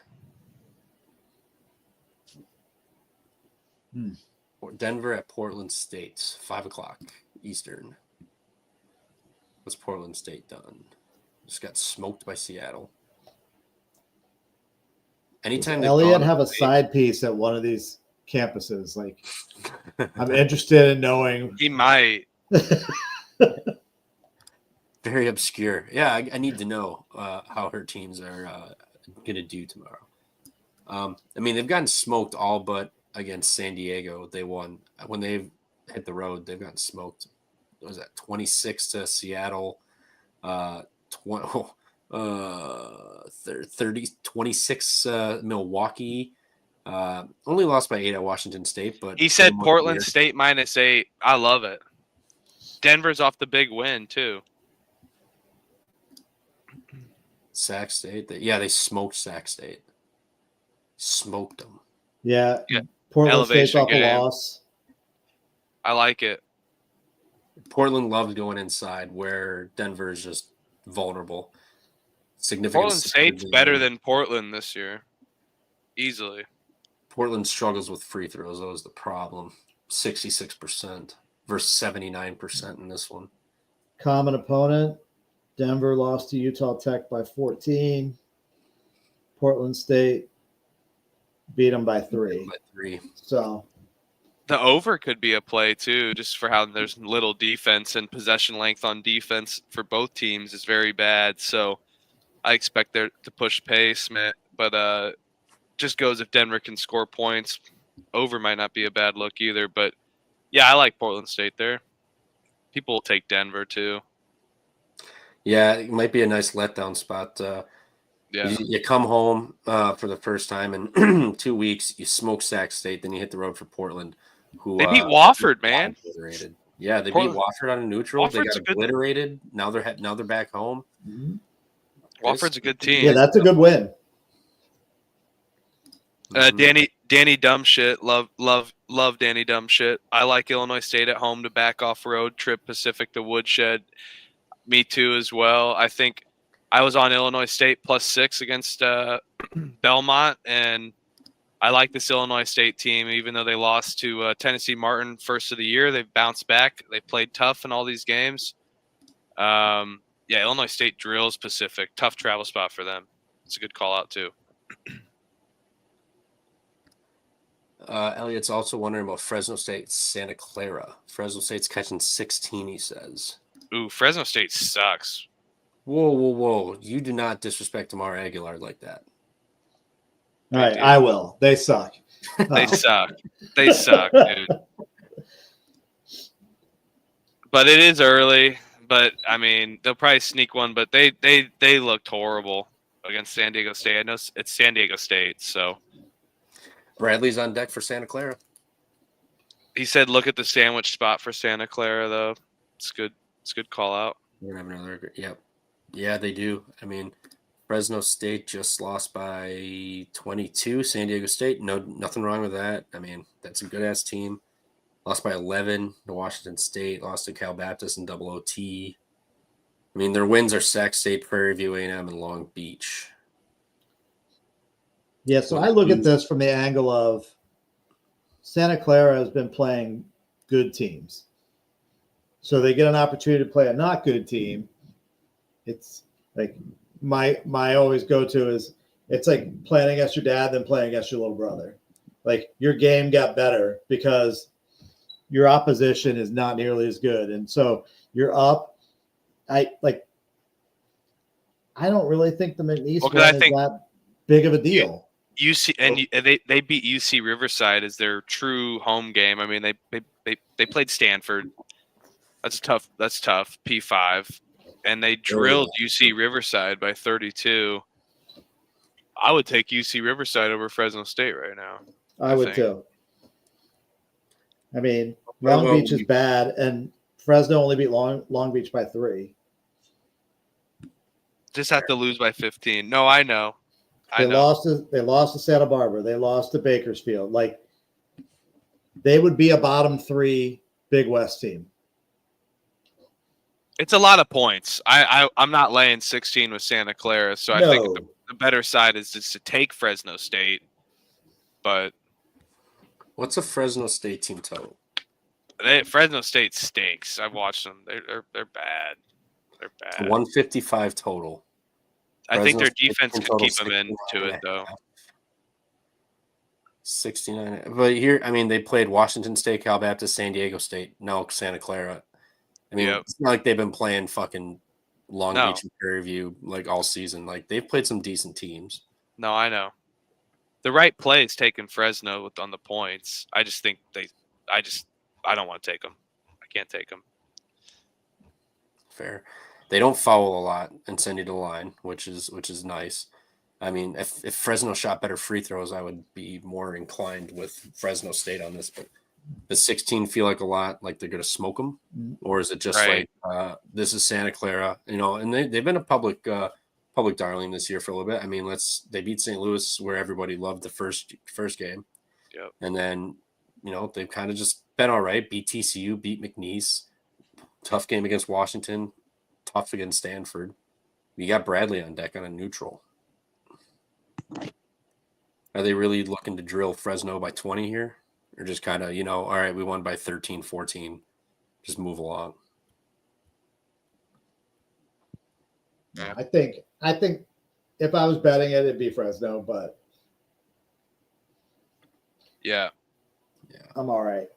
Denver at Portland State, 5 o'clock Eastern. What's Portland State done? Just got smoked by Seattle. Anytime
Elliot have a side piece at one of these campuses, like I'm interested in knowing.
He might.
Very obscure. Yeah, I need to know how her teams are going to do tomorrow. I mean, they've gotten smoked all but against San Diego. They won. When they've hit the road, they've gotten smoked. What was that? 26 to Seattle. 26 Milwaukee. Only lost by 8 at Washington State, but
he said Portland State -8. I love it. Denver's off the big win too.
Sac State. They smoked Sac State. Smoked them.
Yeah. Portland State's off a loss.
I like it.
Portland loves going inside where Denver is just vulnerable. Significant.
Portland State's better than Portland this year. Easily.
Portland struggles with free throws. That was the problem. 66% versus 79% in this one.
Common opponent. Denver lost to Utah Tech by 14. Portland State beat them by 3. So
the over could be a play too, just for how there's little defense and possession length on defense for both teams is very bad. So I expect them to push pace, man. But just goes if Denver can score points. Over might not be a bad look either. But yeah, I like Portland State there. People will take Denver too.
Yeah, it might be a nice letdown spot.
Yeah,
you come home for the first time in 2 weeks. You smoke Sac State, then you hit the road for Portland. Who
they beat Wofford, man.
Obliterated. Yeah, they
Portland.
beat Wofford on a neutral.
Wofford's
they got obliterated. Now they're back home.
mm-hmm.
Wofford's a good team.
Yeah, that's a good win.
Danny Dumbshit. Love Danny Dumbshit. I like Illinois State at home to back off road trip Pacific to Woodshed. Me too as well. I think I was on Illinois State +6 against Belmont, and I like this Illinois State team, even though they lost to Tennessee Martin first of the year. They've bounced back. They played tough in all these games. Illinois State drills Pacific. Tough travel spot for them. It's a good call out too.
Elliot's also wondering about Fresno State, Santa Clara. Fresno State's catching 16, he says.
Ooh, Fresno State sucks.
Whoa. You do not disrespect Amar Aguilar like that.
All right, I will. They suck.
They suck. They suck, dude. But it is early. But, I mean, they'll probably sneak one. But they looked horrible against San Diego State. I know it's San Diego State, so.
Bradley's on deck for Santa Clara.
He said look at the sandwich spot for Santa Clara, though. It's good. It's a good call out.
We're going to have another. Yep. Yeah, they do. I mean, Fresno State just lost by 22. San Diego State, nothing wrong with that. I mean, that's a good-ass team. Lost by 11 to Washington State. Lost to Cal Baptist in double OT. I mean, their wins are Sac State, Prairie View, A&M, and Long Beach.
Yeah, so I look at this from the angle of Santa Clara has been playing good teams. So they get an opportunity to play a not good team. It's like my always go-to is it's like playing against your dad than playing against your little brother. Like your game got better because your opposition is not nearly as good. And so you're up. I don't really think the McNeese win is that big of a deal.
UC and they beat UC Riverside as their true home game. I mean, they played Stanford. That's tough. P5, and they drilled UC Riverside by 32. I would take UC Riverside over Fresno State right now.
I would too. I mean, Long Beach is bad, and Fresno only beat Long Beach by 3.
Just have to lose by 15. No, I know.
They lost to Santa Barbara. They lost to Bakersfield. Like they would be a bottom 3 Big West team.
It's a lot of points. I'm not laying 16 with Santa Clara, so I think the better side is just to take Fresno State. But
what's a Fresno State team total?
Fresno State stinks. I've watched them. They're bad. They're bad.
155 total.
I think their defense could keep them into it, though.
69. But here, I mean, they played Washington State, Cal Baptist, San Diego State, no Santa Clara. I mean, It's not like they've been playing fucking Long Beach and Prairie View like all season. Like they've played some decent teams.
No, I know. The right play is taking Fresno on the points. I just think I don't want to take them. I can't take them.
Fair. They don't foul a lot and send you to the line, which is nice. I mean, if Fresno shot better free throws, I would be more inclined with Fresno State on this. But does 16 feel like a lot, like they're going to smoke them? Or is it just like this is Santa Clara, and they've been a public darling this year for a little bit. I mean, they beat St. Louis where everybody loved the first game.
Yep.
And then, they've kind of just been all right. Beat TCU, beat McNeese. Tough game against Washington. Tough against Stanford. You got Bradley on deck on a neutral. Are they really looking to drill Fresno by 20 here? Or just kind of, all right, we won by 13, 14. Just move along.
Yeah. I think if I was betting it, it'd be Fresno, but
yeah,
I'm all right.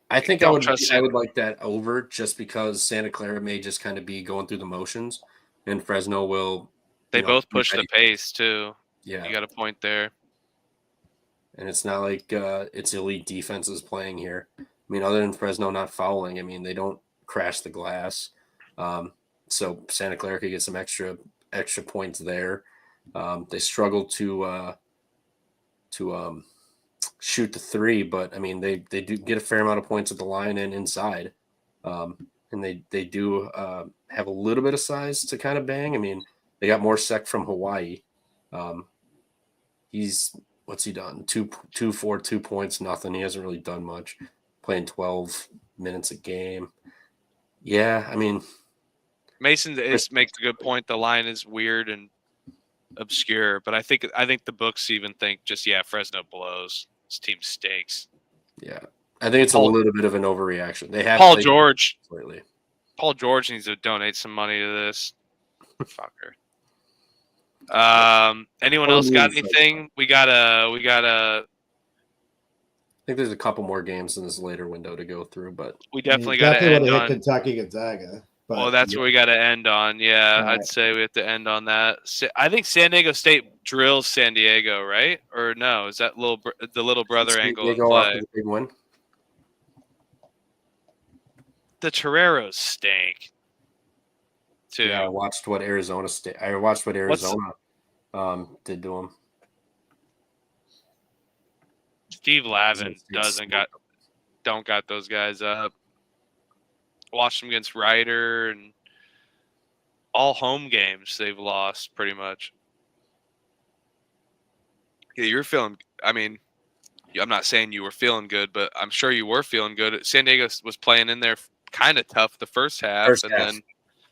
I think I would like that over just because Santa Clara may just kind of be going through the motions, and Fresno will.
They both push the pace too.
Yeah,
you got a point there.
And it's not like it's elite defenses playing here. I mean, other than Fresno not fouling, I mean, they don't crash the glass. So Santa Clara could get some extra points there. They struggle to shoot the 3, but I mean, they do get a fair amount of points at the line and inside. and they do have a little bit of size to kind of bang. I mean, they got Morsek from Hawaii. What's he done? 2 points, nothing. He hasn't really done much. Playing 12 minutes a game. Yeah, I mean,
Mason makes a good point. The line is weird and obscure, but I think the books even think just Fresno blows. This team stinks.
Yeah, I think it's a little bit of an overreaction. They have
Paul George.
Lately.
Paul George needs to donate some money to this. Fucker. Anyone else got anything? We got a.
I think there's a couple more games in this later window to go through, but
we definitely got to end on
Kentucky Gonzaga.
Well, that's where we got to end on. Yeah, right. I'd say we have to end on that. I think San Diego State drills San Diego, right? Or no? Is that the little brother angle of play?
The big win.
The Toreros stink. Too.
Yeah, I watched what Arizona did to them.
Steve Lavin don't got those guys up. Watched them against Ryder and all home games they've lost pretty much. Yeah, you're feeling. I mean, I'm not saying you were feeling good, but I'm sure you were feeling good. San Diego was playing in there kind of tough the first half, then.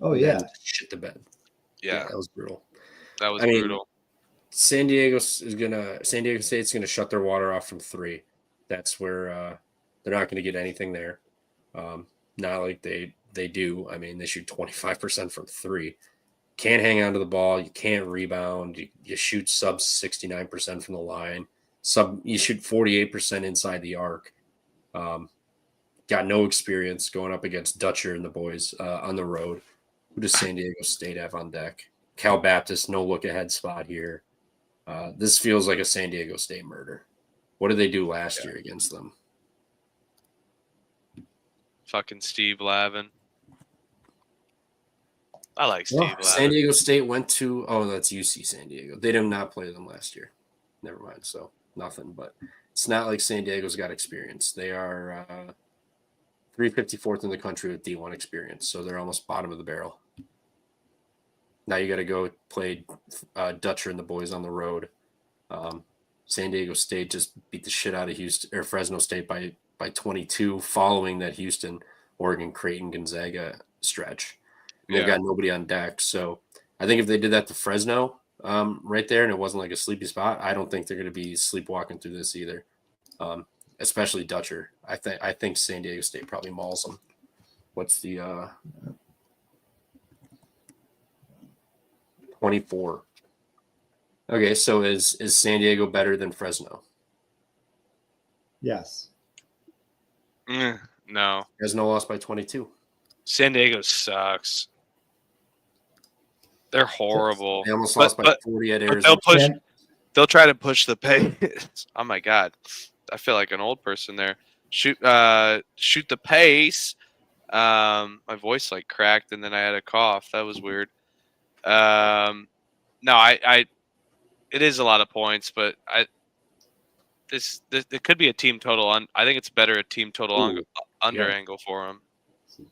Oh yeah,
shit the bed.
Yeah,
that was brutal.
That was brutal.
San Diego State's gonna shut their water off from 3. That's where they're not gonna get anything there. Not like they do. I mean, they shoot 25% from 3. Can't hang on to the ball. You can't rebound. You shoot sub 69% from the line. You shoot 48% inside the arc. Got no experience going up against Dutcher and the boys on the road. Who does San Diego State have on deck? Cal Baptist, no look ahead spot here. This feels like a San Diego State murder. What did they do last year against them?
Fucking Steve Lavin. I like Steve Lavin.
San Diego State went to that's UC San Diego. They did not play them last year. Never mind. So nothing. But it's not like San Diego's got experience. They are 354th in the country with D1 experience, so they're almost bottom of the barrel. Now you got to go play Dutcher and the boys on the road. San Diego State just beat the shit out of Fresno State by 22, following that Houston, Oregon, Creighton, Gonzaga stretch. They've got nobody on deck, so I think if they did that to Fresno right there, and it wasn't like a sleepy spot, I don't think they're going to be sleepwalking through this either. Especially Dutcher. I think San Diego State probably mauls them. What's the 24? Okay, so is San Diego better than Fresno?
Yes.
No.
Fresno lost by 22.
San Diego sucks. They're horrible.
They almost lost by 40 at Arizona.
They'll try to push the pace. Oh my God. I feel like an old person there. Shoot the pace. My voice like cracked and then I had a cough. That was weird. No, it is a lot of points, but this it could be a team total. I think it's better a team total under angle for them.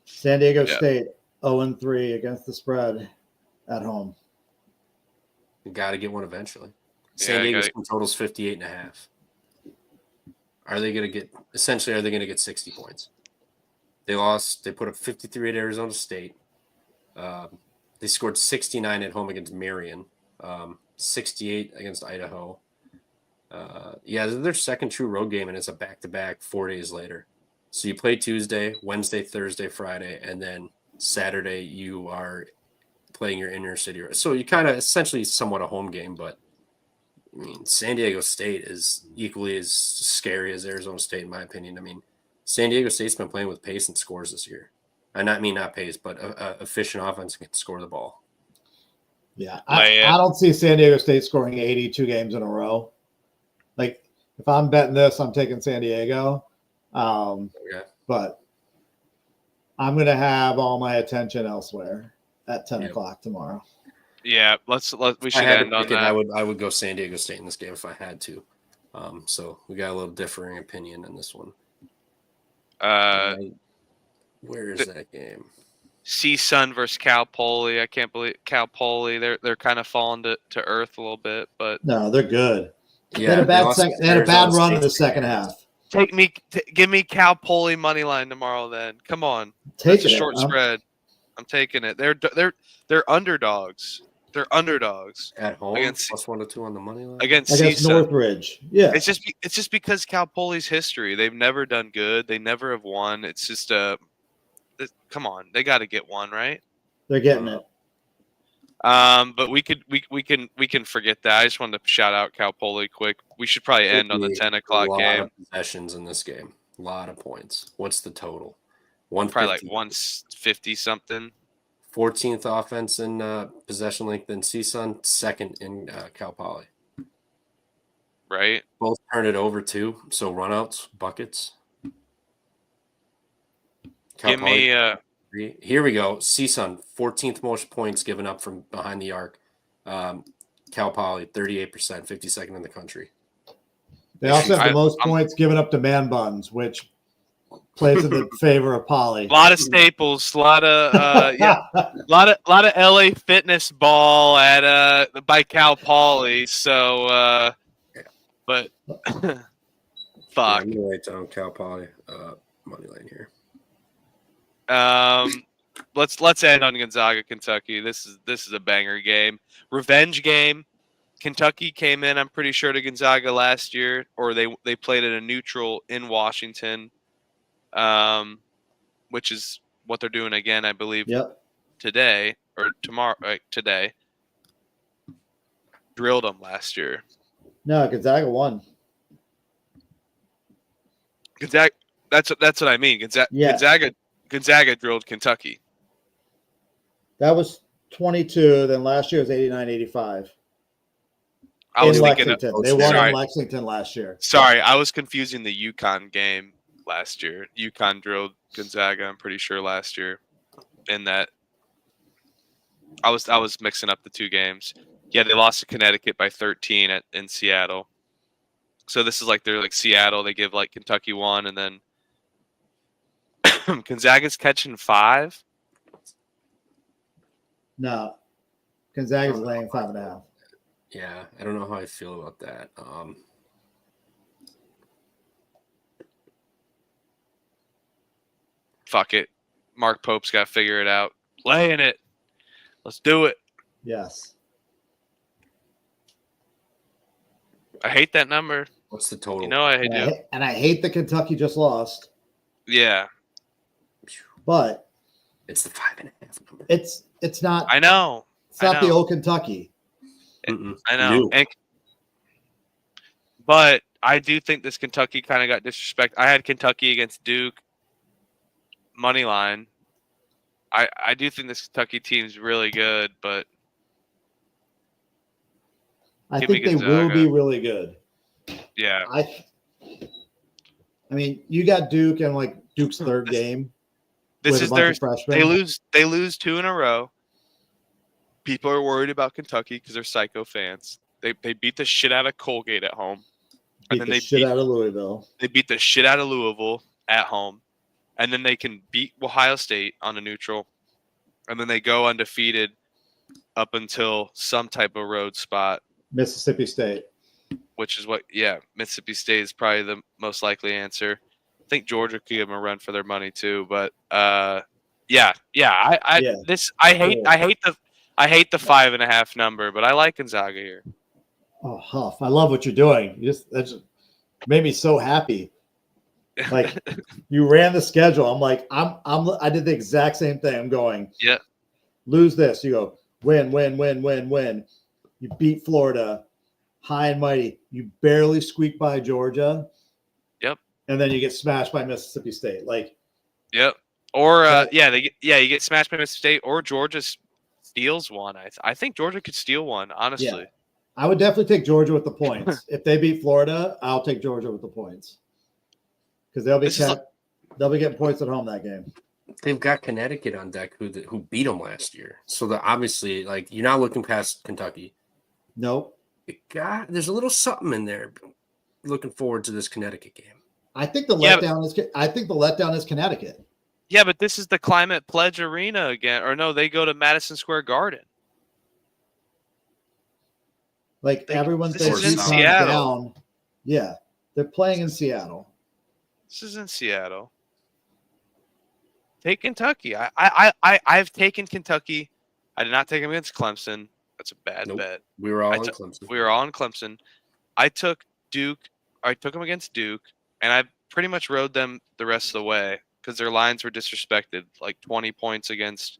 San Diego State 0-3 against the spread at home.
You got to get one eventually. San Diego's total's 58.5. Are they going to get 60 points? They lost. They put up 53 at Arizona State. They scored 69 at home against Marion. 68 against Idaho. Their second true road game, and it's a back-to-back 4 days later. So you play Tuesday, Wednesday, Thursday, Friday, and then Saturday you are playing your inner city. So you kind of essentially somewhat a home game, but I mean, San Diego State is equally as scary as Arizona State, in my opinion. I mean, San Diego State's been playing with pace and scores this year. Not pace, but efficient offense can score the ball.
Yeah, I don't see San Diego State scoring 82 games in a row. Like, if I'm betting this, I'm taking San Diego. But I'm going to have all my attention elsewhere at 10 o'clock tomorrow.
Yeah, we should end on that.
I would go San Diego State in this game if I had to. So we got a little differing opinion in this one. Where is that game?
CSUN versus Cal Poly. I can't believe Cal Poly. They're kind of falling to earth a little bit, but
No, they're good.
Yeah,
they had a bad
lost
second. They had a
Arizona
bad run in the
State.
second half.
give me Cal Poly money line tomorrow. Then come on,
Take
that's a short spread. I'm taking it. They're underdogs. They're underdogs
At home,
against
plus 1 to 2 on the money line.
against
against
CSUN.
Northridge. Yeah,
It's just because Cal Poly's history. They've never done good. They never have won. It's just come on, they got to get one, right?
they're getting it.
But we can forget that. I just wanted to shout out Cal Poly quick. We should probably end on the 10 o'clock
A lot
game.
of possessions in this game. A lot of points. What's the total?
Probably like
150.
150 something.
14th offense in possession length in CSUN, second in Cal Poly.
Right?
Both turn it over too. So runouts, buckets.
Give me
Here we go. CSUN, 14th most points given up from behind the arc. Cal Poly, 38%, 52nd in the country.
They also have the most points given up to man buns, which plays in the favor of Poly.
a lot of staples, a lot of lot of LA Fitness ball at by Cal Poly. So but
Yeah,
fuck.
I'm gonna write down Cal Poly money line here.
Let's end on Gonzaga, Kentucky. This is a banger game. Revenge game. Kentucky came in, I'm pretty sure, to Gonzaga last year, or they played at a neutral in Washington, which is what they're doing again, I believe, today or tomorrow. Today drilled them last year.
No, Gonzaga won.
Gonzaga. That's what I mean. Gonzaga drilled Kentucky.
That was 22. Then last year was 89-85.
I was
in
thinking
Lexington. They won in Lexington last year.
Sorry, I was confusing the UConn game last year. UConn drilled Gonzaga, I'm pretty sure, last year. In that, I was mixing up the two games. Yeah, they lost to Connecticut by 13 in Seattle. So this is they're like Seattle. They give Kentucky 1, and then Gonzaga's catching 5.
No, Gonzaga's laying 5.5.
Yeah, I don't know how I feel about that.
Fuck it. Mark Pope's got to figure it out. Laying it. Let's do it.
Yes.
I hate that number.
What's the total?
I hate it.
And I hate that Kentucky just lost.
Yeah.
But
it's the 5.5 number.
It's not.
I know.
It's not the old Kentucky.
I know. But I do think this Kentucky kind of got disrespected. I had Kentucky against Duke money line. I do think this Kentucky team's really good, but
I think they will be really good.
Yeah.
I mean, you got Duke in Duke's third game.
This is their
freshmen.
They lose 2 in a row. People are worried about Kentucky because they're psycho fans. They beat the shit out of Colgate at home.
Beat the shit out of Louisville.
They beat the shit out of Louisville at home. And then they can beat Ohio State on a neutral. And then they go undefeated up until some type of road spot.
Mississippi State.
Which is Mississippi State is probably the most likely answer. I think Georgia could give them a run for their money too. But I hate the 5.5 number, but I like Gonzaga here.
Oh, Huff, I love what you're doing. That just made me so happy. You ran the schedule. I'm like, I did the exact same thing. I'm going, lose this. You go, win. You beat Florida, high and mighty. You barely squeak by Georgia.
Yep.
And then you get smashed by Mississippi State.
Yep. Or you get smashed by Mississippi State, or Georgia steals one. I think Georgia could steal one, honestly.
Yeah. I would definitely take Georgia with the points. If they beat Florida, I'll take Georgia with the points. Because they'll be getting points at home that game.
They've got Connecticut on deck who beat them last year. So that obviously, you're not looking past Kentucky.
Nope.
There's a little something in there. Looking forward to this Connecticut game.
I think the letdown is Connecticut.
Yeah, but this is the Climate Pledge Arena again. Or no, they go to Madison Square Garden.
Like everyone
this
thinks
is in
UConn's
Seattle.
down. Yeah, they're playing in Seattle.
This is in Seattle. Take Kentucky. I've taken Kentucky. I did not take them against Clemson. That's a bad
Nope.
bet.
We were all
I
on
took-
Clemson.
We were all in Clemson. I took Duke. I took them against Duke, and I pretty much rode them the rest of the way because their lines were disrespected, like 20 points against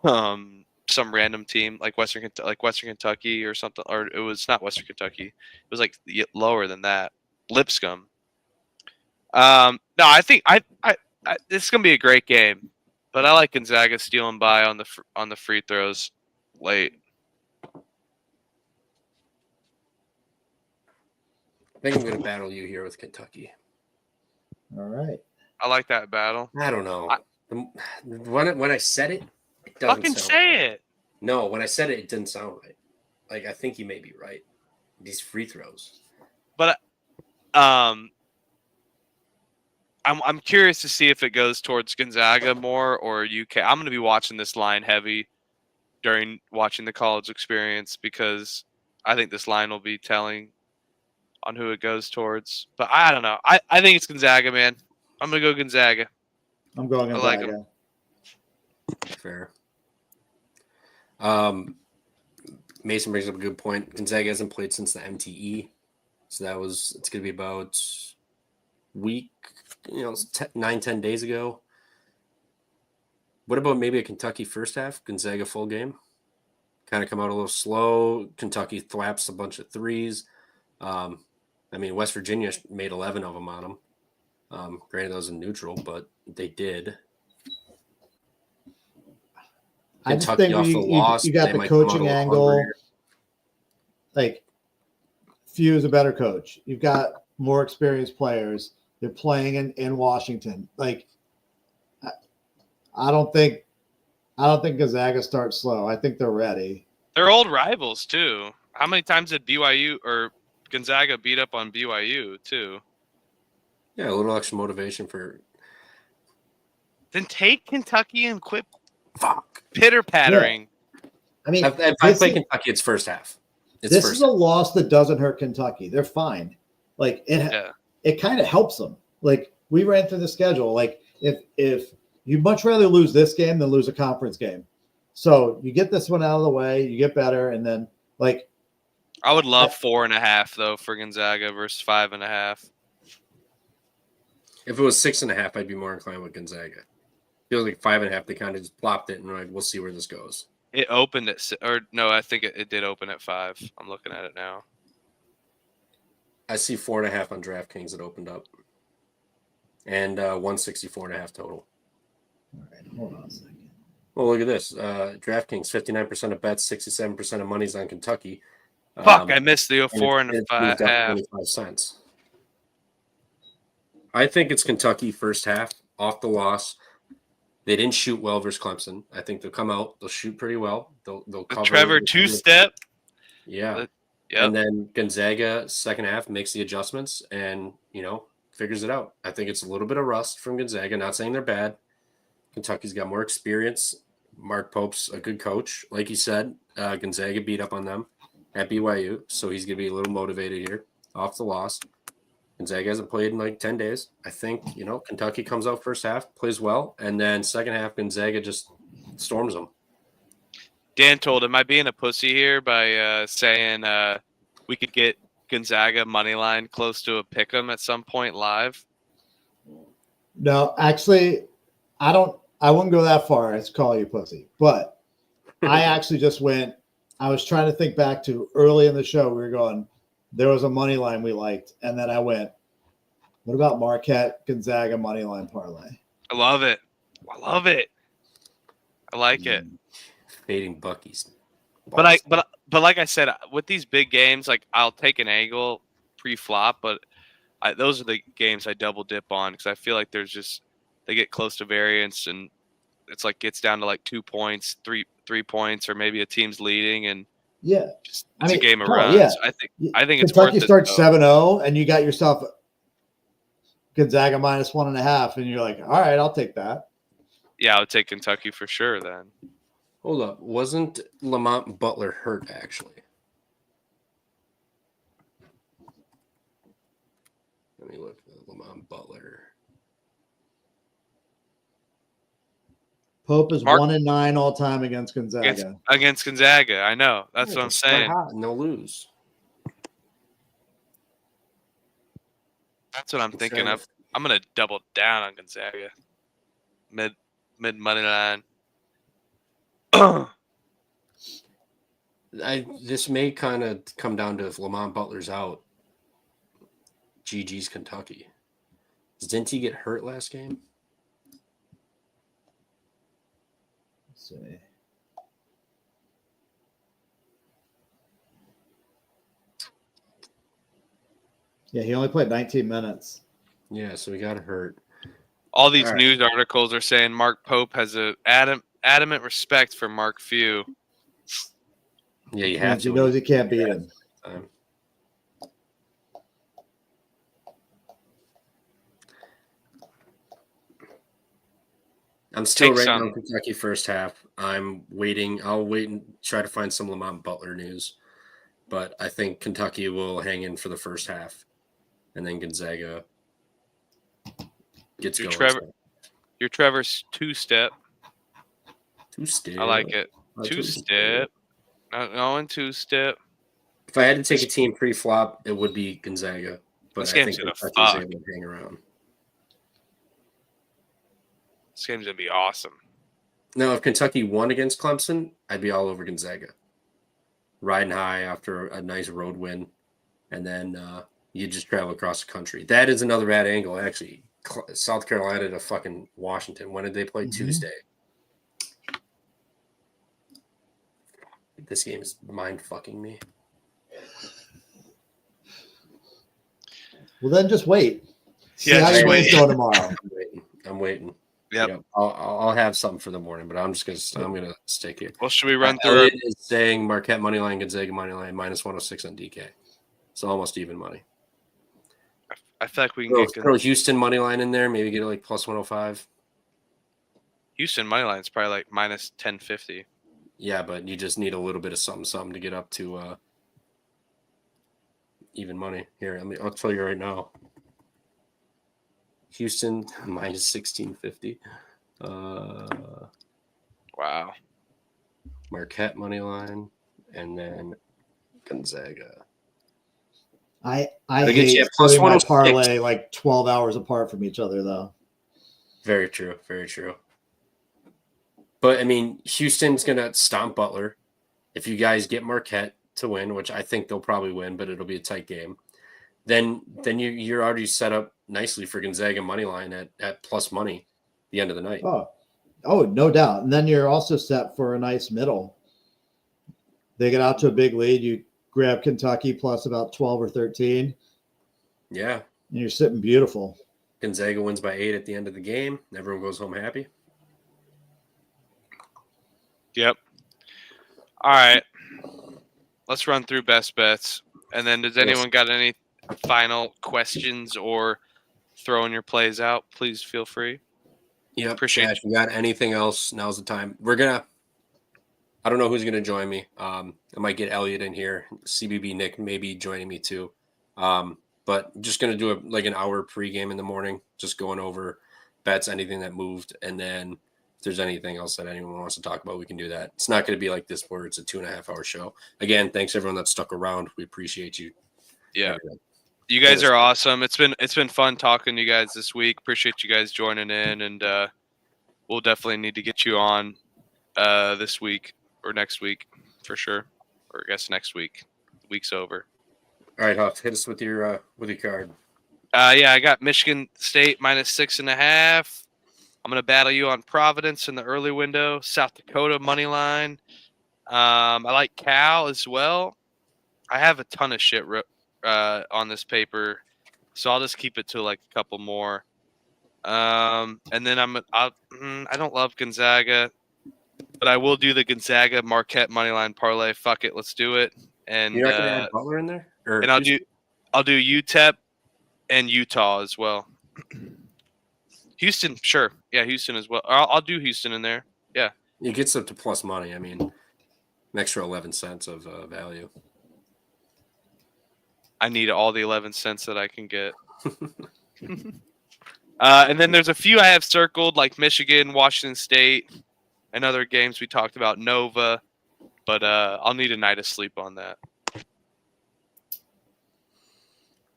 some random team like Western Kentucky or something, or it was not Western Kentucky. It was like lower than that, Lipscomb. No, I think I this is gonna be a great game, but I like Gonzaga stealing by on the free throws late.
I think I'm going to battle you here with Kentucky.
All right.
I like that battle.
I don't know. When I said it, it doesn't
Fucking
sound
say
right.
it.
No, when I said it, it didn't sound right. Like I think you may be right. These free throws.
But I'm curious to see if it goes towards Gonzaga more or UK. I'm going to be watching this line heavy during watching the college experience because I think this line will be telling on who it goes towards. But I don't know. I think it's Gonzaga, man. I'm going to go Gonzaga.
I'm going
I like
Gonzaga.
Fair. Mason brings up a good point. Gonzaga hasn't played since the MTE, so it's going to be about week, 9-10 days ago. What about maybe a Kentucky first half, Gonzaga full game? Kind of come out a little slow. Kentucky thwaps a bunch of threes. West Virginia made 11 of them on them. Granted, that was in neutral, but they did.
I just
Kentucky
think
off the loss.
you got
they
the
might come out a
coaching
little
angle.
hungrier.
Like, Few's a better coach. You've got more experienced players. They're playing in Washington. Like, I don't think Gonzaga starts slow. I think they're ready.
They're old rivals, too. How many times did BYU or Gonzaga beat up on BYU, too?
Yeah, a little extra motivation for.
Then take Kentucky and quit
Fuck.
pitter-pattering.
I mean,
If I play Kentucky, it's first half.
This is a loss that doesn't hurt Kentucky. They're fine. Like it kind of helps them. Like we ran through the schedule. Like if you'd much rather lose this game than lose a conference game. So you get this one out of the way, you get better, and then like
I would love 4.5 though for Gonzaga versus 5.5.
If it was 6.5, I'd be more inclined with Gonzaga. Feels like 5.5. They kind of just plopped it, and we're like, we'll see where this goes.
It opened at I think it did open at 5. I'm looking at it now.
I see 4.5 on DraftKings that opened up, and 164.5 total.
all right, hold on a second.
Well, look at this. DraftKings, 59% of bets, 67% of money's on Kentucky.
Fuck, I missed the 4 and
it's
a
moved up
5.5.
25 cents. I think it's Kentucky first half off the loss. They didn't shoot well versus Clemson. I think they'll come out. They'll shoot pretty well. They'll cover.
Trevor two-step.
Yeah.
Yep.
And then Gonzaga second half makes the adjustments and figures it out. I think it's a little bit of rust from Gonzaga. Not saying they're bad. Kentucky's got more experience. Mark Pope's a good coach, like you said. Gonzaga beat up on them at BYU, so he's gonna be a little motivated here off the loss. Gonzaga hasn't played in like 10 days. I think, Kentucky comes out first half, plays well, and then second half, Gonzaga just storms them.
Dan told him, am I being a pussy here by saying we could get Gonzaga money line close to a pick 'em at some point live?
No, actually, I wouldn't go that far as call you pussy, but I actually just I was trying to think back to early in the show. We were going, there was a money line we liked. And then I went, what about Marquette Gonzaga money line parlay?
I love it. I like it.
Fading Bucky's.
But like I said, with these big games, like I'll take an angle pre-flop, but those are the games I double dip on because I feel like they get close to variance and it's like gets down to like 2 points, three points, or maybe a team's leading and
yeah,
it's a game of
no,
runs.
yeah.
I think it's
Kentucky
worth
starts
it.
7-0 and you got yourself Gonzaga minus 1.5, and you're like, all right, I'll take that.
Yeah, I would take Kentucky for sure then.
Hold up. Wasn't Lamont Butler hurt, actually? Let me look at Lamont Butler.
Pope is
Mark-
1-9 all time against Gonzaga.
Against Gonzaga, I know. That's
Yeah,
what I'm
just start
saying.
hot and they'll lose.
That's what I'm thinking of. I'm gonna double down on Gonzaga. Mid money line.
This may kind of come down to if Lamont Butler's out. GG's Kentucky. Didn't he get hurt last game?
Let's see. Yeah, he only played 19 minutes.
Yeah, so he got hurt.
All these
All right.
news articles are saying Mark Pope has a adamant respect for Mark Few.
Yeah, you have
He
to.
knows he can't beat him.
I'm still
Take
rating
some.
on Kentucky first half. I'm waiting. I'll wait and try to find some Lamont Butler news. But I think Kentucky will hang in for the first half. And then Gonzaga gets
Your
going.
Trevor's two-step.
Two-step.
I like it.
Oh,
Two-step. Not going two-step.
If I had to take a team pre-flop, it would be Gonzaga. But
This
I
game's
think
gonna
Kentucky's
fuck.
able to hang around.
This game's gonna be awesome.
Now, if Kentucky won against Clemson, I'd be all over Gonzaga. Riding high after a nice road win. And then you just travel across the country. That is another bad angle, actually. South Carolina to fucking Washington. When did they play? Tuesday. This game is mind-fucking me.
Well, then just wait. See
Yeah,
how
just
your
wait.
days go tomorrow.
I'm waiting.
Yep.
I'll have something for the morning, but I'm gonna stick here.
Well, should we run through?
Elliot is saying Marquette money line, Gonzaga money line minus 106 on DK. It's almost even money.
I feel like we can
Throw Houston money line in there, maybe get it like plus 105.
Houston money line's probably like minus 1050.
Yeah, but you just need a little bit of something to get up to even money. Here, I'll tell you right now. Houston minus 1650.
Wow.
Marquette money line, and then Gonzaga.
I
They get you
hate
at plus
putting my
106.
parlay like 12 hours apart from each other, though.
Very true. Very true. But, I mean, Houston's going to stomp Butler. If you guys get Marquette to win, which I think they'll probably win, but it'll be a tight game, then you're already set up nicely for Gonzaga money line at plus money at the end of the night.
Oh, no doubt. And then you're also set for a nice middle. They get out to a big lead. You grab Kentucky plus about 12 or 13.
Yeah.
And you're sitting beautiful.
Gonzaga wins by 8 at the end of the game. Everyone goes home happy.
Yep. All right. Let's run through best bets. And then does anyone got any final questions or throwing your plays out? Please feel free.
Yeah.
Appreciate
If you got anything else, now's the time. I don't know who's gonna join me. I might get Elliot in here. CBB Nick maybe joining me too. But just gonna do an hour pregame in the morning, just going over bets, anything that moved, and then if there's anything else that anyone wants to talk about, we can do that. It's not gonna be like this where it's a 2.5 hour show. Again, thanks everyone that stuck around. We appreciate you.
Yeah.
Everyone.
You guys are awesome. It's been fun talking to you guys this week. Appreciate you guys joining in, and we'll definitely need to get you on this week or next week for sure. Or I guess next week. The week's over.
All right, Huff, hit us with your card.
Yeah, I got Michigan State minus 6.5. I'm gonna battle you on Providence in the early window. South Dakota money line. I like Cal as well. I have a ton of shit on this paper, so I'll just keep it to like a couple more. And then I don't love Gonzaga, but I will do the Gonzaga Marquette money line parlay. Fuck it, let's do it. And
You're not gonna add Butler in there?
and I'll do UTEP and Utah as well. Houston, sure. Yeah, Houston as well. I'll do Houston in there. Yeah.
It gets up to plus money. I mean, an extra 11 cents of value.
I need all the 11 cents that I can get. And then there's a few I have circled, like Michigan, Washington State, and other games we talked about, Nova. But I'll need a night of sleep on that.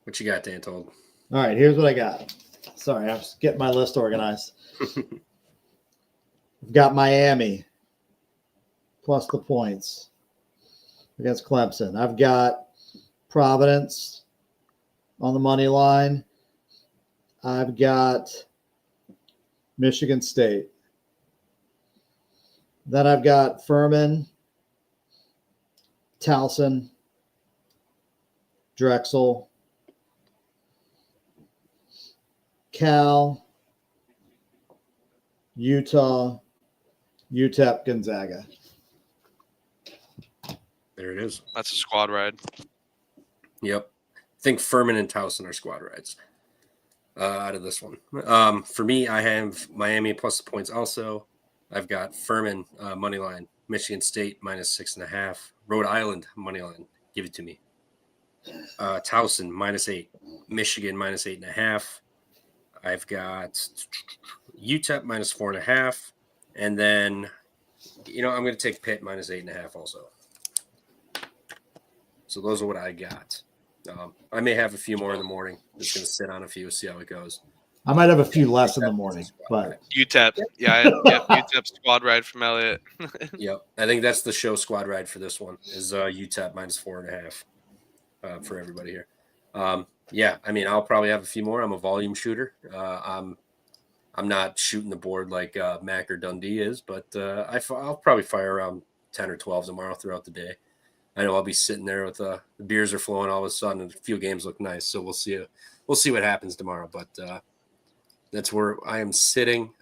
What you got, Dan Told?
All right, here's what I got. Sorry, I'm just getting my list organized. I've got Miami plus the points against Clemson. I've got Providence on the money line. I've got Michigan State. Then I've got Furman, Towson, Drexel, Cal, Utah, UTEP, Gonzaga.
There it is.
That's a squad ride.
Yep. I think Furman and Towson are squad rides out of this one. For me, I have Miami plus the points also. I've got Furman money line, Michigan State minus 6.5, Rhode Island money line. Give it to me. Towson minus 8, Michigan minus 8.5. I've got UTEP minus 4.5, and then I'm going to take Pitt minus 8.5 also. So those are what I got. I may have a few more in the morning. Just going to sit on a few, see how it goes.
I might have a few less in the morning, but
UTEP. Yeah, UTEP squad ride from Elliott.
Yep. I think that's the show squad ride for this one is UTEP minus 4.5 for everybody here. Yeah, I mean, I'll probably have a few more. I'm a volume shooter. I'm not shooting the board like Mac or Dundee is, but I'll probably fire around 10 or 12 tomorrow throughout the day. I know I'll be sitting there with the beers are flowing all of a sudden, and a few games look nice. So we'll see. We'll see what happens tomorrow. But that's where I am sitting.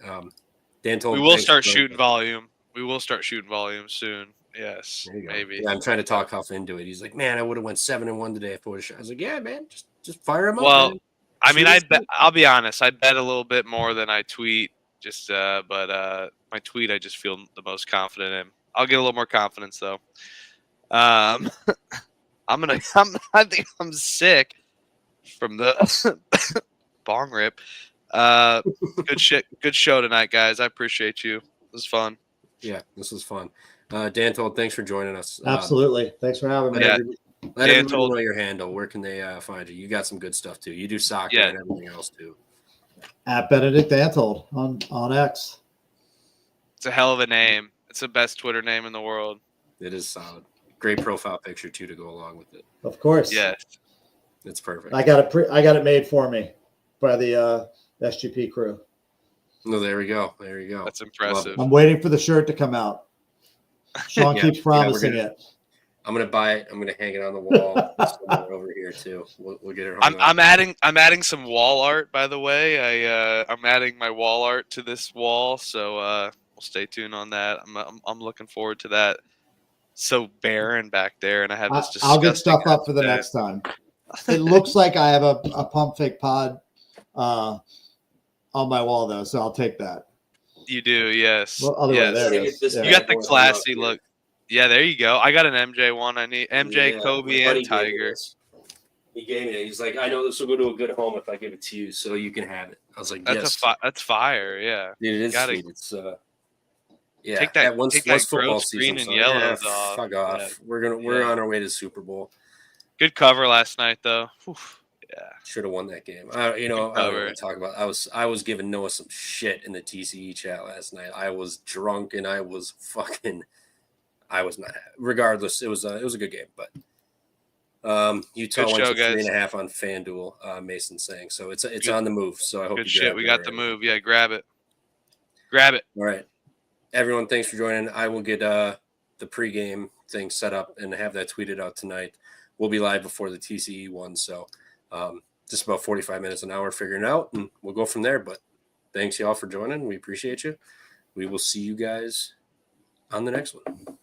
Dan told
we will start shooting volume. We will start shooting volume soon. Yes, maybe.
Yeah, I'm trying to talk Huff into it. He's like, man, I would have went 7-1 today if I would have shot. I was like, yeah, man, just fire him up.
Well,
man.
I mean, I'll be honest. I bet a little bit more than I tweet. But my tweet, I just feel the most confident in. I'll get a little more confidence though. I think I'm sick from the bong rip. Good show tonight, guys. I appreciate you. It was fun.
Yeah, this was fun. Dan Told, thanks for joining us.
Absolutely. Thanks for having me.
Yeah.
Let everyone know your handle. Where can they find you? You got some good stuff too. You do soccer and everything else too.
At Benedict Dantold on X.
It's a hell of a name. It's the best Twitter name in the world.
It is solid. Great profile picture too to go along with it.
Of course.
Yes.
It's perfect.
I got it made for me by the SGP crew.
No, there we go. There you go.
That's impressive.
I'm waiting for the shirt to come out. Sean keeps promising it.
I'm gonna buy it. I'm gonna hang it on the wall over here too. We'll get it.
I'm adding some wall art, by the way. I'm adding my wall art to this wall, so we'll stay tuned on that. I'm looking forward to that. So barren back there, and I have this.
I'll get stuff up for the next time. It looks like I have a Pump Fake Pod on my wall though, so I'll take that.
You do, yes.
Well, other way, there it is.
You got the classy look. Yeah, there you go. I got an MJ one. I need MJ, Kobe, and Tiger.
He gave me it. He's like, I know this will go to a good home if I give it to you, so you can have it. I was like, yes.
That's fire. Yeah,
dude, it is sweet. It's yeah.
Take that
once football season,
green and yellows
off. Fuck off. Yeah. We're on our way to Super Bowl.
Good cover last night though. Whew. Yeah,
should have won that game. I don't want to talk about. I was giving Noah some shit in the TCE chat last night. I was drunk and I was not. Regardless, it was a good game. But Utah went to 3.5 on FanDuel. Mason saying so. It's on the move. So I hope.
Good shit. We got the move. Yeah, grab it.
All right, everyone. Thanks for joining. I will get the pregame thing set up and have that tweeted out tonight. We'll be live before the TCE one. So. Just about 45 minutes, an hour figuring it out, and we'll go from there. But thanks, y'all, for joining. We appreciate you. We will see you guys on the next one.